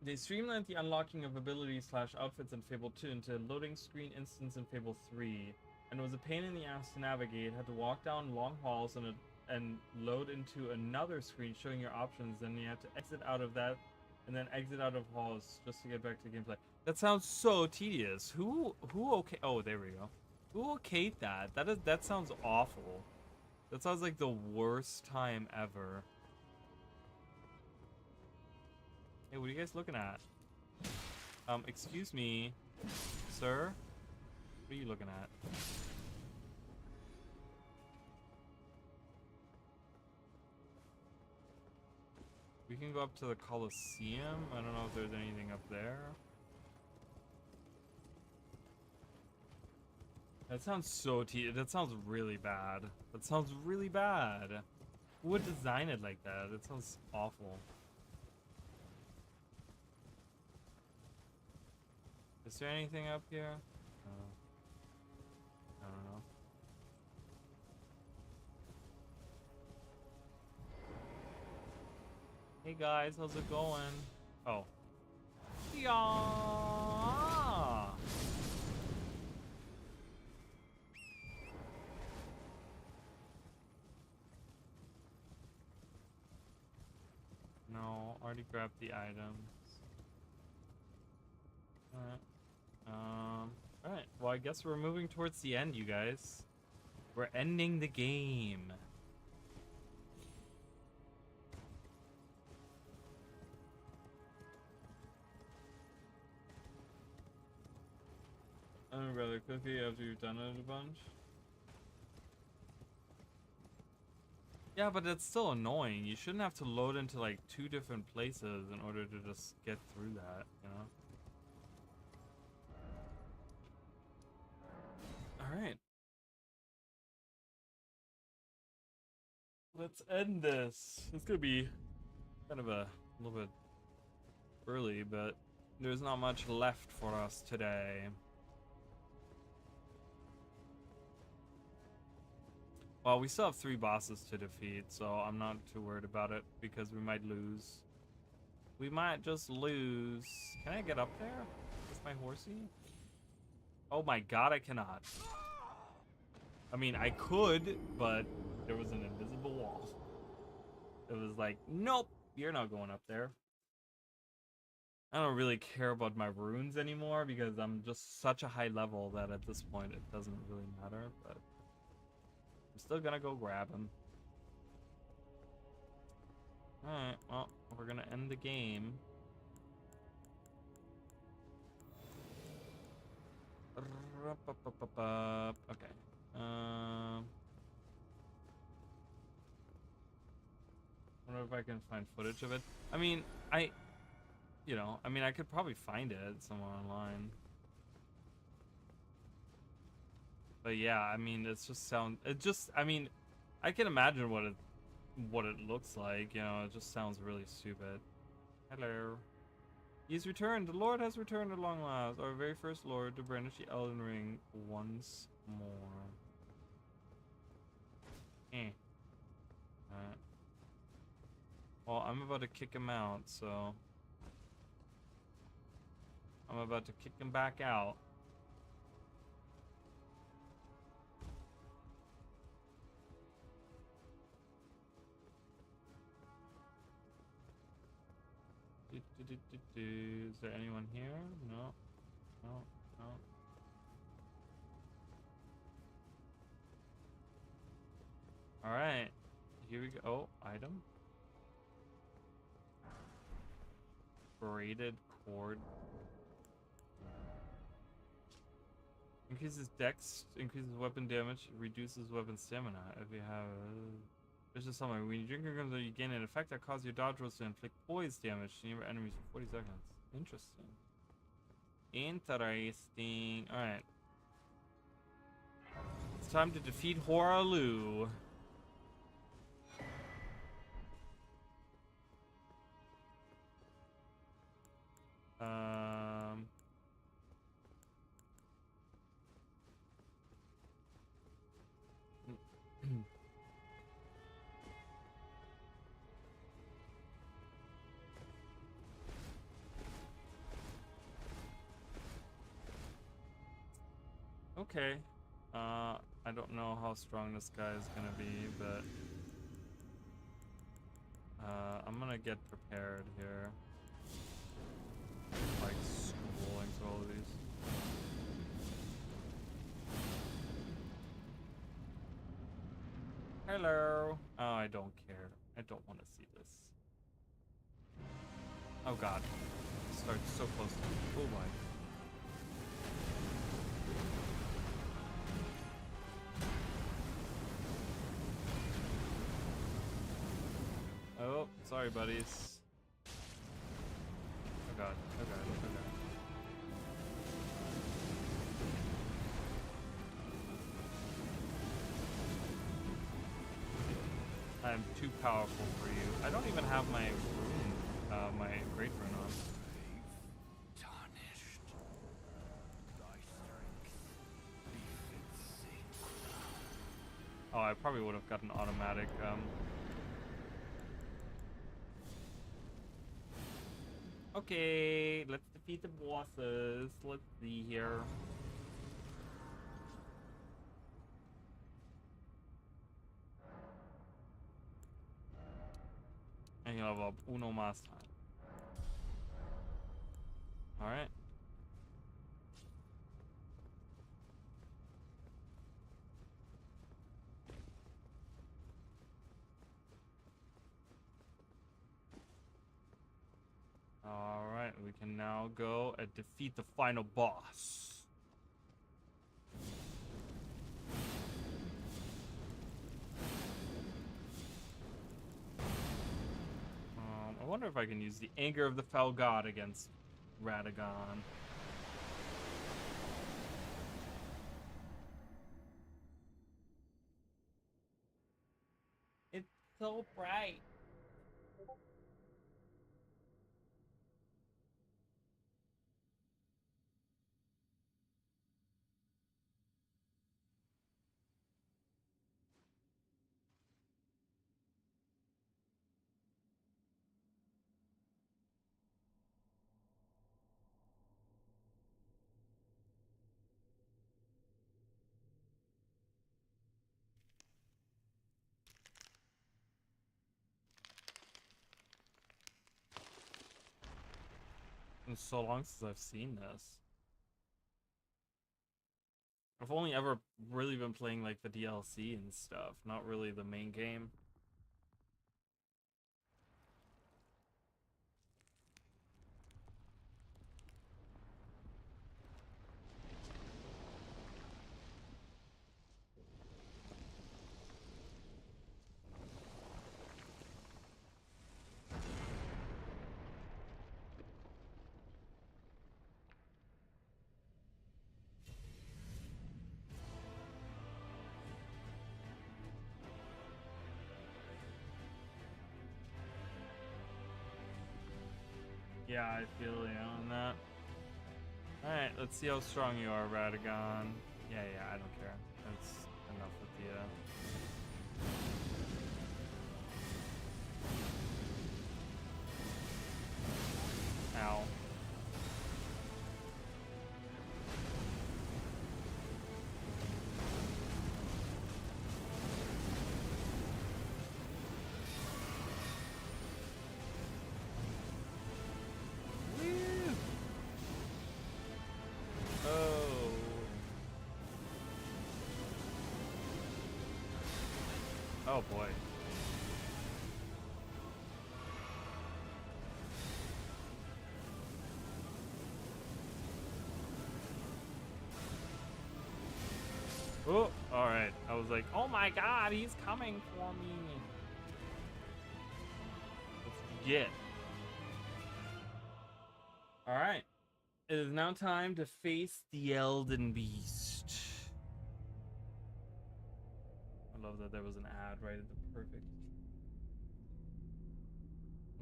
They streamlined the unlocking of abilities / outfits in Fable 2 into a loading screen instance in Fable 3, and it was a pain in the ass to navigate. Had to walk down long halls and load into another screen showing your options. Then you had to exit out of that, and then exit out of halls just to get back to gameplay. That sounds so tedious. Who okay? Oh, there we go. Who okayed that? That sounds awful. That sounds like the worst time ever. Hey, what are you guys looking at? Excuse me, sir? What are you looking at? We can go up to the Coliseum. I don't know if there's anything up there. That sounds so that sounds really bad. That sounds really bad. Who would design it like that? That sounds awful. Is there anything up here? I don't know. Hey guys, how's it going? Oh. Yeah. already grabbed the items. Alright. Alright. Well, I guess we're moving towards the end, you guys. We're ending the game. I'd rather cookie after you've done it a bunch. Yeah, but it's still annoying. You shouldn't have to load into like 2 different places in order to just get through that, you know? Alright. Let's end this. It's gonna be kind of a little bit early, but there's not much left for us today. Well, we still have 3 bosses to defeat, so I'm not too worried about it because we might lose. We might just lose. Can I get up there? Is my horsey? Oh my god, I cannot. I mean, I could, but there was an invisible wall. It was like, nope, you're not going up there. I don't really care about my runes anymore because I'm just such a high level that at this point it doesn't really matter, but I'm still gonna go grab him. Alright, well, we're gonna end the game. Okay. Wonder if I can find footage of it. I mean, I could probably find it somewhere online. But yeah, I mean, I mean, I can imagine what it looks like, you know, it just sounds really stupid. Hello. He's returned. The Lord has returned at long last. Our very first Lord to brandish the Elden Ring once more. Alright. Well, I'm about to kick him out, so I'm about to kick him back out. Is there anyone here? No. No. No. Alright. Here we go. Oh, item. Braided cord. Increases dex, increases weapon damage, reduces weapon stamina. If you have vicious summon, when you drink your guns, you gain an effect that causes your dodge rolls to inflict poise damage to your enemies for 40 seconds. Interesting. Interesting. Alright. It's time to defeat Horalu. Okay. I don't know how strong this guy is gonna be, but I'm gonna get prepared here. Like scrolling through all of these. Hello. Oh, I don't care. I don't want to see this. Oh god. It starts so close to me. Oh my. Oh, sorry, buddies. Oh god, oh god, oh god. I'm too powerful for you. I don't even have my rune, my great rune on. Tarnished. Thy strength befits sacred. Oh, I probably would have gotten automatic, Okay, let's defeat the bosses. Let's see here. And you'll have up uno más time. All right. All right, we can now go and defeat the final boss. I wonder if I can use the anger of the fell god against Radagon. It's so bright. It's so long since I've seen this. I've only ever really been playing like the DLC and stuff, not really the main game. Yeah, I feel you on that. Alright, let's see how strong you are, Radagon. Yeah, I don't care. That's enough with the, Ow. Oh boy. Oh, alright. I was like, oh my god, he's coming for me. Let's get. Alright. It is now time to face the Elden Beast. I love that there was an ad right at the perfect.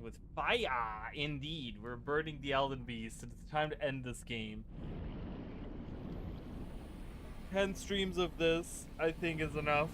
With fire, indeed. We're burning the Elden Beast, and it's time to end this game. 10 streams of this, I think, is enough.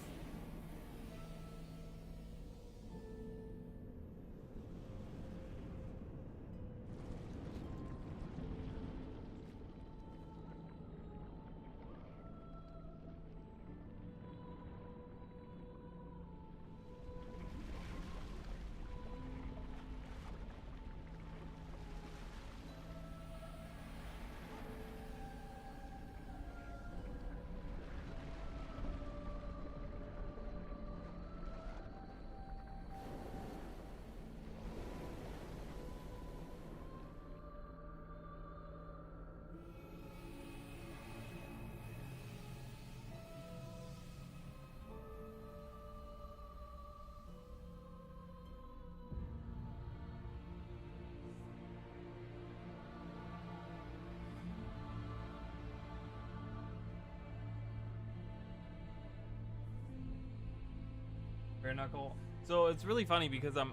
Bare knuckle. So it's really funny because I'm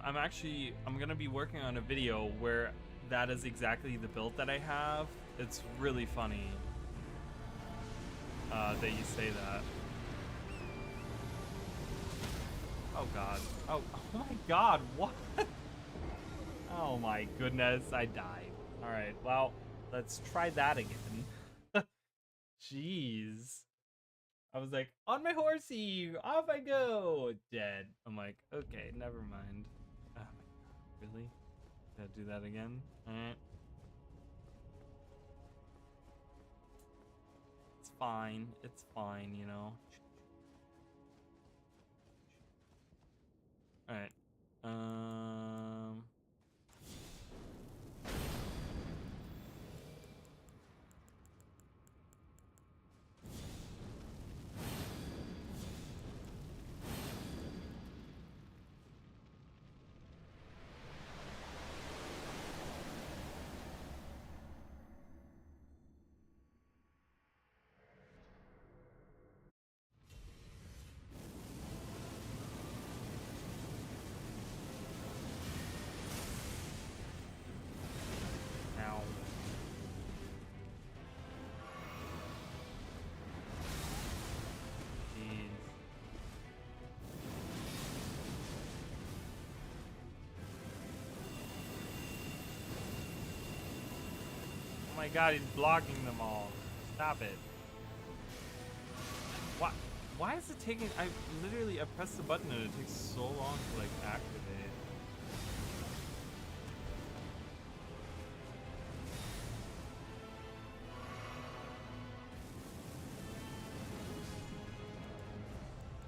gonna be working on a video where that is exactly the build that I have. It's really funny that you say that. Oh god. Oh my god, what? Oh my goodness, I died. Alright, well, let's try that again. Jeez. I was like, on my horsey, off I go, dead. I'm like, okay, never mind. Really? Gotta do that again? Alright. fine. It's fine, you know. All right. Ow. Jeez. Oh my god, he's blocking them all. Stop it. What? Why is it taking... I pressed the button and it takes so long to, like, activate.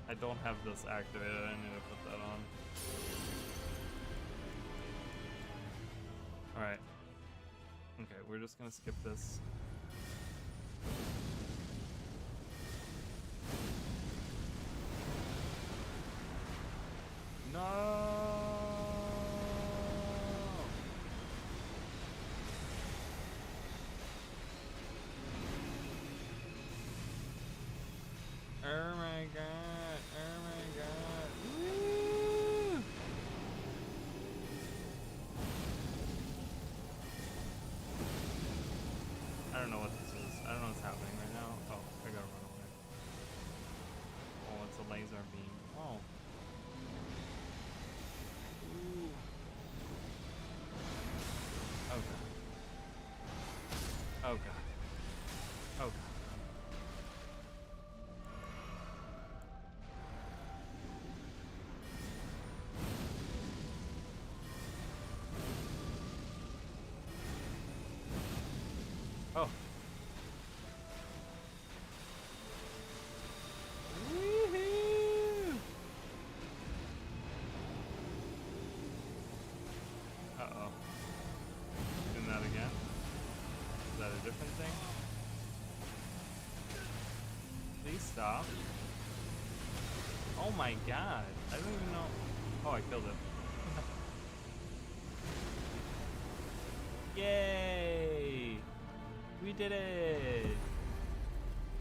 I don't have this activated. I need to put that on. Alright. Okay, we're just gonna skip this. No! Oh my god! Oh my god! Woo! I don't know what this is. I don't know what's happening right now. Oh, I gotta run away. Oh, it's a laser beam. Oh. Ooh. Oh god. Oh god. Oh god. Oh. Woohoo! Uh-oh. Doing that again? Is that a different thing? Please stop. Oh my god. I don't even know. Oh, I killed it. Yay! We did it!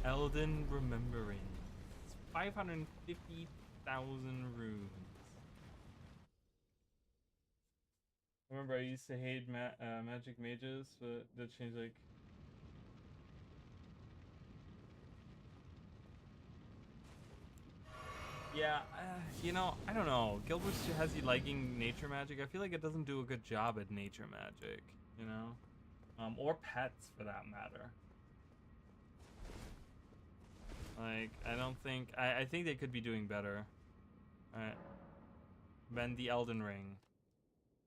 Elden Remembering. It's 550,000 runes. Remember, I used to hate magic mages, but that changed like... Yeah, you know, I don't know. Gilbert has you liking nature magic. I feel like it doesn't do a good job at nature magic, you know? Or pets, for that matter. Like, I don't think... I think they could be doing better. Alright. Bend the Elden Ring.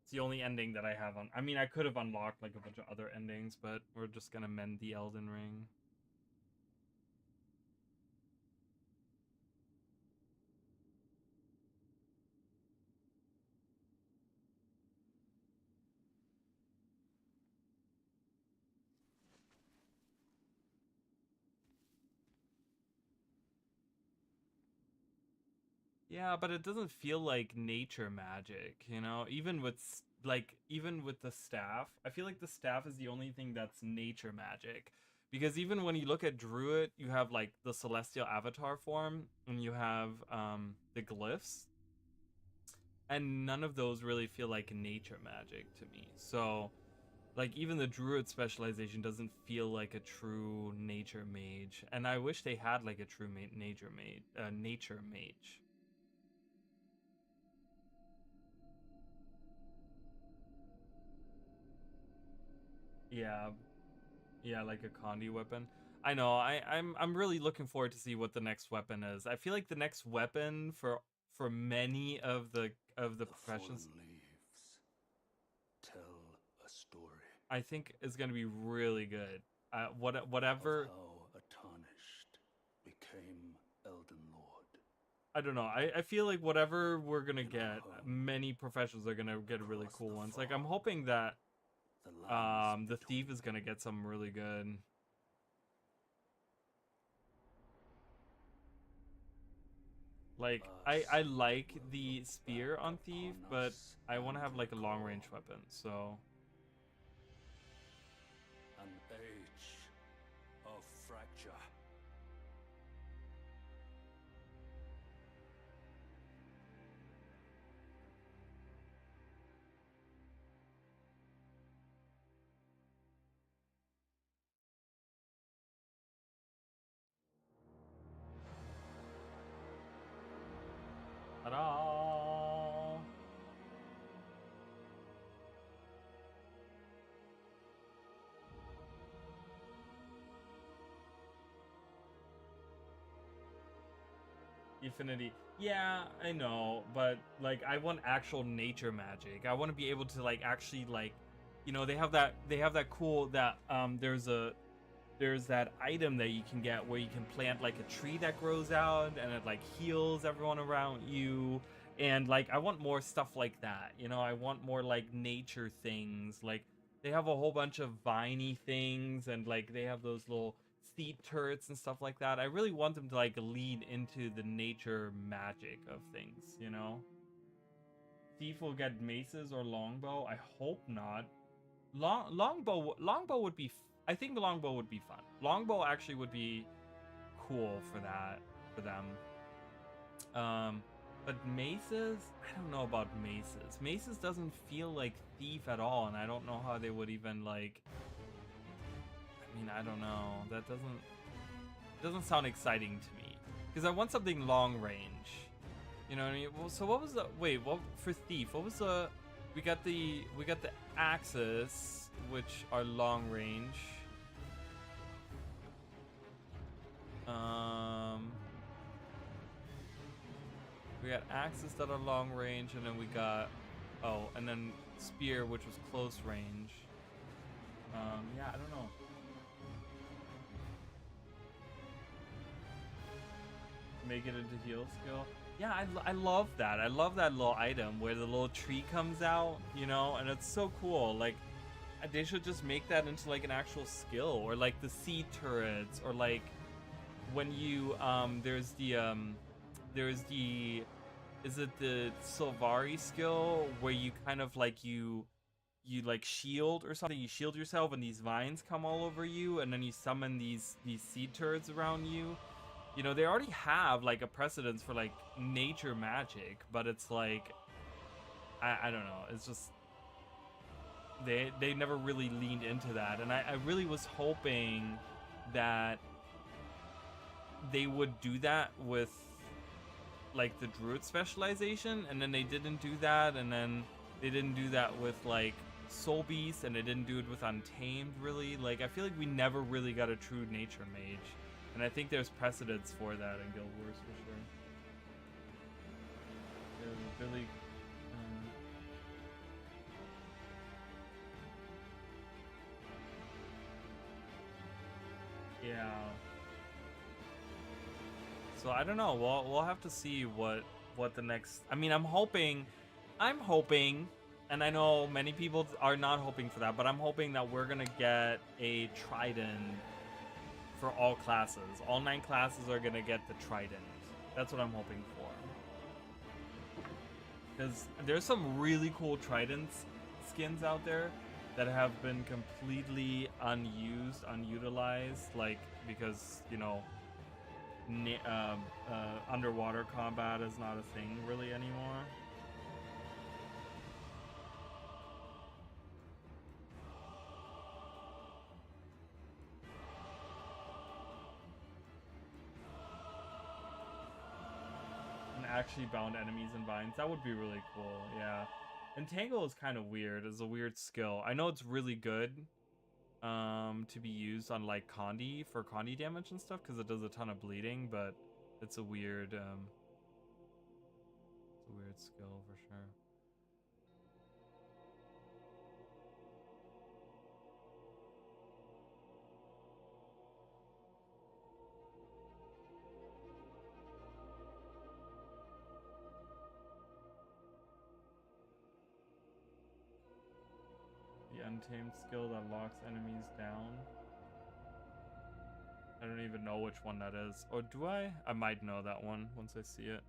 It's the only ending that I have on... I mean, I could have unlocked, like, a bunch of other endings, but we're just gonna mend the Elden Ring. Yeah, but it doesn't feel like nature magic, you know? Even with the staff, I feel like the staff is the only thing that's nature magic. Because even when you look at Druid, you have like the celestial avatar form and you have the glyphs. And none of those really feel like nature magic to me. So like even the Druid specialization doesn't feel like a true nature mage. And I wish they had like a true nature mage. Yeah, yeah, like a Condi weapon. I know. I'm really looking forward to see what the next weapon is. I feel like the next weapon for many of the professions, Leaves tell a story I think is going to be really good. Whatever. of how a tarnish I don't know. I feel like whatever we're gonna get, many professions are gonna get really cool ones. Like I'm hoping that the thief is gonna get some really good. Like I like the spear on thief, but I want to have like a long range weapon. So An age of fracture. ta-da! Infinity. Yeah, I know, but like I want actual nature magic. I want to be able to like actually like, you know, they have that cool that there's that item that you can get where you can plant like a tree that grows out and it like heals everyone around you. And like I want more stuff like that. You know, I want more like nature things. Like they have a whole bunch of viney things and like they have those little seed turrets and stuff like that. I really want them to like lead into the nature magic of things, you know? Thief will get maces or longbow. I hope not. Longbow would be I think the longbow would be fun. Longbow actually would be cool for that for them. But maces, I don't know about maces. Maces doesn't feel like thief at all, and I don't know how they would even like. I mean, I don't know. That doesn't sound exciting to me because I want something long range. You know what I mean? Well, so what was the what for thief? What was the we got the axes, which are long range. We got axes that are long range, and then we got and then spear, which was close range. Yeah, I don't know. Make it into heal skill. Yeah, I love that. I love that little item where the little tree comes out, you know, and it's so cool. Like, they should just make that into like an actual skill, or like the seed turrets, or like when you there's the is it the Sylvari skill where you kind of like you like shield or something, you shield yourself and these vines come all over you and then you summon these seed turrets around you. You know, they already have like a precedence for like nature magic, but it's like I don't know, it's just they never really leaned into that, and I really was hoping that they would do that with like the druid specialization, and then they didn't do that, and then they didn't do that with like soul beast, and they didn't do it with untamed really. Like I feel like we never really got a true nature mage, and I think there's precedence for that in Guild Wars for sure. There's really yeah. So I don't know. We'll have to see what the next. I mean, I'm hoping, and I know many people are not hoping for that, but I'm hoping that we're gonna get a trident for all classes. All 9 classes are gonna get the trident. That's what I'm hoping for. Because there's some really cool trident skins out there that have been completely unused, unutilized, like because you know. Underwater combat is not a thing really anymore. And actually bound enemies in vines, that would be really cool. Yeah, Entangle is kind of weird. It's a weird skill. I know it's really good to be used on like Condi for Condi damage and stuff because it does a ton of bleeding, but it's a weird skill for sure. untamed skill that locks enemies down. I don't even know which one that is. Or do I? I might know that one once I see it.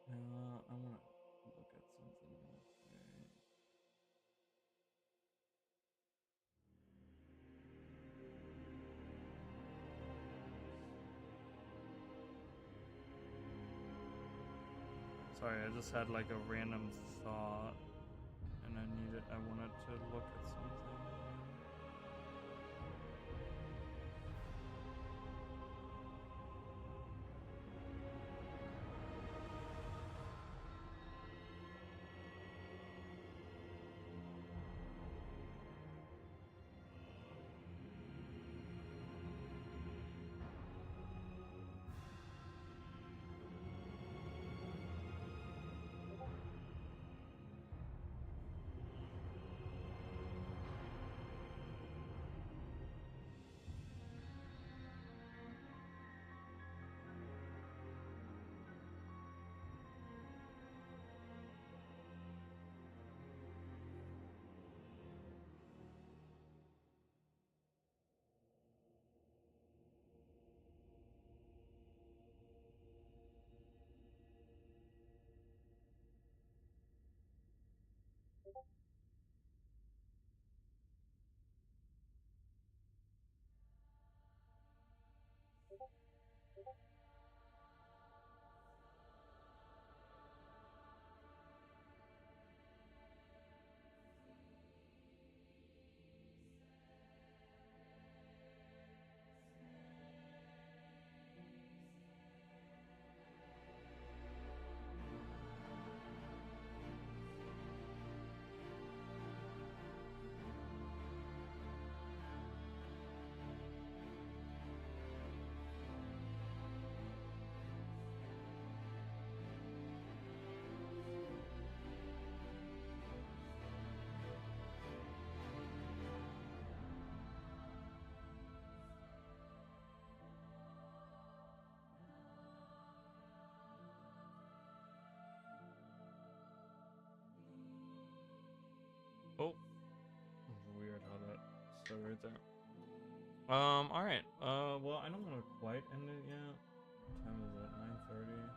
I'm gonna look at something real quick. Sorry, I just had like a random thought, and I wanted to look at something. Oh, weird how that started right there. All right. Well, I don't want to quite end it yet. What time is it? 9:30.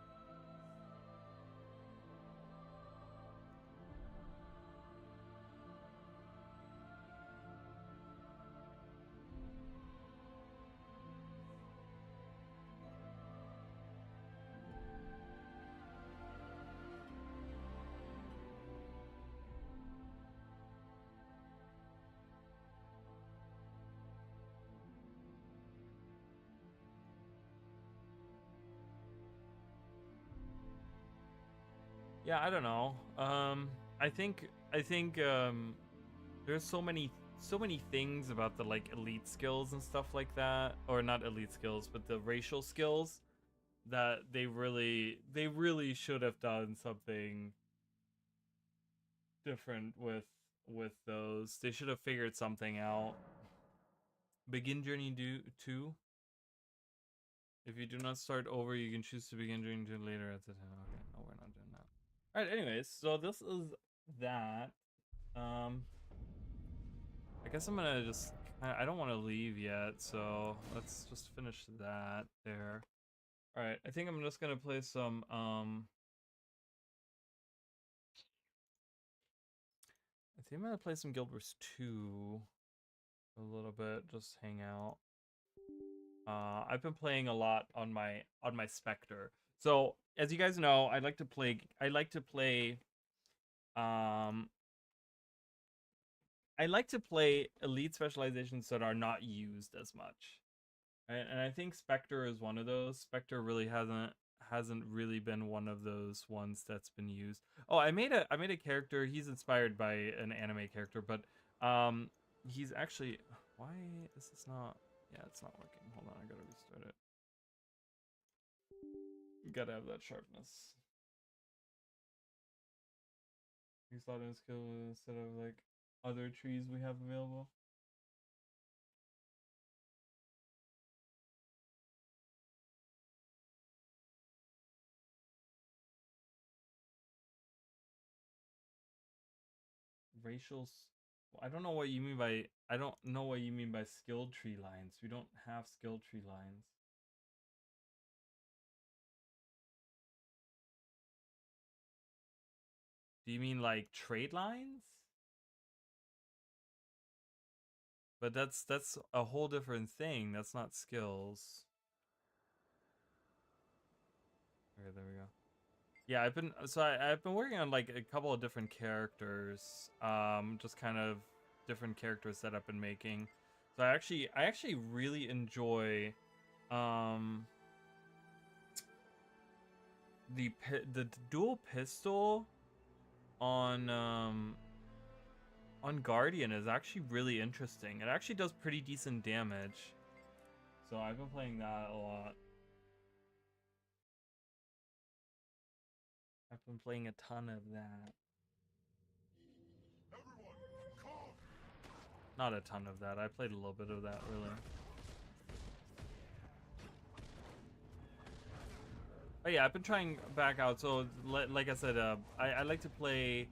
Yeah, I don't know. I think there's so many things about the like elite skills and stuff like that, or not elite skills, but the racial skills that they really should have done something different with those. They should have figured something out. Begin journey 2. If you do not start over, you can choose to begin journey 2 later at the time. Okay, no, we're not doing that. All right, anyways, so this is that. I guess I'm gonna just, I don't want to leave yet, so let's just finish that there. All right, I think I'm just gonna play some, I think I'm gonna play some Guild Wars 2 a little bit, just hang out. I've been playing a lot on my Spectre. So as you guys know, I like to play elite specializations that are not used as much. Right? And I think Spectre is one of those. Spectre really hasn't really been one of those ones that's been used. Oh, I made a character. He's inspired by an anime character, but he's actually, why is this not, yeah, it's not working. Hold on, I gotta restart it. You gotta have that sharpness. You saw this skill instead of like other trees we have available. I don't know what you mean by. I don't know what you mean by skill tree lines. We don't have skill tree lines. Do you mean like trade lines? But that's a whole different thing. That's not skills. Okay, there we go. Yeah, I've been working on like a couple of different characters. Just kind of different characters that I've been making. So I actually really enjoy the dual pistol on Guardian is actually really interesting. It actually does pretty decent damage. So I've been playing that a lot. I've been playing a ton of that. Not a ton of that. I played a little bit of that, really. But yeah, I've been trying back out. So like I said, I like to play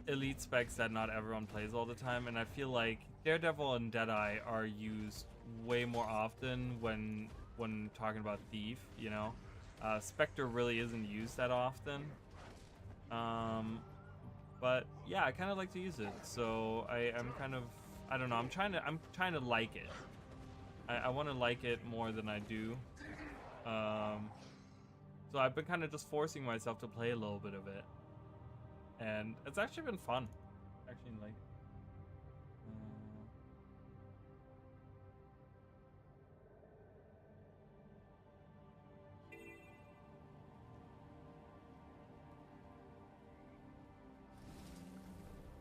elite specs that not everyone plays all the time, and I feel like Daredevil and Deadeye are used way more often when talking about Thief, you know. Spectre really isn't used that often. But yeah, I kind of like to use it. So I'm kind of, I don't know, I'm trying to like it. I want to like it more than I do. So I've been kind of just forcing myself to play a little bit of it. And it's actually been fun. Actually like it.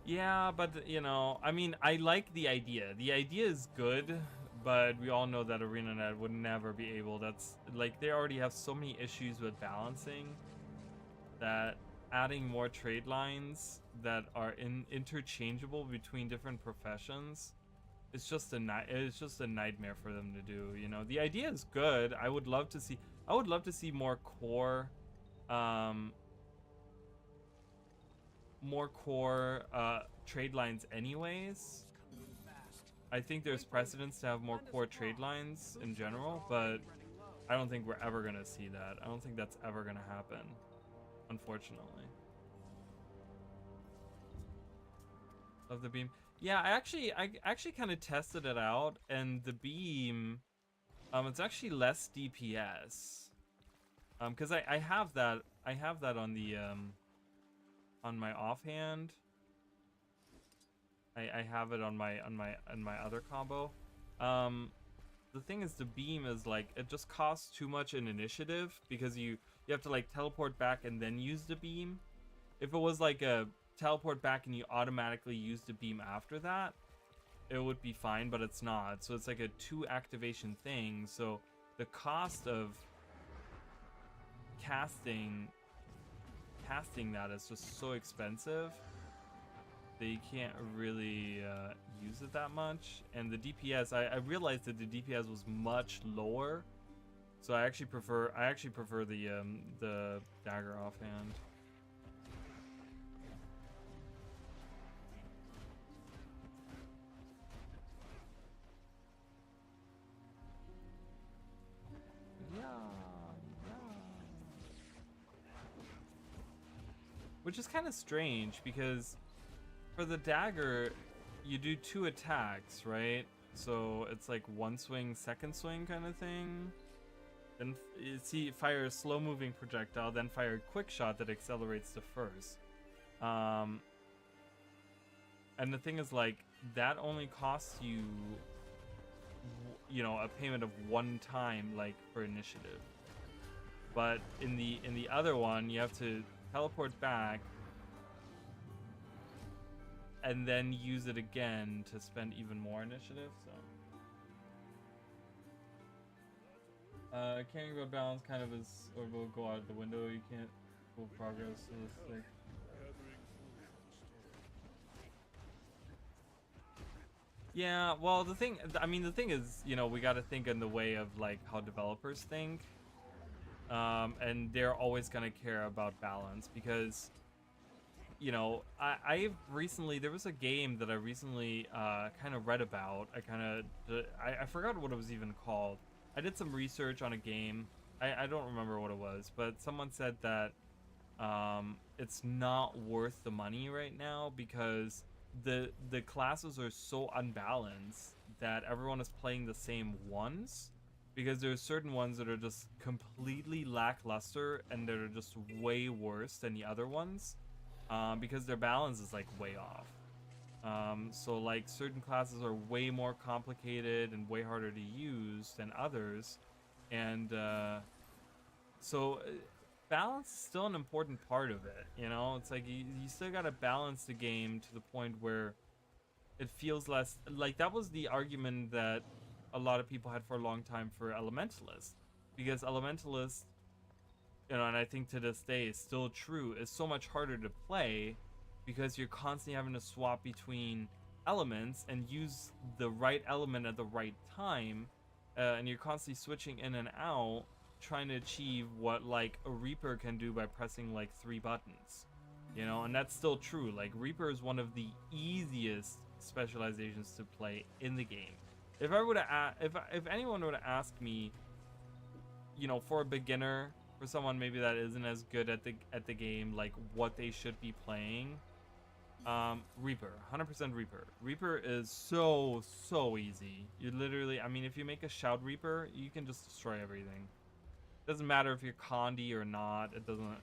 Yeah, but you know, I mean, I like the idea. The idea is good, but we all know that ArenaNet would never be able. That's like they already have so many issues with balancing that adding more trade lines that are interchangeable between different professions, it's just a nightmare for them to do. You know, the idea is good. I would love to see more core trade lines anyways. I think there's precedence to have more core trade lines in general, but I don't think we're ever gonna see that. I don't think that's ever gonna happen, unfortunately. Love the beam. Yeah, I actually kind of tested it out, and the beam, it's actually less DPS. Because I have that on the on my offhand. I have it on my other combo. The thing is, the beam is like, it just costs too much in initiative because you have to like teleport back and then use the beam. If it was like a teleport back and you automatically use the beam after that, it would be fine, but it's not. So it's like a 2 activation thing. So the cost of casting that is just so expensive that you can't really use it that much. And the DPS, I realized that the DPS was much lower, so I actually prefer the dagger offhand. Which is kind of strange because for the dagger, you do 2 attacks, right? So it's like 1 swing, 2nd swing kind of thing. Then fire a slow moving projectile, then fire a quick shot that accelerates the first. And the thing is, like, that only costs you, you know, a payment of 1 time, like, for initiative. But in the other one, you have to teleport back and then use it again to spend even more initiative. So can't go balance kind of is, or will go out the window. You can't go progress, so it's like, yeah, well, the thing is, you know, we got to think in the way of like how developers think. And they're always gonna care about balance because, you know, I've recently, there was a game that I recently kind of read about. I forgot what it was even called. I did some research on a game. I don't remember what it was, but someone said that it's not worth the money right now because the classes are so unbalanced that everyone is playing the same ones, because there's certain ones that are just completely lackluster and that are just way worse than the other ones, because their balance is like way off. So like certain classes are way more complicated and way harder to use than others, and balance is still an important part of it. You know, it's like you still gotta balance the game to the point where it feels less like, that was the argument that a lot of people had for a long time for Elementalist, because Elementalist, you know, and I think to this day is still true, is so much harder to play because you're constantly having to swap between elements and use the right element at the right time, and you're constantly switching in and out, trying to achieve what like a Reaper can do by pressing like 3 buttons, you know. And that's still true. Like Reaper is one of the easiest specializations to play in the game. If I would have, if anyone would have asked me, you know, for a beginner, for someone maybe that isn't as good at the game, like what they should be playing, Reaper, 100% Reaper. Reaper is so easy. You literally, I mean, if you make a Shout Reaper, you can just destroy everything. Doesn't matter if you're Condi or not. It doesn't.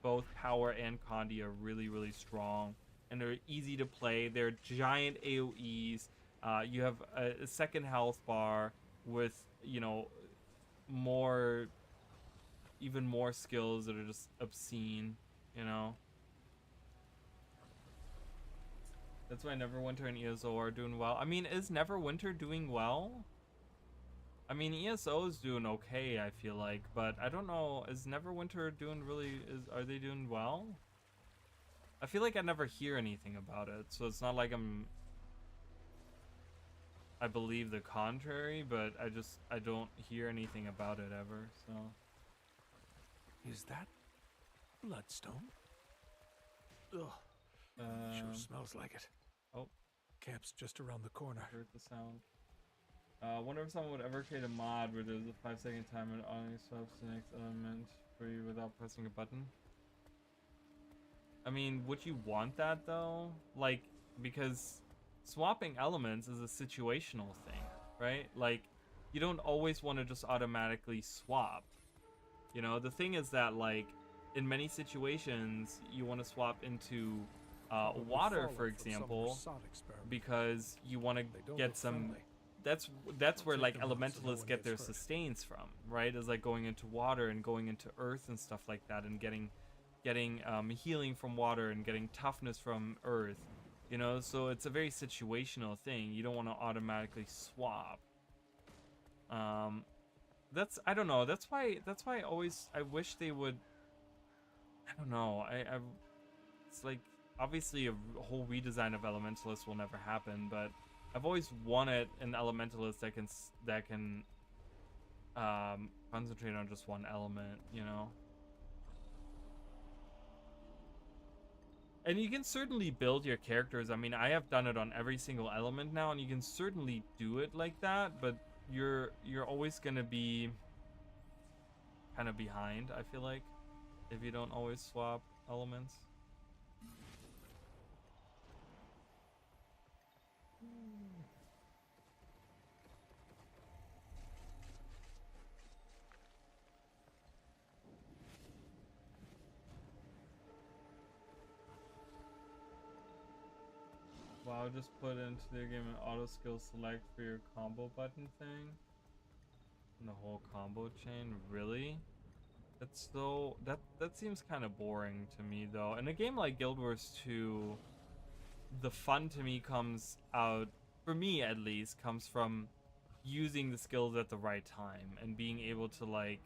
Both power and Condi are really strong, and they're easy to play. They're giant AOE's. You have a second health bar with, you know, even more skills that are just obscene, you know. That's why Neverwinter and ESO are doing well. I mean, is Neverwinter doing well? I mean, ESO is doing okay, I feel like, but I don't know, is Neverwinter doing are they doing well? I feel like I never hear anything about it, so it's not like I believe the contrary, but I don't hear anything about it ever, so. Is that bloodstone? Ugh. Sure smells like it. Oh. Camp's just around the corner. Heard the sound. Wonder if someone would ever create a mod where there's a 5-second timer and audio swaps the next element for you without pressing a button. I mean, would you want that though? Like, because swapping elements is a situational thing, right? Like, you don't always want to just automatically swap. You know, the thing is that, like, in many situations, you want to swap into water, for example, because you want to get some. That's where like elementalists get their sustains from, right? Is like going into water and going into earth and stuff like that, and getting healing from water and getting toughness from earth, you know. So it's a very situational thing. You don't want to automatically swap. I don't know. That's why I wish they would. I don't know. It's like, obviously a whole redesign of Elementalist will never happen, but I've always wanted an Elementalist that can concentrate on just one element, you know. And you can certainly build your characters. I mean, I have done it on every single element now, and you can certainly do it like that, but you're always gonna be kind of behind, I feel like, if you don't always swap elements. Wow, just put into the game an auto skill select for your combo button thing. And the whole combo chain, really? That's so, that seems kind of boring to me though. In a game like Guild Wars 2, the fun to me comes out, for me at least, comes from using the skills at the right time and being able to, like,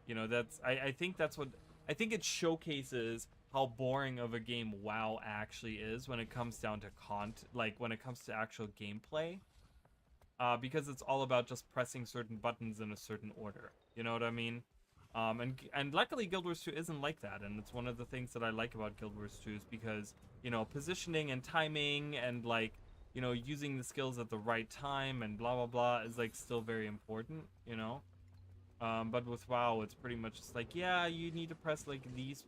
you know, I think that's what, I think it showcases how boring of a game WoW actually is when it comes down to when it comes to actual gameplay. Because it's all about just pressing certain buttons in a certain order. You know what I mean? And luckily Guild Wars 2 isn't like that, and it's one of the things that I like about Guild Wars 2 is because, you know, positioning and timing and like, you know, using the skills at the right time and blah blah blah is like still very important, you know. But with WoW, it's pretty much just like, yeah, you need to press like these,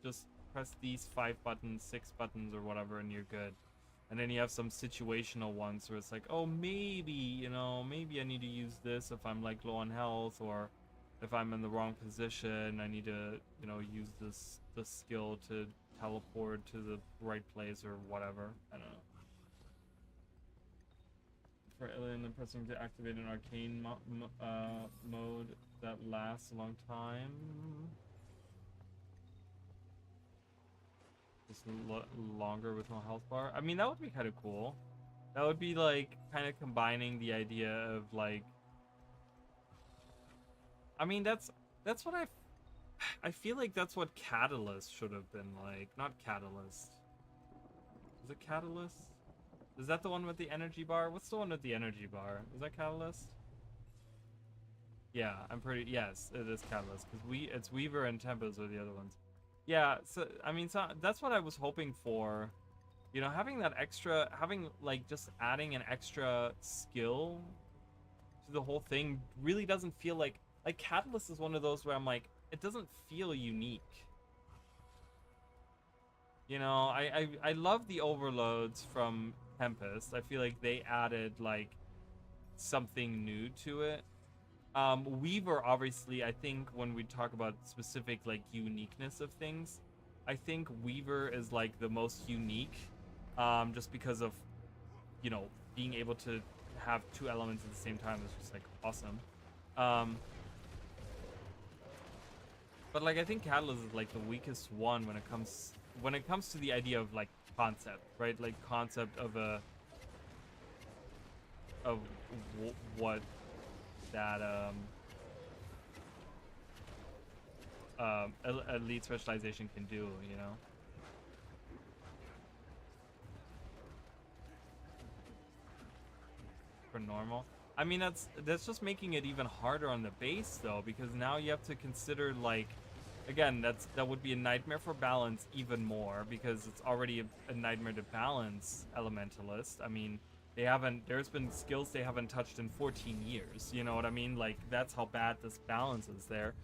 just press these 5 buttons, 6 buttons or whatever, and you're good. And then you have some situational ones where it's like, oh, maybe, you know, maybe I need to use this if I'm like low on health, or if I'm in the wrong position, I need to, you know, use this skill to teleport to the right place or whatever. I don't know. For Alien, I'm pressing to activate an arcane mode that lasts a long time. Just longer with no health bar. I mean, that would be kind of cool. That would be like kind of combining the idea of like. I mean, that's what I feel like that's what Catalyst should have been like. Not Catalyst. Is it Catalyst? Is that the one with the energy bar? What's the one with the energy bar? Is that Catalyst? Yeah, I'm pretty. Yes, it is Catalyst because it's Weaver and Tempest are the other ones. Yeah, so I mean, so that's what I was hoping for. You know, having that extra, having like just adding an extra skill to the whole thing really doesn't feel like Catalyst is one of those where I'm like, it doesn't feel unique. You know, I love the overloads from Tempest. I feel like they added like something new to it. Weaver, obviously, I think when we talk about specific like uniqueness of things, I think Weaver is like the most unique, just because of, you know, being able to have 2 elements at the same time is just like awesome. But like I think Catalyst is like the weakest one when it comes to the idea of like concept, right? Like concept of what that elite specialization can do, you know. For normal, I mean that's just making it even harder on the base though, because now you have to consider like, again, that would be a nightmare for balance even more, because it's already a nightmare to balance Elementalist. I mean, there's been skills they haven't touched in 14 years, you know what I mean? Like, that's how bad this balance is there.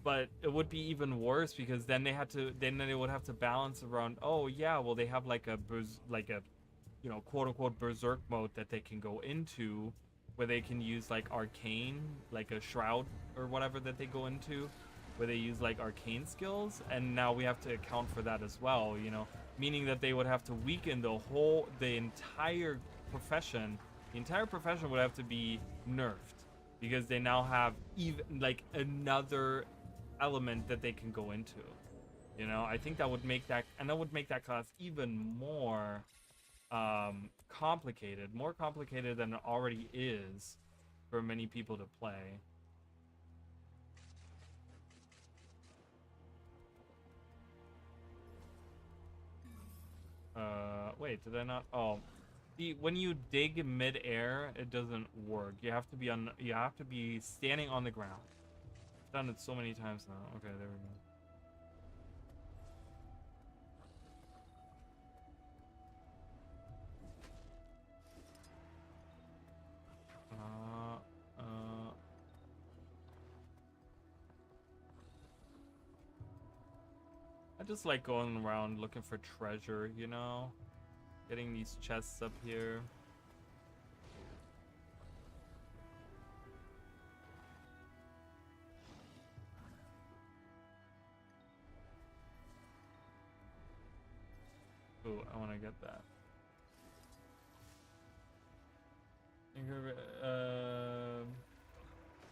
But it would be even worse because then they would have to balance around, oh yeah, well they have like a you know, quote unquote berserk mode that they can go into, where they can use like arcane, like a shroud or whatever that they go into, where they use like arcane skills, and now we have to account for that as well, you know, meaning that they would have to weaken the entire profession. The entire profession would have to be nerfed because they now have even like another element that they can go into, you know. I think that would make that class even more complicated, more complicated than it already is for many people to play. Wait, did I not? Oh, when you dig mid-air, it doesn't work. You have to be standing on the ground. I've done it so many times now. Okay, there we go. I just like going around looking for treasure, you know? Getting these chests up here. Ooh, I want to get that.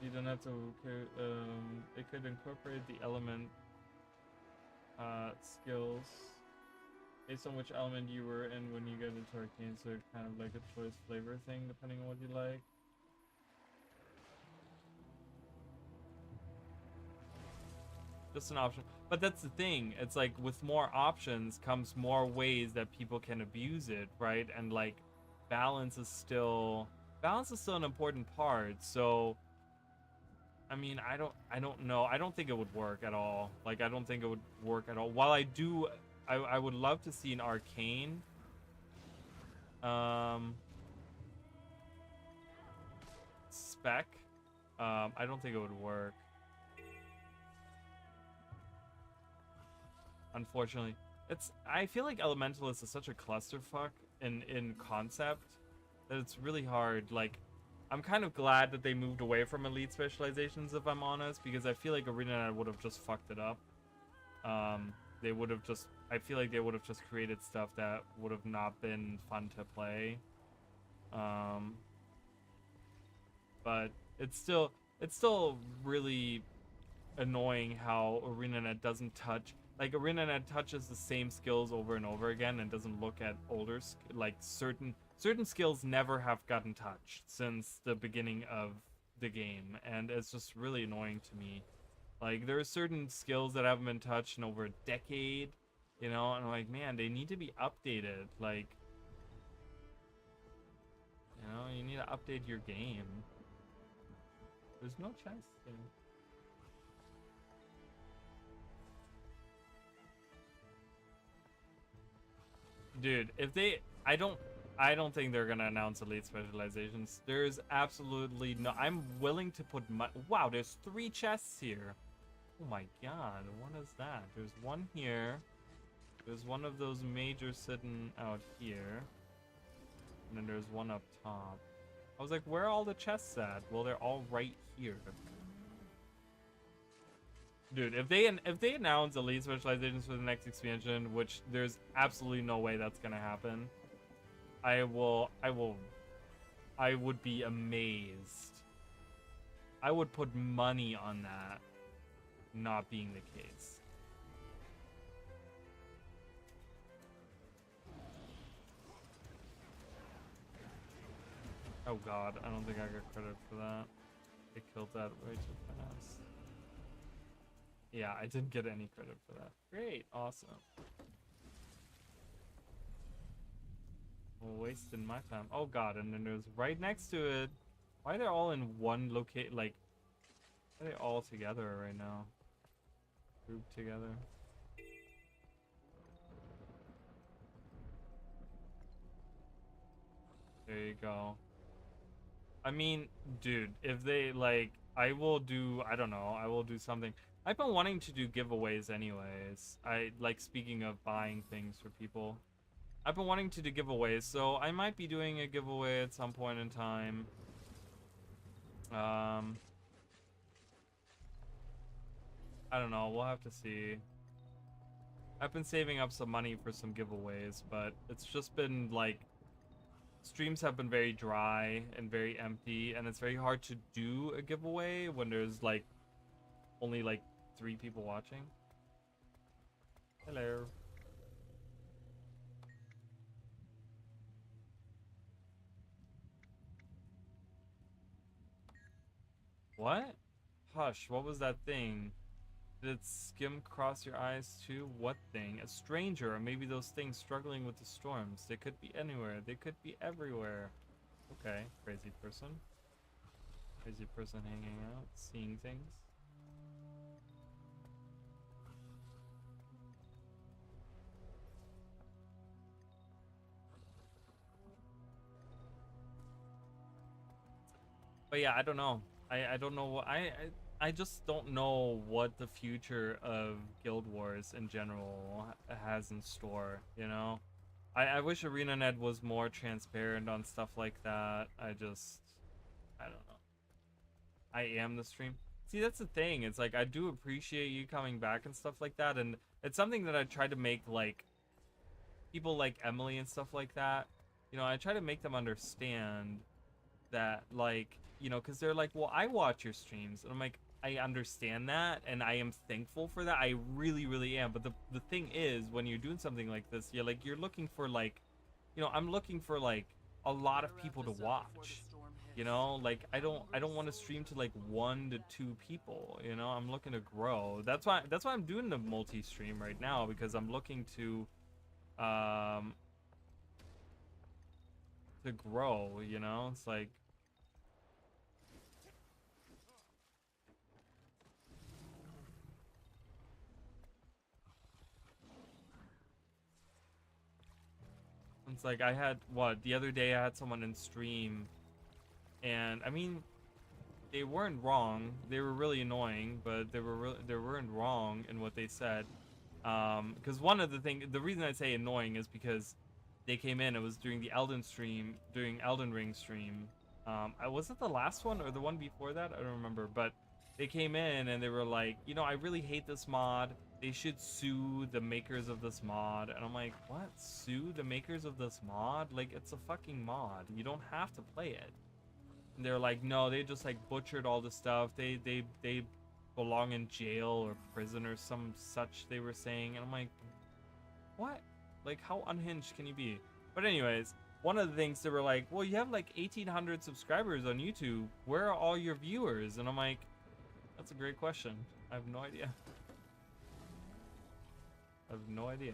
You don't have to. It could incorporate the element skills based on which element you were in when you get into arcane, so it's kind of like a choice flavor thing depending on what you like. Just an option. But that's the thing, it's like with more options comes more ways that people can abuse it, right? And like balance is still balance is still an important part. So I mean, I don't know. I don't think it would work at all. Like, I don't think it would work at all. While I would love to see an arcane spec. I don't think it would work. Unfortunately, I feel like Elementalist is such a clusterfuck in concept that it's really hard. Like, I'm kind of glad that they moved away from elite specializations, if I'm honest, because I feel like ArenaNet would have just fucked it up. They would have just, I feel like they would have just created stuff that would have not been fun to play. But it's still really annoying how ArenaNet doesn't touch. Like, ArenaNet touches the same skills over and over again and doesn't look at older, like, certain skills never have gotten touched since the beginning of the game, and it's just really annoying to me. Like, there are certain skills that haven't been touched in over a decade, you know, and I'm like, man, they need to be updated. Like, you know, you need to update your game. There's no chance there. Dude, if they, I don't think they're gonna announce elite specializations. There's absolutely no. I'm willing to put wow, there's 3 chests here. Oh my god, what is that? There's one here. There's one of those majors sitting out here. And then there's one up top. I was like, where are all the chests at? Well, they're all right here. Dude, if they announce elite specializations for the next expansion, which there's absolutely no way that's gonna happen, I would be amazed. I would put money on that not being the case. Oh god, I don't think I got credit for that. They killed that way too fast. Yeah, I didn't get any credit for that. Great, awesome. Well, wasting my time. Oh god, and then there's right next to it. Why are they all in one locate? Like, why are they all together right now? Grouped together. There you go. I mean, dude, if they like, I will do. I don't know. I will do something. I've been wanting to do giveaways anyways. Speaking of buying things for people, I've been wanting to do giveaways, so I might be doing a giveaway at some point in time. I don't know, we'll have to see. I've been saving up some money for some giveaways, but it's just been like, streams have been very dry and very empty, and it's very hard to do a giveaway when there's like only like 3 people watching. Hello. What? Hush, what was that thing? Did it skim across your eyes too? What thing? A stranger, or maybe those things struggling with the storms. They could be anywhere. They could be everywhere. Okay, crazy person. Crazy person hanging out, seeing things. But yeah, I don't know. I don't know what I just don't know what the future of Guild Wars in general has in store, you know? I wish ArenaNet was more transparent on stuff like that. I don't know. I am the stream. See, that's the thing. It's like, I do appreciate you coming back and stuff like that, and it's something that I try to make, like, people like Emily and stuff like that, you know, I try to make them understand that, like, you know, because they're like, well, I watch your streams, and I'm like, I understand that, and I am thankful for that. I really, really am. But the thing is, when you're doing something like this, you're looking for, like, you know, I'm looking for, like, a lot of people to watch. You know, like, I don't want to stream to like 1 to 2 people. You know, I'm looking to grow. That's why I'm doing the multi-stream right now, because I'm looking to grow. You know, it's like, It's like I had the other day I had someone in stream, and I mean, they weren't wrong. They were really annoying, but they weren't wrong in what they said. Because the reason I say annoying is because they came in. It was during the Elden Ring stream. Was it the last one or the one before that? I don't remember. But they came in and they were like, you know, I really hate this mod. They should sue the makers of this mod. And I'm like, what? Sue the makers of this mod? Like, it's a fucking mod. You don't have to play it. And they're like, no, they just like butchered all the stuff. They belong in jail or prison or some such, they were saying. And I'm like, what? Like, how unhinged can you be? But anyways, one of the things they were like, well, you have like 1,800 subscribers on YouTube. Where are all your viewers? And I'm like, that's a great question. I have no idea. I have no idea.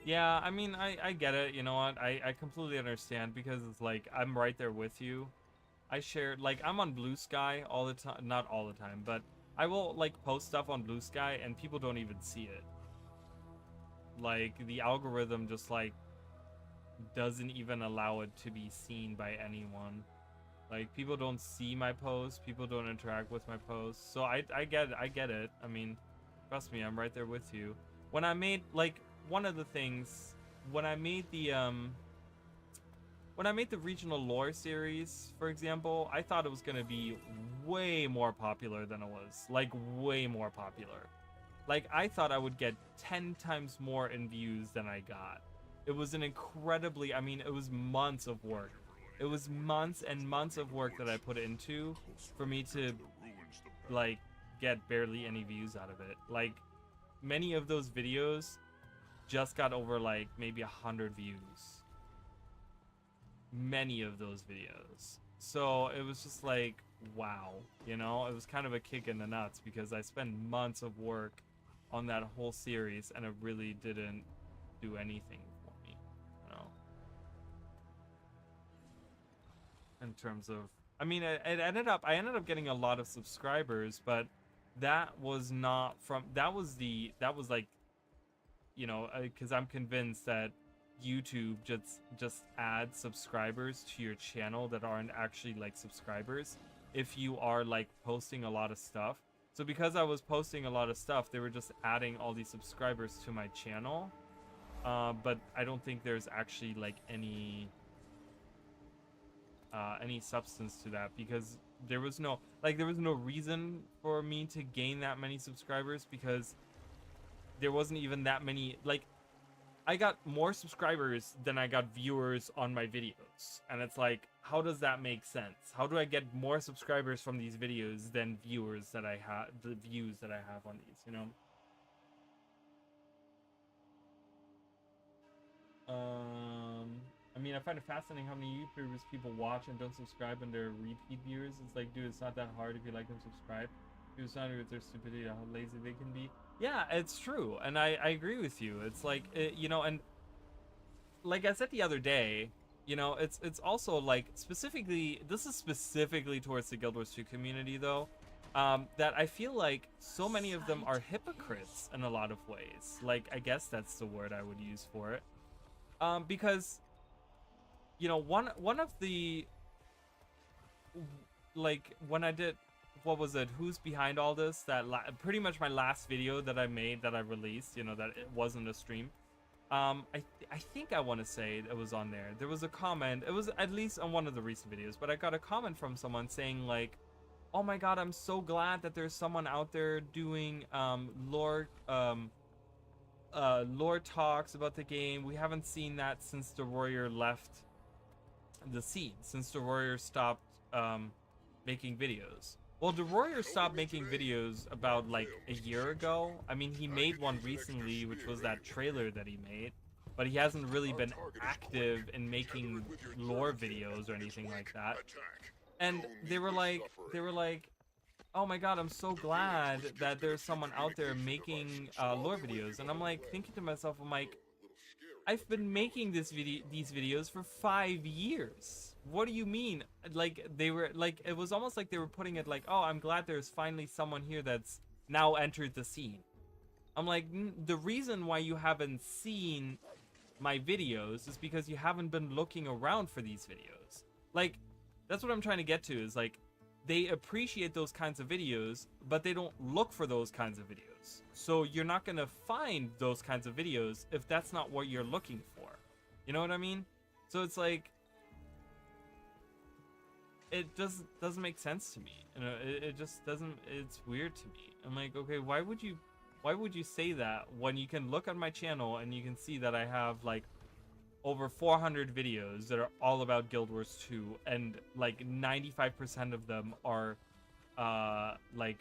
Yeah, I mean, I get it. You know what? I completely understand, because it's like, I'm right there with you. I shared, like, I'm on Bluesky all the time. Not all the time, but I will, like, post stuff on Bluesky and people don't even see it. Like, the algorithm just, like, doesn't even allow it to be seen by anyone. Like, people don't see my posts. People don't interact with my posts. So I get it. I mean, trust me, I'm right there with you. When I made, like, one of the things, when I made the regional lore series, for example, I thought it was gonna be way more popular than it was. Like, way more popular. Like, I thought I would get 10 times more in views than I got. It was an incredibly, I mean, it was months of work. It was months and months of work that I put into for me to, like, get barely any views out of it. Like, many of those videos just got over, like, maybe 100 views. Many of those videos. So it was just like, wow, you know, it was kind of a kick in the nuts, because I spent months of work on that whole series and it really didn't do anything for me, you know, in terms of, I mean, I ended up getting a lot of subscribers, but that was not from, that was like, you know, because I'm convinced that YouTube just adds subscribers to your channel that aren't actually like subscribers if you are like posting a lot of stuff. So because I was posting a lot of stuff, they were just adding all these subscribers to my channel. But I don't think there's actually like any substance to that, because there was no reason for me to gain that many subscribers, because there wasn't even that many. Like, I got more subscribers than I got viewers on my videos. And it's like, how does that make sense? How do I get more subscribers from these videos than viewers that I have, the views that I have on these, you know? I mean, I find it fascinating how many YouTubers people watch and don't subscribe, and they're repeat viewers. It's like, dude, it's not that hard if you like them, subscribe. It's not with their stupidity, how lazy they can be. Yeah, it's true, and I agree with you. It's like, you know, and like I said the other day, you know, it's also like specifically, this is specifically towards the Guild Wars 2 community though, that I feel like so many of them are hypocrites in a lot of ways. Like, I guess that's the word I would use for it, because, you know, one of the, like, when I did, what was it, who's behind all this, that pretty much my last video that I made, that I released, you know, that it wasn't a stream, I think I want to say it was on there. There was a comment, it was at least on one of the recent videos, but I got a comment from someone saying like, oh my god, I'm so glad that there's someone out there doing lore talks about the game. We haven't seen that since the Warrior left the scene, since the Warrior stopped making videos. Well, the Warrior stopped making videos about like a year ago. I mean, he made one recently, which was that trailer that he made, but he hasn't really been active in making lore videos or anything like that. And they were like, oh my god, I'm so glad that there's someone out there making lore videos. And I'm like thinking to myself, I'm like, I've been making these videos for 5 years. what do you mean? Like, they were, like, it was almost like they were putting it like, oh, I'm glad there's finally someone here that's now entered the scene. I'm like, the reason why you haven't seen my videos is because you haven't been looking around for these videos. Like, that's what I'm trying to get to, is like, they appreciate those kinds of videos, but they don't look for those kinds of videos. So you're not gonna find those kinds of videos if that's not what you're looking for. You know what I mean? So it's like, it doesn't make sense to me. You know, it just doesn't. It's weird to me. I'm like, okay, why would you say that when you can look on my channel and you can see that I have like over 400 videos that are all about Guild Wars 2, and like 95% of them are like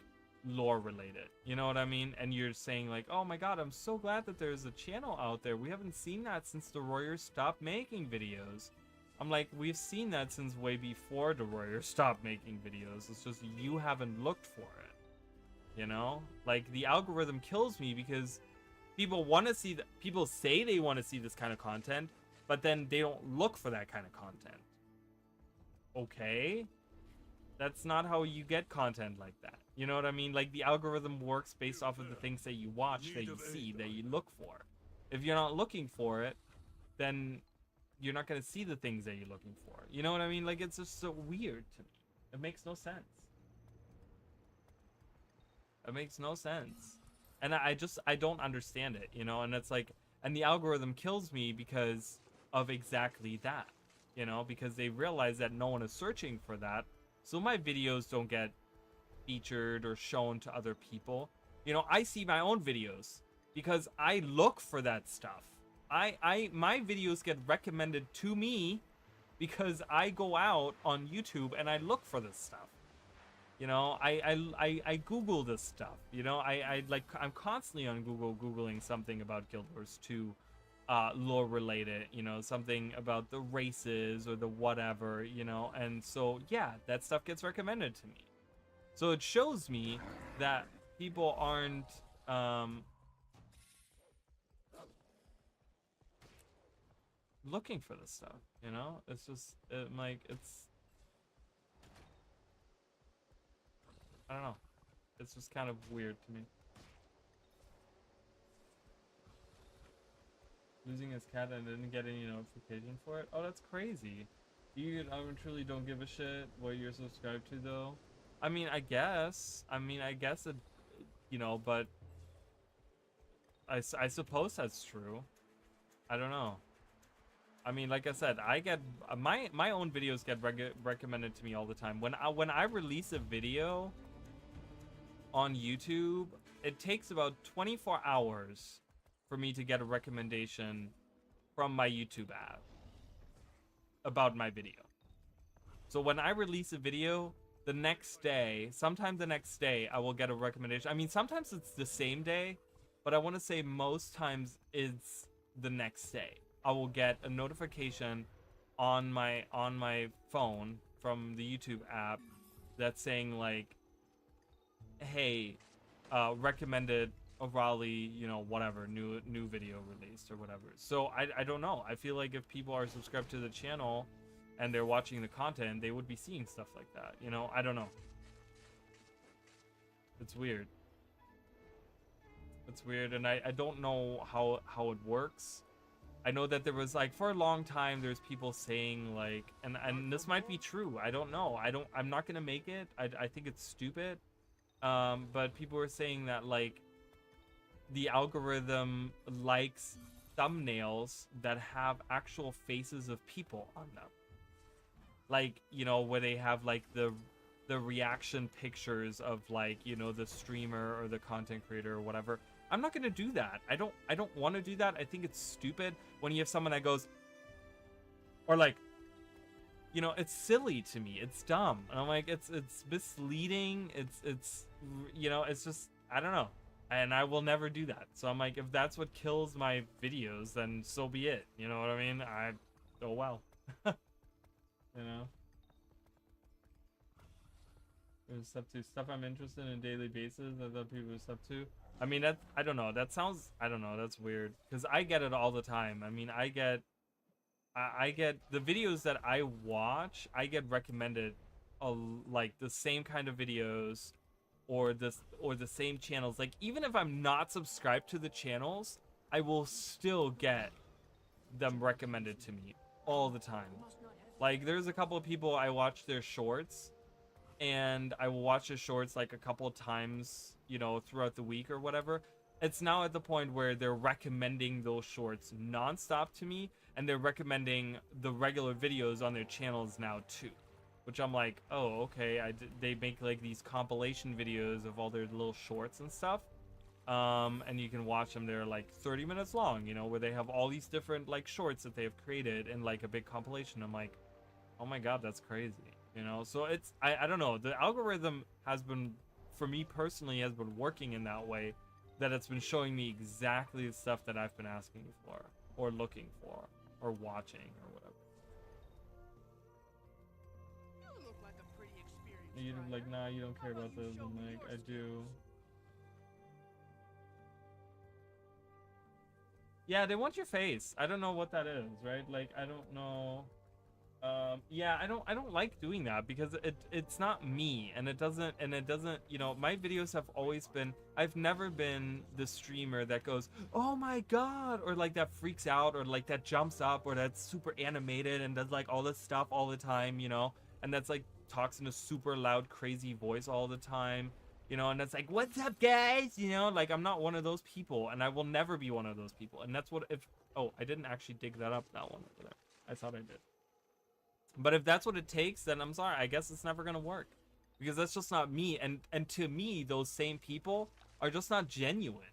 lore related. You know what I mean? And you're saying like, oh my god, I'm so glad that there's a channel out there. We haven't seen that since the Warriors stopped making videos. I'm like, we've seen that since way before the Warriors stopped making videos. It's just you haven't looked for it. You know? Like, the algorithm kills me because people want to see people say they want to see this kind of content, but then they don't look for that kind of content. Okay? That's not how you get content like that. You know what I mean? Like, the algorithm works based off of the things that you watch, that you see, that you look for. If you're not looking for it, then you're not going to see the things that you're looking for. You know what I mean? Like, it's just so weird to me. It makes no sense. It makes no sense. And I don't understand it, you know? And it's like, and the algorithm kills me because of exactly that, you know? Because they realize that no one is searching for that. So my videos don't get featured or shown to other people. You know, I see my own videos because I look for that stuff. My videos get recommended to me because I go out on YouTube and I look for this stuff. You know, I Google this stuff. You know, I'm constantly on Google Googling something about Guild Wars 2 lore related, you know, something about the races or the whatever, you know, and so yeah, that stuff gets recommended to me. So it shows me that people aren't looking for this stuff, you know? It's just like, it's, I don't know, it's just kind of weird to me. Losing his cat and didn't get any notification for it? Oh, that's crazy. You truly don't give a shit what you're subscribed to, though. I mean, I guess it, you know, but I suppose that's true. I don't know. I mean, like I said, I get my own videos get recommended to me all the time. When I release a video on YouTube, it takes about 24 hours for me to get a recommendation from my YouTube app about my video. So when I release a video, the next day, sometime the next day, I will get a recommendation. I mean, sometimes it's the same day, but I want to say most times it's the next day. I will get a notification on my phone from the YouTube app that's saying like, hey, recommended a Raleigh, you know, whatever, new video released or whatever. So I don't know. I feel like if people are subscribed to the channel and they're watching the content, they would be seeing stuff like that, you know? I don't know. It's weird. It's weird, and I don't know how it works. I know that there was like, for a long time, there's people saying like, and this might be true, I don't know. I'm not gonna make it. I think it's stupid. But people were saying that like the algorithm likes thumbnails that have actual faces of people on them. Like, you know, where they have like the reaction pictures of like, you know, the streamer or the content creator or whatever. I'm not gonna do that. I don't want to do that. I think it's stupid when you have someone that goes, or like, you know, it's silly to me. It's dumb. And I'm like, it's misleading. It's you know, it's just, I don't know. And I will never do that. So I'm like, if that's what kills my videos, then so be it. You know what I mean? Oh well. You know? There's stuff I'm interested in on a daily basis that other people are sub to. I mean, that, I don't know. That sounds, I don't know. That's weird. Because I get it all the time. I mean, I get I get the videos that I watch, I get recommended like the same kind of videos or the same channels. Like even if I'm not subscribed to the channels, I will still get them recommended to me all the time. Like there's a couple of people I watch their shorts, and I will watch the shorts like a couple of times, you know, throughout the week or whatever. It's now at the point where they're recommending those shorts nonstop to me, and they're recommending the regular videos on their channels now too, which I'm like, oh, okay. They make like these compilation videos of all their little shorts and stuff, and you can watch them. They're like 30 minutes long, you know, where they have all these different like shorts that they have created in like a big compilation. I'm like, oh my god, that's crazy, you know. So it's I don't know, the algorithm has been, for me personally, has been working in that way, that it's been showing me exactly the stuff that I've been asking for or looking for or watching or whatever. You look like a pretty experienced You like, rider. nah, you don't care How about about you this. show I'm me like, your I do. skills? Yeah, they want your face. I don't know what that is, right? Like, I don't know. Yeah, I don't like doing that because it's not me, and it doesn't, you know, my videos have always been, I've never been the streamer that goes, oh my god, or like that freaks out, or like that jumps up, or that's super animated and does like all this stuff all the time, you know, and that's like talks in a super loud crazy voice all the time, you know, and that's like, what's up guys, you know, like I'm not one of those people, and I will never be one of those people. And that's what, if, oh, I didn't actually dig that up, that one over there. I thought I did. But if that's what it takes, then I'm sorry, I guess it's never gonna work, because that's just not me. And to me, those same people are just not genuine.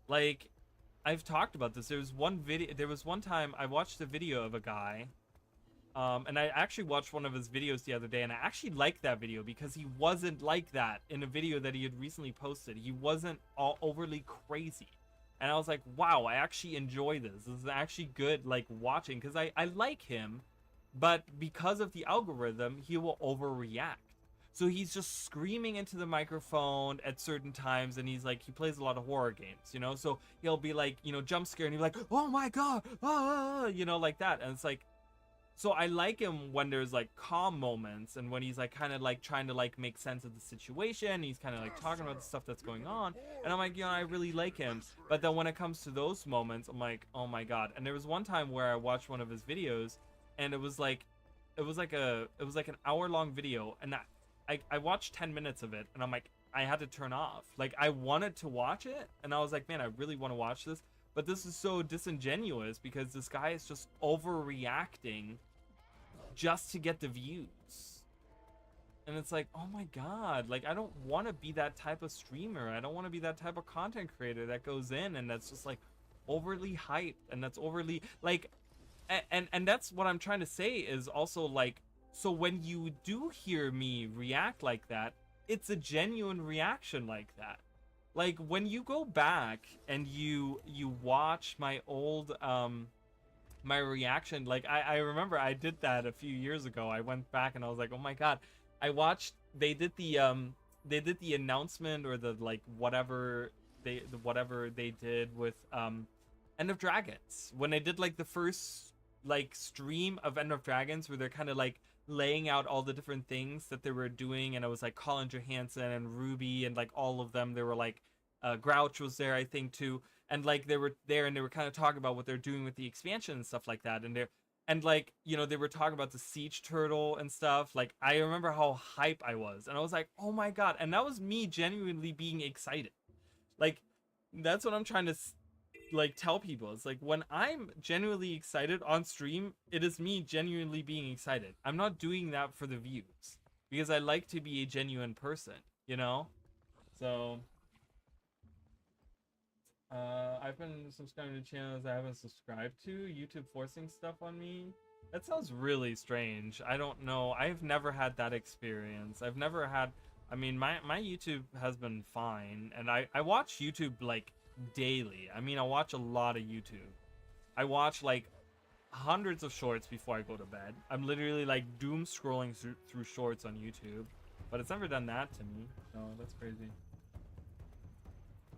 Like, I've talked about this. There was one time I watched a video of a guy, and I actually watched one of his videos the other day, and I actually liked that video because he wasn't like that in a video that he had recently posted. He wasn't all overly crazy, and I was like, wow, I actually enjoy this. This is actually good, like, watching, because I like him. But because of the algorithm, he will overreact. So he's just screaming into the microphone at certain times, and he's like, he plays a lot of horror games, you know? So he'll be like, you know, jump scare, and he'll be like, oh my god, ah, you know, like that. And it's like, so I like him when there's like calm moments, and when he's like kind of like trying to like make sense of the situation. He's kind of like talking about the stuff that's going on, and I'm like, you know, I really like him. But then when it comes to those moments, I'm like, oh my god. And there was one time where I watched one of his videos, and it was like an hour-long video, and I watched 10 minutes of it, and I'm like, I had to turn off. Like, I wanted to watch it, and I was like, man, I really want to watch this, but this is so disingenuous because this guy is just overreacting just to get the views. And it's like, oh my god, like, I don't want to be that type of streamer. I don't want to be that type of content creator that goes in and that's just like overly hyped, and that's overly like, and that's what I'm trying to say is also like, so when you do hear me react like that, it's a genuine reaction like that. Like when you go back and you watch my old my reaction, like I remember I did that a few years ago. I went back and I was like, oh my god, I watched, they did the announcement, or the like whatever they did with End of Dragons, when they did like the first like stream of End of Dragons, where they're kind of like laying out all the different things that they were doing, and it was like Colin Johansson and Ruby and like all of them. They were like Grouch was there, I think, too, and like they were there and they were kind of talking about what they're doing with the expansion and stuff like that, and like, you know, they were talking about the siege turtle and stuff. Like I remember how hype I was, and I was like, oh my god. And that was me genuinely being excited. Like that's what I'm trying to like tell people. It's like when I'm genuinely excited on stream, it is me genuinely being excited. I'm not doing that for the views, because I like to be a genuine person, you know? So I've been subscribing to channels I haven't subscribed to, YouTube forcing stuff on me. That sounds really strange. I don't know. I've never had that experience. I've never had, I mean, my YouTube has been fine, and I watch YouTube like daily. I mean, I watch a lot of YouTube. I watch like hundreds of shorts before I go to bed. I'm literally like doom scrolling through shorts on YouTube, but it's never done that to me. No, that's crazy.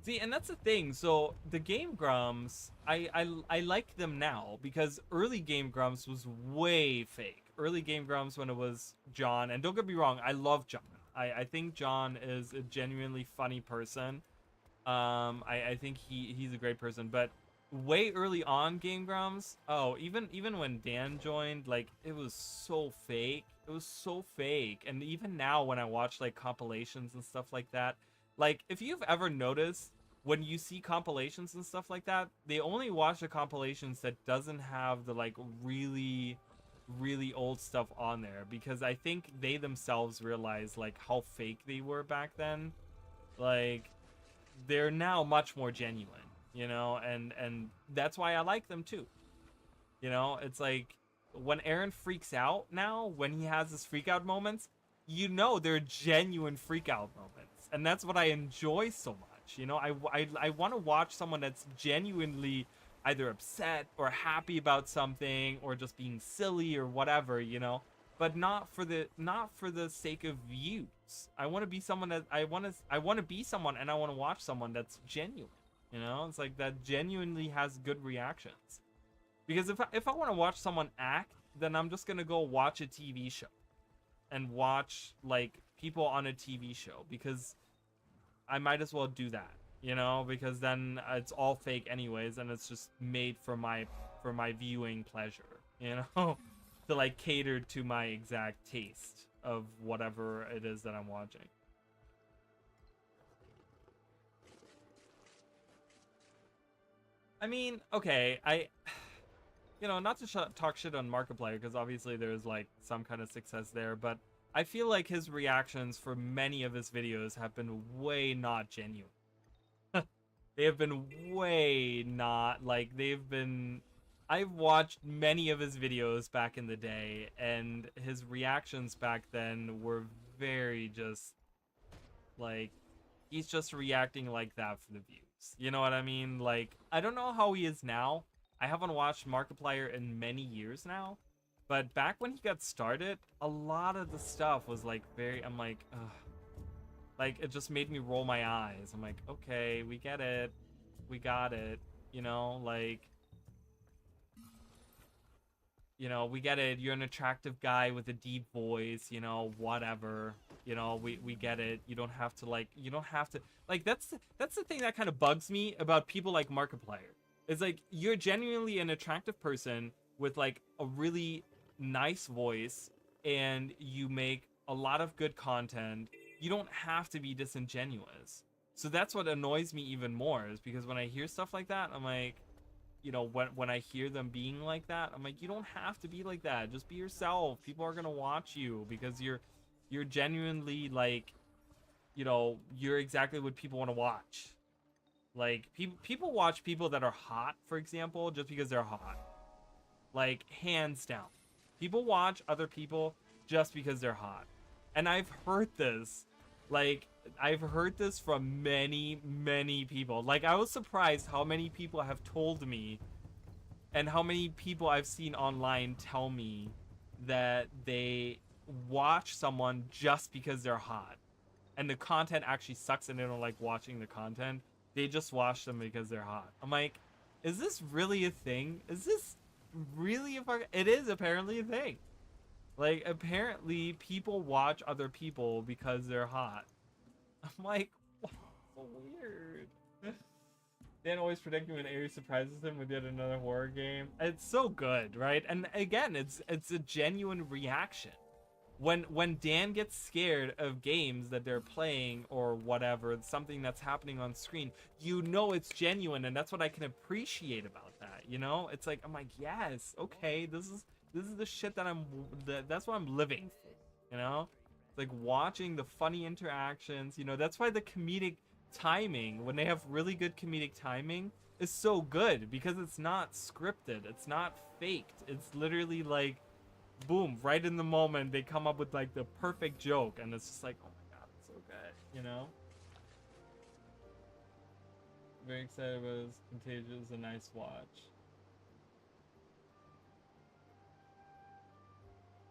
See, and that's the thing. So the Game Grumps, I like them now because early Game Grumps was way fake. Early Game Grumps when it was John, and don't get me wrong, I love John. I think John is a genuinely funny person. I think he's a great person, but way early on Game Grumps, oh, even when Dan joined, like, it was so fake. It was so fake. And even now when I watch like compilations and stuff like that, like, if you've ever noticed when you see compilations and stuff like that, they only watch the compilations that doesn't have the like really old stuff on there, because I think they themselves realize like how fake they were back then. Like, they're now much more genuine, you know, and that's why I like them too. You know, it's like when Aaron freaks out now, when he has his freak out moments, you know, they're genuine freak out moments, and that's what I enjoy so much. You know, I want to watch someone that's genuinely either upset or happy about something or just being silly or whatever, you know, but not for the sake of views. I want to be someone that I want to be someone, and I want to watch someone that's genuine, you know. It's like that genuinely has good reactions. Because if I want to watch someone act, then I'm just going to go watch a TV show and watch like people on a TV show, because I might as well do that, you know, because then it's all fake anyways, and it's just made for my viewing pleasure, you know, to like cater to my exact taste of whatever it is that I'm watching. I mean, okay, you know, not to talk shit on Markiplier, because obviously there's like some kind of success there, but I feel like his reactions for many of his videos have been way not genuine. They have been way not, like, I've watched many of his videos back in the day, and his reactions back then were very just, like, he's just reacting like that for the views. You know what I mean? Like, I don't know how he is now. I haven't watched Markiplier in many years now. But back when he got started, a lot of the stuff was like I'm like, ugh. Like, it just made me roll my eyes. I'm like, okay, we get it. We got it. You know, like, you know, we get it. You're an attractive guy with a deep voice, you know, whatever. You know, we get it. You don't have to, like, that's the thing that kind of bugs me about people like Markiplier. It's like, you're genuinely an attractive person with like a really nice voice, and you make a lot of good content. You don't have to be disingenuous. So that's what annoys me even more, is because when I hear stuff like that, I'm like, you know, when I hear them being like that, I'm like, you don't have to be like that. Just be yourself. People are gonna watch you because you're genuinely, like, you know, you're exactly what people want to watch. Like, people watch people that are hot, for example, just because they're hot. Like, hands down. People watch other people just because they're hot. And I've heard this. Like, I've heard this from many people. Like, I was surprised how many people have told me, and how many people I've seen online tell me that they watch someone just because they're hot. And the content actually sucks, and they don't like watching the content. They just watch them because they're hot. I'm like, is this really a thing? Is this really a fucking... It is apparently a thing. Like, apparently people watch other people because they're hot. I'm like, wow, so weird. Dan always predicting when Ares surprises him with yet another horror game. It's so good, right? And again, it's a genuine reaction. When Dan gets scared of games that they're playing or whatever, something that's happening on screen, you know it's genuine, and that's what I can appreciate about that, you know? It's like, I'm like, yes, okay, this is the shit that that's what I'm living for, you know? It's like watching the funny interactions, you know? That's why the comedic timing, when they have really good comedic timing, is so good, because it's not scripted, it's not faked, it's literally like, boom, right in the moment they come up with like the perfect joke, and it's just like, oh my god, it's so good, you know? Very excited about this. Contagious, a nice watch.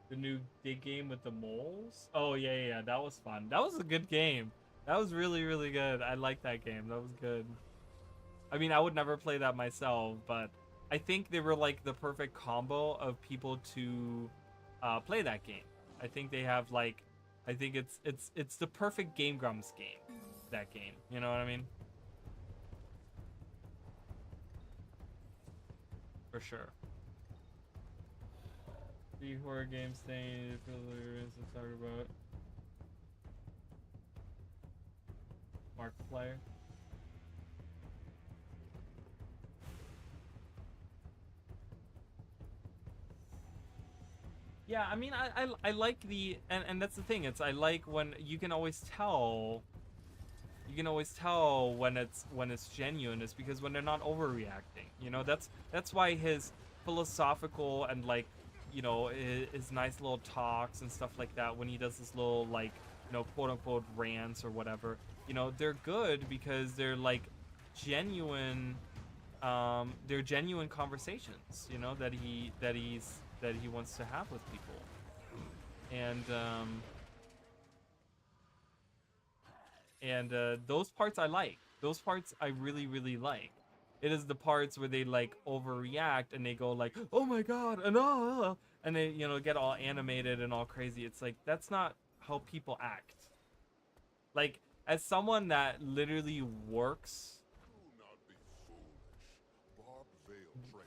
The new dig game with the moles? Oh yeah, that was fun. That was a good game. That was really, really good. I like that game. That was good. I mean, I would never play that myself, but I think they were like the perfect combo of people to play that game. I think they have like, I think it's the perfect Game Grumps game. That game, you know what I mean? For sure. The horror game thing to talk about. Markiplier. Yeah, I mean, I like the, and that's the thing, it's, I like when you can always tell when it's genuine, is because when they're not overreacting, you know. That's why his philosophical and, like, you know, his nice little talks and stuff like that, when he does this little, like, you know, quote unquote rants or whatever, you know, they're good because they're like genuine, they're genuine conversations, you know, that he wants to have with people. And those parts I like. Those parts I really, really like. It is the parts where they, like, overreact and they go like, oh my god, and they, you know, get all animated and all crazy. It's like, that's not how people act. Like, as someone that literally works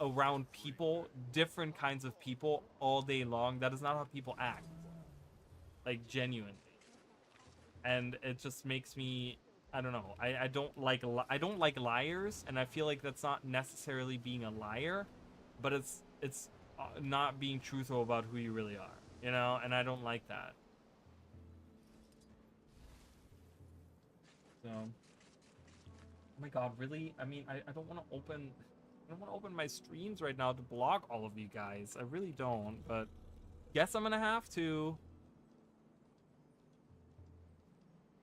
around people, different kinds of people all day long, that is not how people act. Like, genuinely. And it just makes me, I don't know, I don't like liars, and I feel like that's not necessarily being a liar, but it's not being truthful about who you really are, you know, and I don't like that. So, oh my god, really? I mean, I don't want to open my streams right now to block all of you guys. I really don't, but guess I'm gonna have to.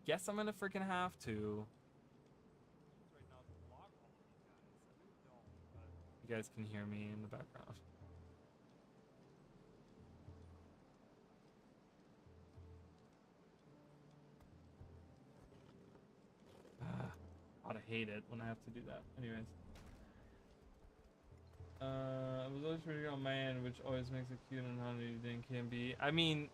Guess I'm gonna freaking have to. You guys can hear me in the background. I hate it when I have to do that. Anyways. I was always pretty on my end, which always makes it cute and how anything can be. I mean,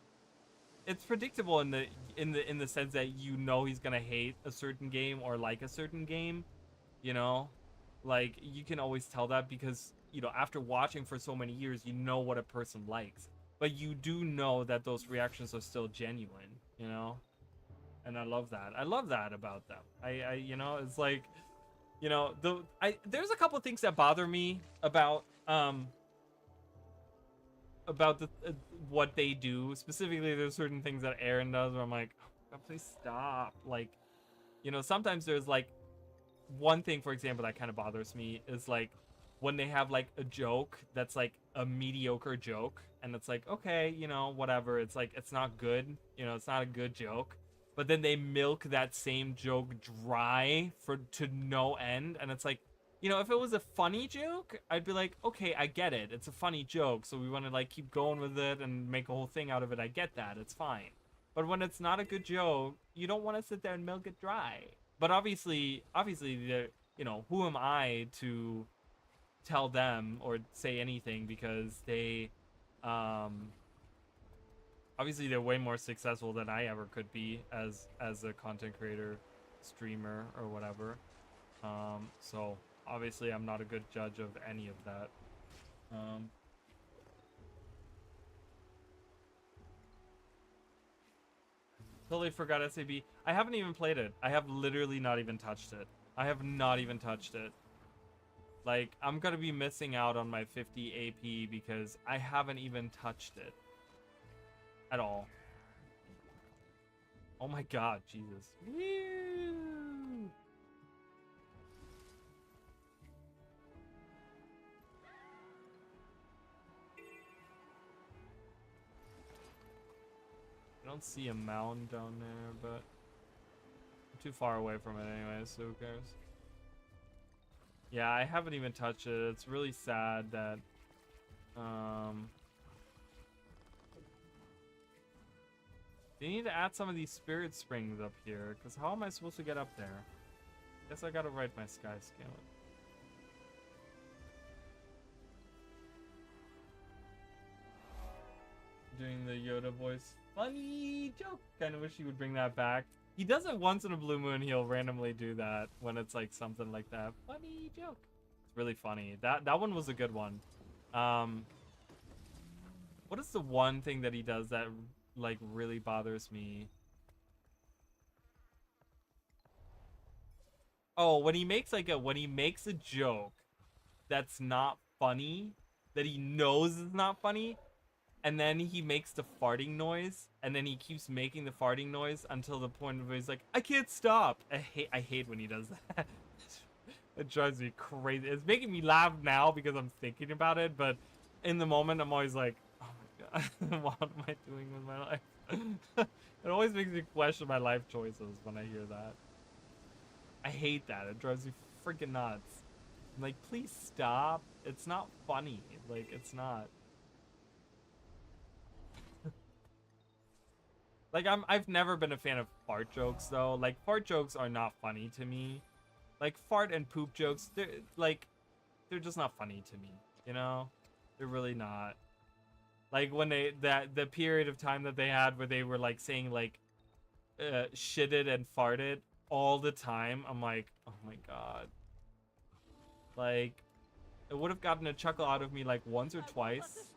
it's predictable in the sense that, you know, he's gonna hate a certain game or like a certain game, you know, like, you can always tell that because, you know, after watching for so many years, you know what a person likes, but you do know that those reactions are still genuine, you know, and I love that about them. I you know, it's like, you know, there's a couple things that bother me about the what they do. Specifically, there's certain things that Aaron does where I'm like, oh, please stop. Like, you know, sometimes there's like one thing, for example, that kind of bothers me is like when they have like a joke that's like a mediocre joke, and it's like, okay, you know, whatever, it's like, it's not good, you know, it's not a good joke, but then they milk that same joke dry to no end, and it's like, you know, if it was a funny joke, I'd be like, okay, I get it. It's a funny joke, so we want to, like, keep going with it and make a whole thing out of it. I get that. It's fine. But when it's not a good joke, you don't want to sit there and milk it dry. But obviously, you know, who am I to tell them or say anything, because they, obviously they're way more successful than I ever could be as a content creator, streamer, or whatever. So obviously I'm not a good judge of any of that. Totally forgot SAB. I haven't even played it. I have literally not even touched it. I have not even touched it. Like, I'm gonna be missing out on my 50 AP because I haven't even touched it. At all. Oh my god, Jesus. Woo! I don't see a mound down there, but I'm too far away from it anyway, so who cares? Yeah, I haven't even touched it. It's really sad that They need to add some of these spirit springs up here, because how am I supposed to get up there? Guess I gotta write my sky scale. Doing the Yoda voice. Funny joke. Kind of wish he would bring that back. He does it once in a blue moon. He'll randomly do that when it's like something like that. Funny joke. It's really funny. That one was a good one. What is the one thing that he does that like really bothers me? Oh, when he makes a joke that's not funny, that he knows is not funny, and then he makes the farting noise, and then he keeps making the farting noise until the point where he's like, I can't stop. I hate when he does that. It drives me crazy. It's making me laugh now because I'm thinking about it, but in the moment I'm always like, oh my god, what am I doing with my life? It always makes me question my life choices when I hear that. I hate that. It drives me freaking nuts. I'm like, please stop. It's not funny. Like, it's not. Like, I've never been a fan of fart jokes though. Like, fart jokes are not funny to me. Like, fart and poop jokes, they're just not funny to me, you know? They're really not. Like, when the period of time that they had where they were like saying like shitted and farted all the time, I'm like, oh my god. Like, it would have gotten a chuckle out of me like once or twice,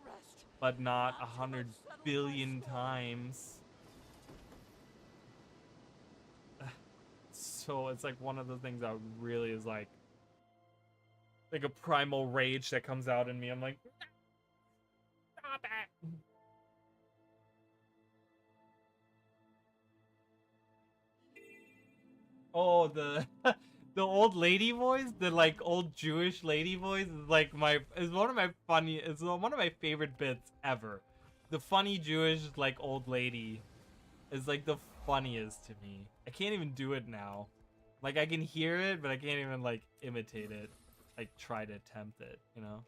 but not 100 billion times. So it's like one of the things that really is like a primal rage that comes out in me. I'm like, stop it. Oh, the the old lady voice, the like old Jewish lady voice is like one of my favorite bits ever. The funny Jewish like old lady is like the funniest to me. I can't even do it now. Like, I can hear it, but I can't even like imitate it. Like, try to attempt it, you know?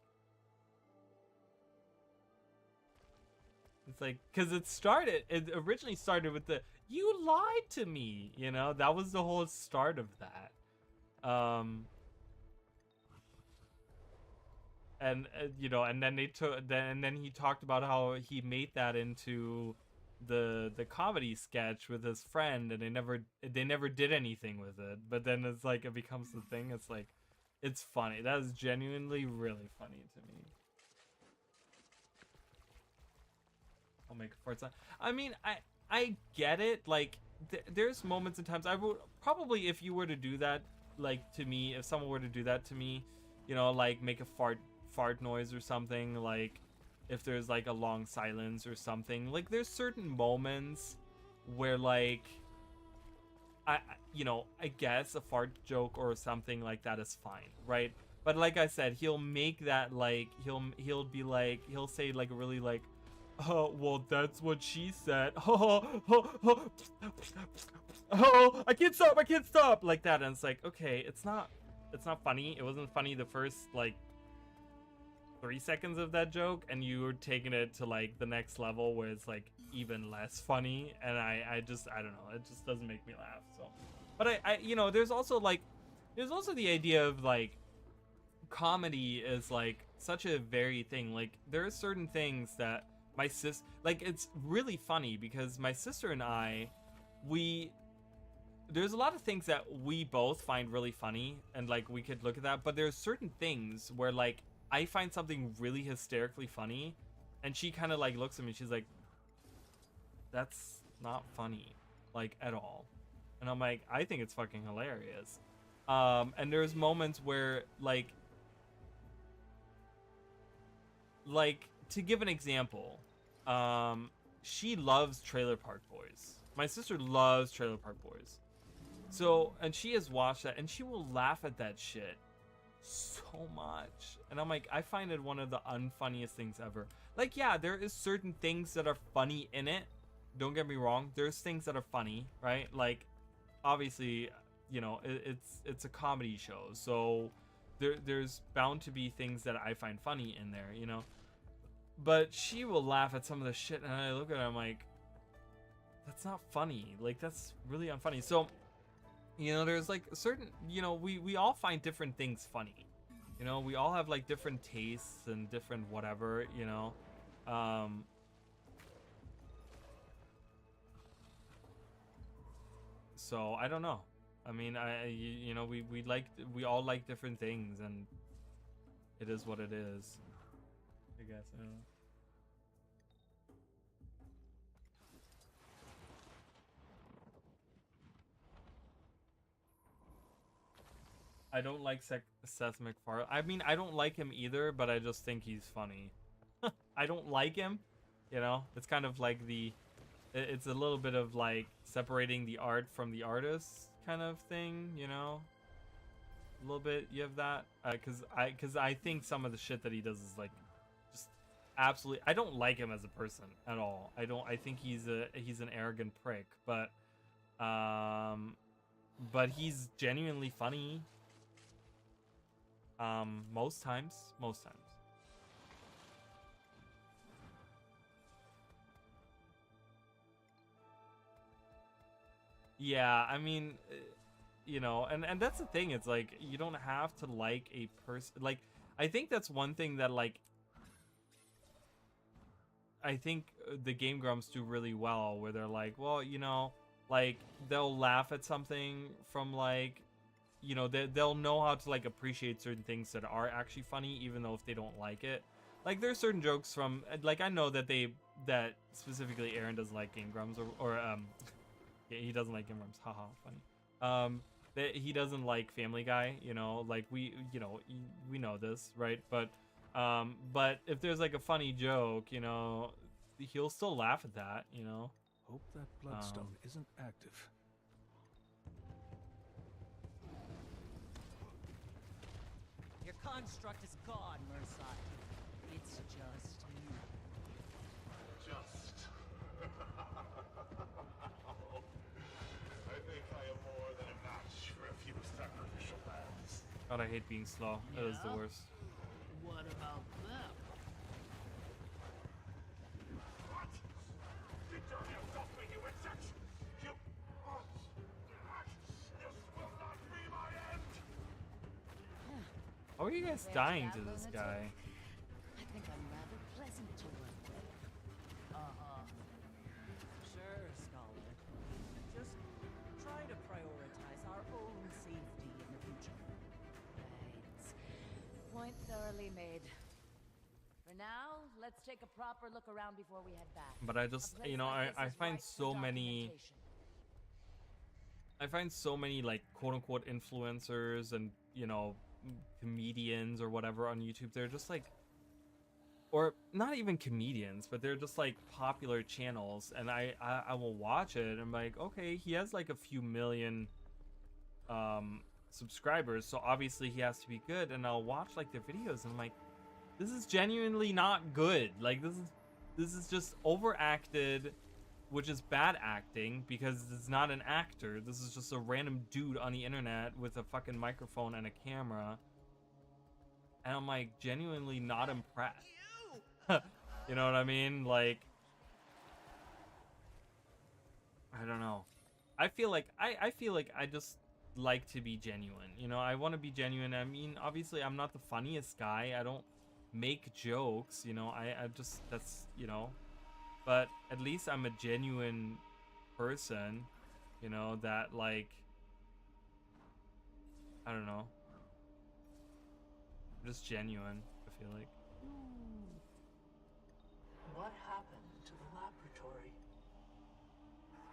It's like, because it originally started with the, you lied to me, you know? That was the whole start of that. And, you know, and then then he talked about how he made that into the comedy sketch with his friend, and they never did anything with it. But then it's like, it becomes the thing. It's like, it's funny. That is genuinely really funny to me. I'll make a fart sound. I mean, I get it. Like, there's moments and times I would probably, if you were to do that, like, to me, if someone were to do that to me, you know, like make a fart noise or something, like if there's like a long silence or something, like there's certain moments where like I guess a fart joke or something like that is fine, right? But like I said, he'll make that like he'll be like, he'll say like really like, oh, well, that's what she said. Oh, I can't stop like that. And it's like, okay, it's not funny. It wasn't funny the first like 3 seconds of that joke, and you were taking it to like the next level where it's like even less funny, and I don't know, it just doesn't make me laugh. So, but I you know, there's also the idea of like comedy is like such a varied thing. Like, there are certain things that my sis, like, it's really funny because my sister and I, there's a lot of things that we both find really funny, and like we could look at that, but there's certain things where like I find something really hysterically funny, and she kind of like looks at me, she's like, that's not funny, like, at all. And I'm like, I think it's fucking hilarious. And there's moments where like to give an example, she loves Trailer Park Boys. My sister loves Trailer Park Boys. So, and she has watched that, and she will laugh at that shit so much. And I'm like, I find it one of the unfunniest things ever. Like, yeah, there is certain things that are funny in it. Don't get me wrong. There's things that are funny, right? Like, obviously, you know, it's a comedy show, so there's bound to be things that I find funny in there, you know. But she will laugh at some of the shit, and I look at her, I'm like, that's not funny. Like, that's really unfunny. So, you know, there's like certain, you know, we all find different things funny. You know, we all have like different tastes and different whatever, you know. So I don't know. I mean, you know, we all like different things, and it is what it is. I guess I don't know. I don't like Seth MacFarlane. I mean, I don't like him either, but I just think he's funny. I don't like him, you know. It's kind of like it's a little bit of like separating the art from the artist kind of thing, you know. A little bit, you have that, because I think some of the shit that he does is like just absolutely. I don't like him as a person at all. I think he's an arrogant prick, but he's genuinely funny. Most times. Yeah, I mean, you know, and that's the thing. It's like you don't have to like a person. Like, I think that's one thing that like I think the Game Grumps do really well, where they're like, well, you know, like they'll laugh at something from like, you know, they'll know how to like appreciate certain things that are actually funny, even though if they don't like it. Like there's certain jokes from like I know that that specifically Aaron doesn't like Game Grumps or yeah, he doesn't like Game Grumps. Haha, funny. That he doesn't like Family Guy. You know, like we know this, right? But if there's like a funny joke, you know, he'll still laugh at that. You know. Hope that bloodstone isn't active. Your construct is gone, Mercy. It's just you. Just. I think I am more than a match for a few sacrificial lambs. God, I hate being slow. That is the Yeah? worst. What about them? What? Did you insult me, you insect? You... This will not be my end! How are you guys dying to this guy? I think I'm rather pleasant to work with. Sure, Scholar. Just try to prioritize our own safety in the future. Right. Point thoroughly made. For now, let's take a proper look around before we head back. But I just, A place you know, like I this is find ripe for so many. documentation. I find so many like quote unquote influencers and, you know, comedians or whatever on YouTube. They're just like, or not even comedians, but they're just like popular channels, and I will watch it and I'm like, okay, he has like a few million subscribers, so obviously he has to be good, and I'll watch like their videos and I'm like, this is genuinely not good. Like this is just overacted, which is bad acting because it's not an actor. This is just a random dude on the internet with a fucking microphone and a camera. And I'm like genuinely not impressed. You know what I mean? Like, I don't know. I feel like I just like to be genuine. You know, I want to be genuine. I mean, obviously I'm not the funniest guy. I don't make jokes, you know. I just, that's, you know, but at least I'm a genuine person, you know, that like, I don't know, just genuine, I feel like. What happened to the laboratory?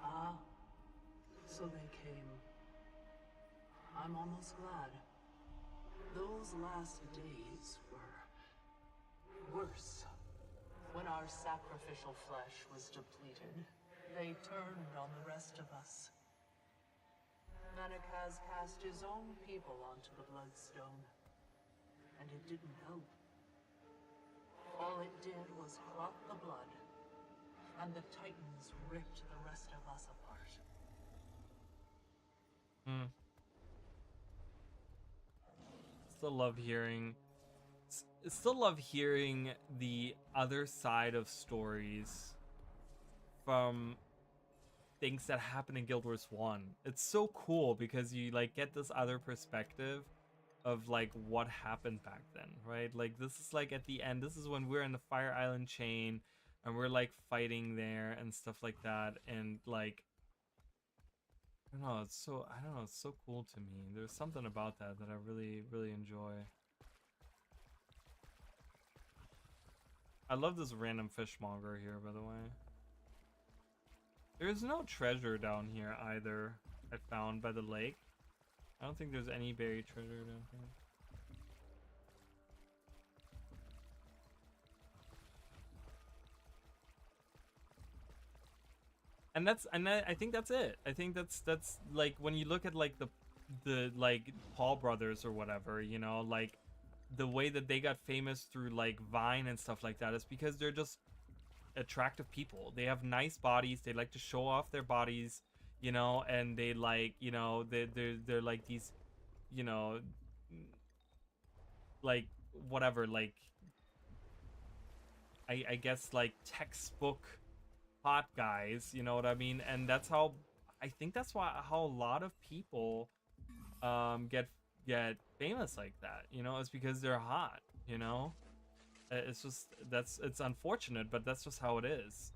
Ah, so they came. I'm almost glad. Those last days were worse. When our sacrificial flesh was depleted, they turned on the rest of us. Manakaz cast his own people onto the Bloodstone, and it didn't help. All it did was clot the blood, and the Titans ripped the rest of us apart. Still love hearing the other side of stories from things that happen in Guild Wars 1. It's so cool because you like get this other perspective of like what happened back then, right? Like this is like at the end, this is when we're in the Fire Island chain and we're like fighting there and stuff like that, and like I don't know, it's so cool to me. There's something about that I really, really enjoy. I love this random fishmonger here, by the way. There's no treasure down here either, I found by the lake. I don't think there's any buried treasure down here. And I think that's it. I think that's like when you look at like the like Paul brothers or whatever, you know, like the way that they got famous through like Vine and stuff like that is because they're just attractive people. They have nice bodies. They like to show off their bodies, you know, and they like, you know, they're like these, you know, like whatever, like I guess like textbook hot guys, you know what I mean? And that's how I think that's how a lot of people get famous like that, you know. It's because they're hot, you know. It's just it's unfortunate, but that's just how it is.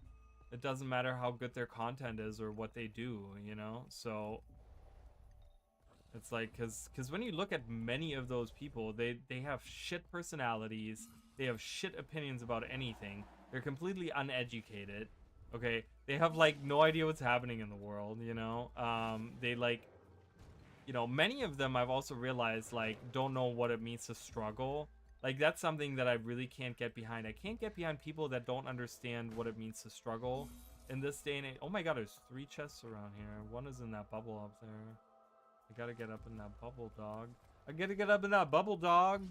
It doesn't matter how good their content is or what they do, you know. So it's like because when you look at many of those people, they have shit personalities, they have shit opinions about anything, they're completely uneducated, okay, they have like no idea what's happening in the world, you know. They like, you know, many of them I've also realized like don't know what it means to struggle. Like that's something that I really can't get behind. I can't get behind people that don't understand what it means to struggle in this day and age. Oh my god, there's 3 chests around here. One is in that bubble up there. I gotta get up in that bubble, dog. I gotta get up in that bubble, dog.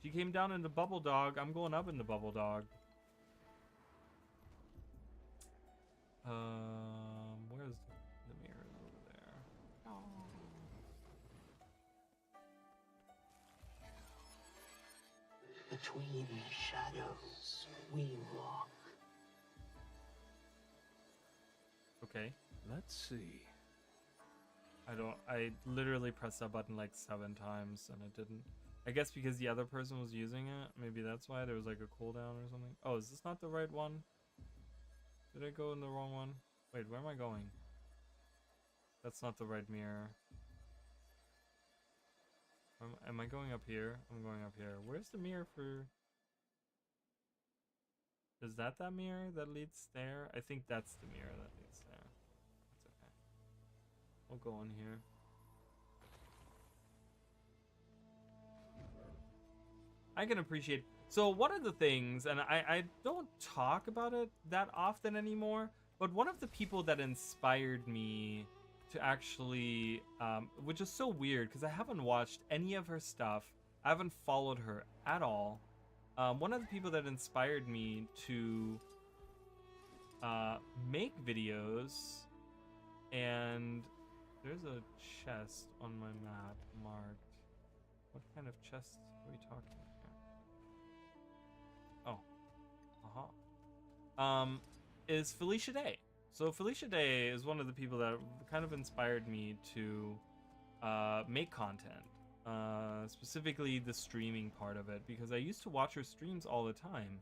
She came down in the bubble, dog. I'm going up in the bubble, dog. Where's the mirror over there? Oh. Between shadows, we walk. Okay. Let's see. I literally pressed that button like 7 times and it didn't. I guess because the other person was using it. Maybe that's why there was like a cooldown or something. Oh, is this not the right one? Did I go in the wrong one? Wait, where am I going? That's not the right mirror. Am I going up here? I'm going up here. Where's the mirror for... Is that mirror that leads there? I think that's the mirror that leads there. That's okay. We'll go in here. I can appreciate... So one of the things, and I don't talk about it that often anymore, but one of the people that inspired me to actually, which is so weird because I haven't watched any of her stuff, I haven't followed her at all. One of the people that inspired me to make videos, and there's a chest on my map marked. What kind of chest are we talking about? Is Felicia Day. So Felicia Day is one of the people that kind of inspired me to make content, specifically the streaming part of it, because I used to watch her streams all the time.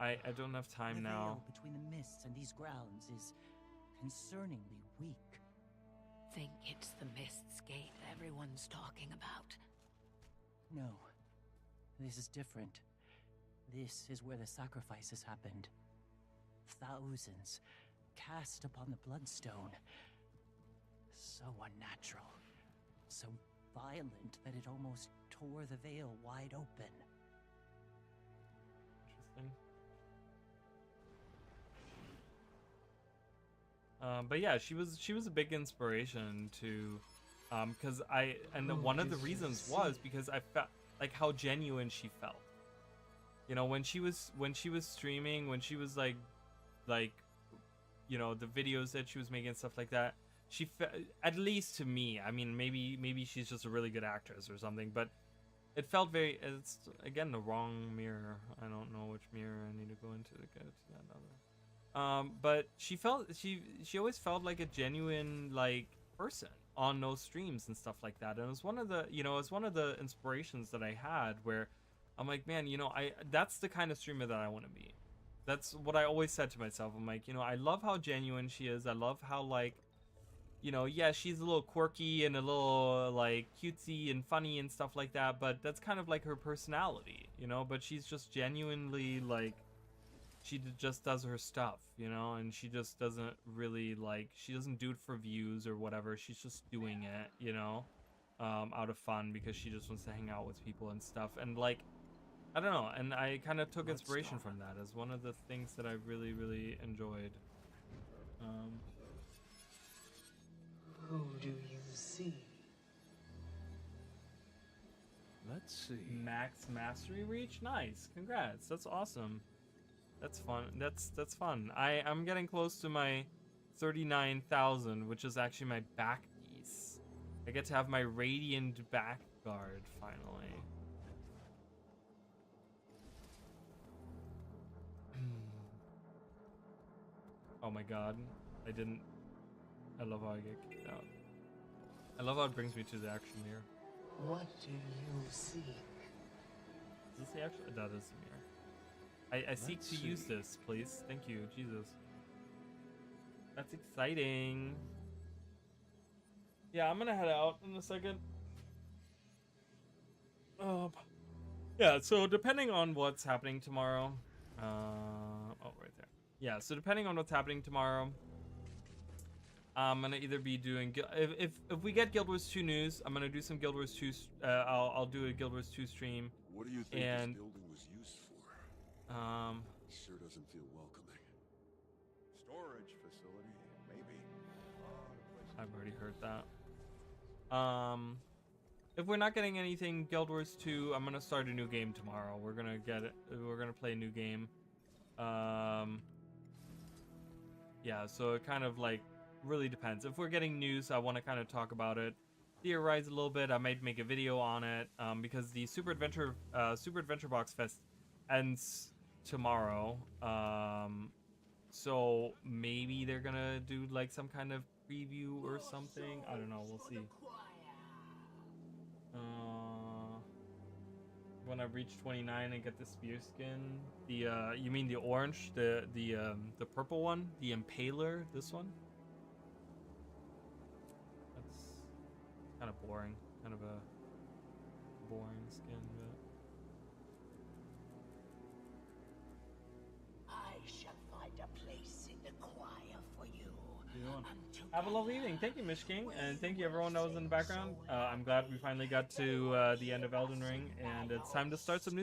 I don't have time now. The veil between the mists and these grounds is concerningly weak. Think it's the Mist's Gate everyone's talking about? No, this is different. This is where the sacrifices happened. Thousands cast upon the bloodstone. So unnatural. So violent that it almost tore the veil wide open. Interesting. But yeah, she was a big inspiration to, because one of the reasons was because I felt like how genuine she felt. You know, when she was streaming, when she was like, you know, the videos that she was making and stuff like that, she at least to me, I mean, maybe she's just a really good actress or something, but it felt very, it's again the wrong mirror. I don't know which mirror I need to go into to get to that other. But she always felt like a genuine like person on those streams and stuff like that. And it was one of the, you know, it's one of the inspirations that I had where I'm like, man, you know, that's the kind of streamer that I want to be. That's what I always said to myself. I'm like, you know, I love how genuine she is. I love how, like, you know, yeah, she's a little quirky and a little, like, cutesy and funny and stuff like that, but that's kind of like her personality, you know? But she's just genuinely, like, she just does her stuff, you know? And she just doesn't really, like, she doesn't do it for views or whatever. She's just doing it, you know? Out of fun because she just wants to hang out with people and stuff. And, like, I don't know, and I kind of took inspiration from that as one of the things that I really, really enjoyed. Who do you see? Let's see. Max Mastery Reach? Nice. Congrats. That's awesome. That's fun. That's fun. I'm getting close to my 39,000, which is actually my back piece. I get to have my Radiant back guard finally. Oh my god. I love how I get kicked out. I love how it brings me to the action mirror. What do you seek? Is this the actual? That is the mirror. I seek to use this, please. Thank you, Jesus. That's exciting. Yeah, I'm gonna head out in a second. Yeah, so depending on what's happening tomorrow, oh, right there. Yeah, so depending on what's happening tomorrow, I'm gonna either be doing if we get Guild Wars 2 news, I'm gonna do some Guild Wars 2. I'll do a Guild Wars 2 stream. What do you think this building was used for? Sure doesn't feel welcoming. Storage facility, maybe. I've already heard that. If we're not getting anything Guild Wars 2, I'm gonna start a new game tomorrow. We're gonna play a new game. Yeah, so it kind of like really depends. If we're getting news, I want to kind of talk about it, theorize a little bit. I might make a video on it because the Super Adventure Box Fest ends tomorrow. So maybe they're gonna do like some kind of preview or something. I don't know. We'll see. When I reach 29 and get the spear skin, you mean the orange, the purple one, the Impaler, this one? That's kind of boring, kind of a boring skin, but I shall find a place in the choir for you. have a lovely evening. Thank you, Mish King, and thank you everyone that was in the background. I'm glad we finally got to the end of Elden Ring, and it's time to start some new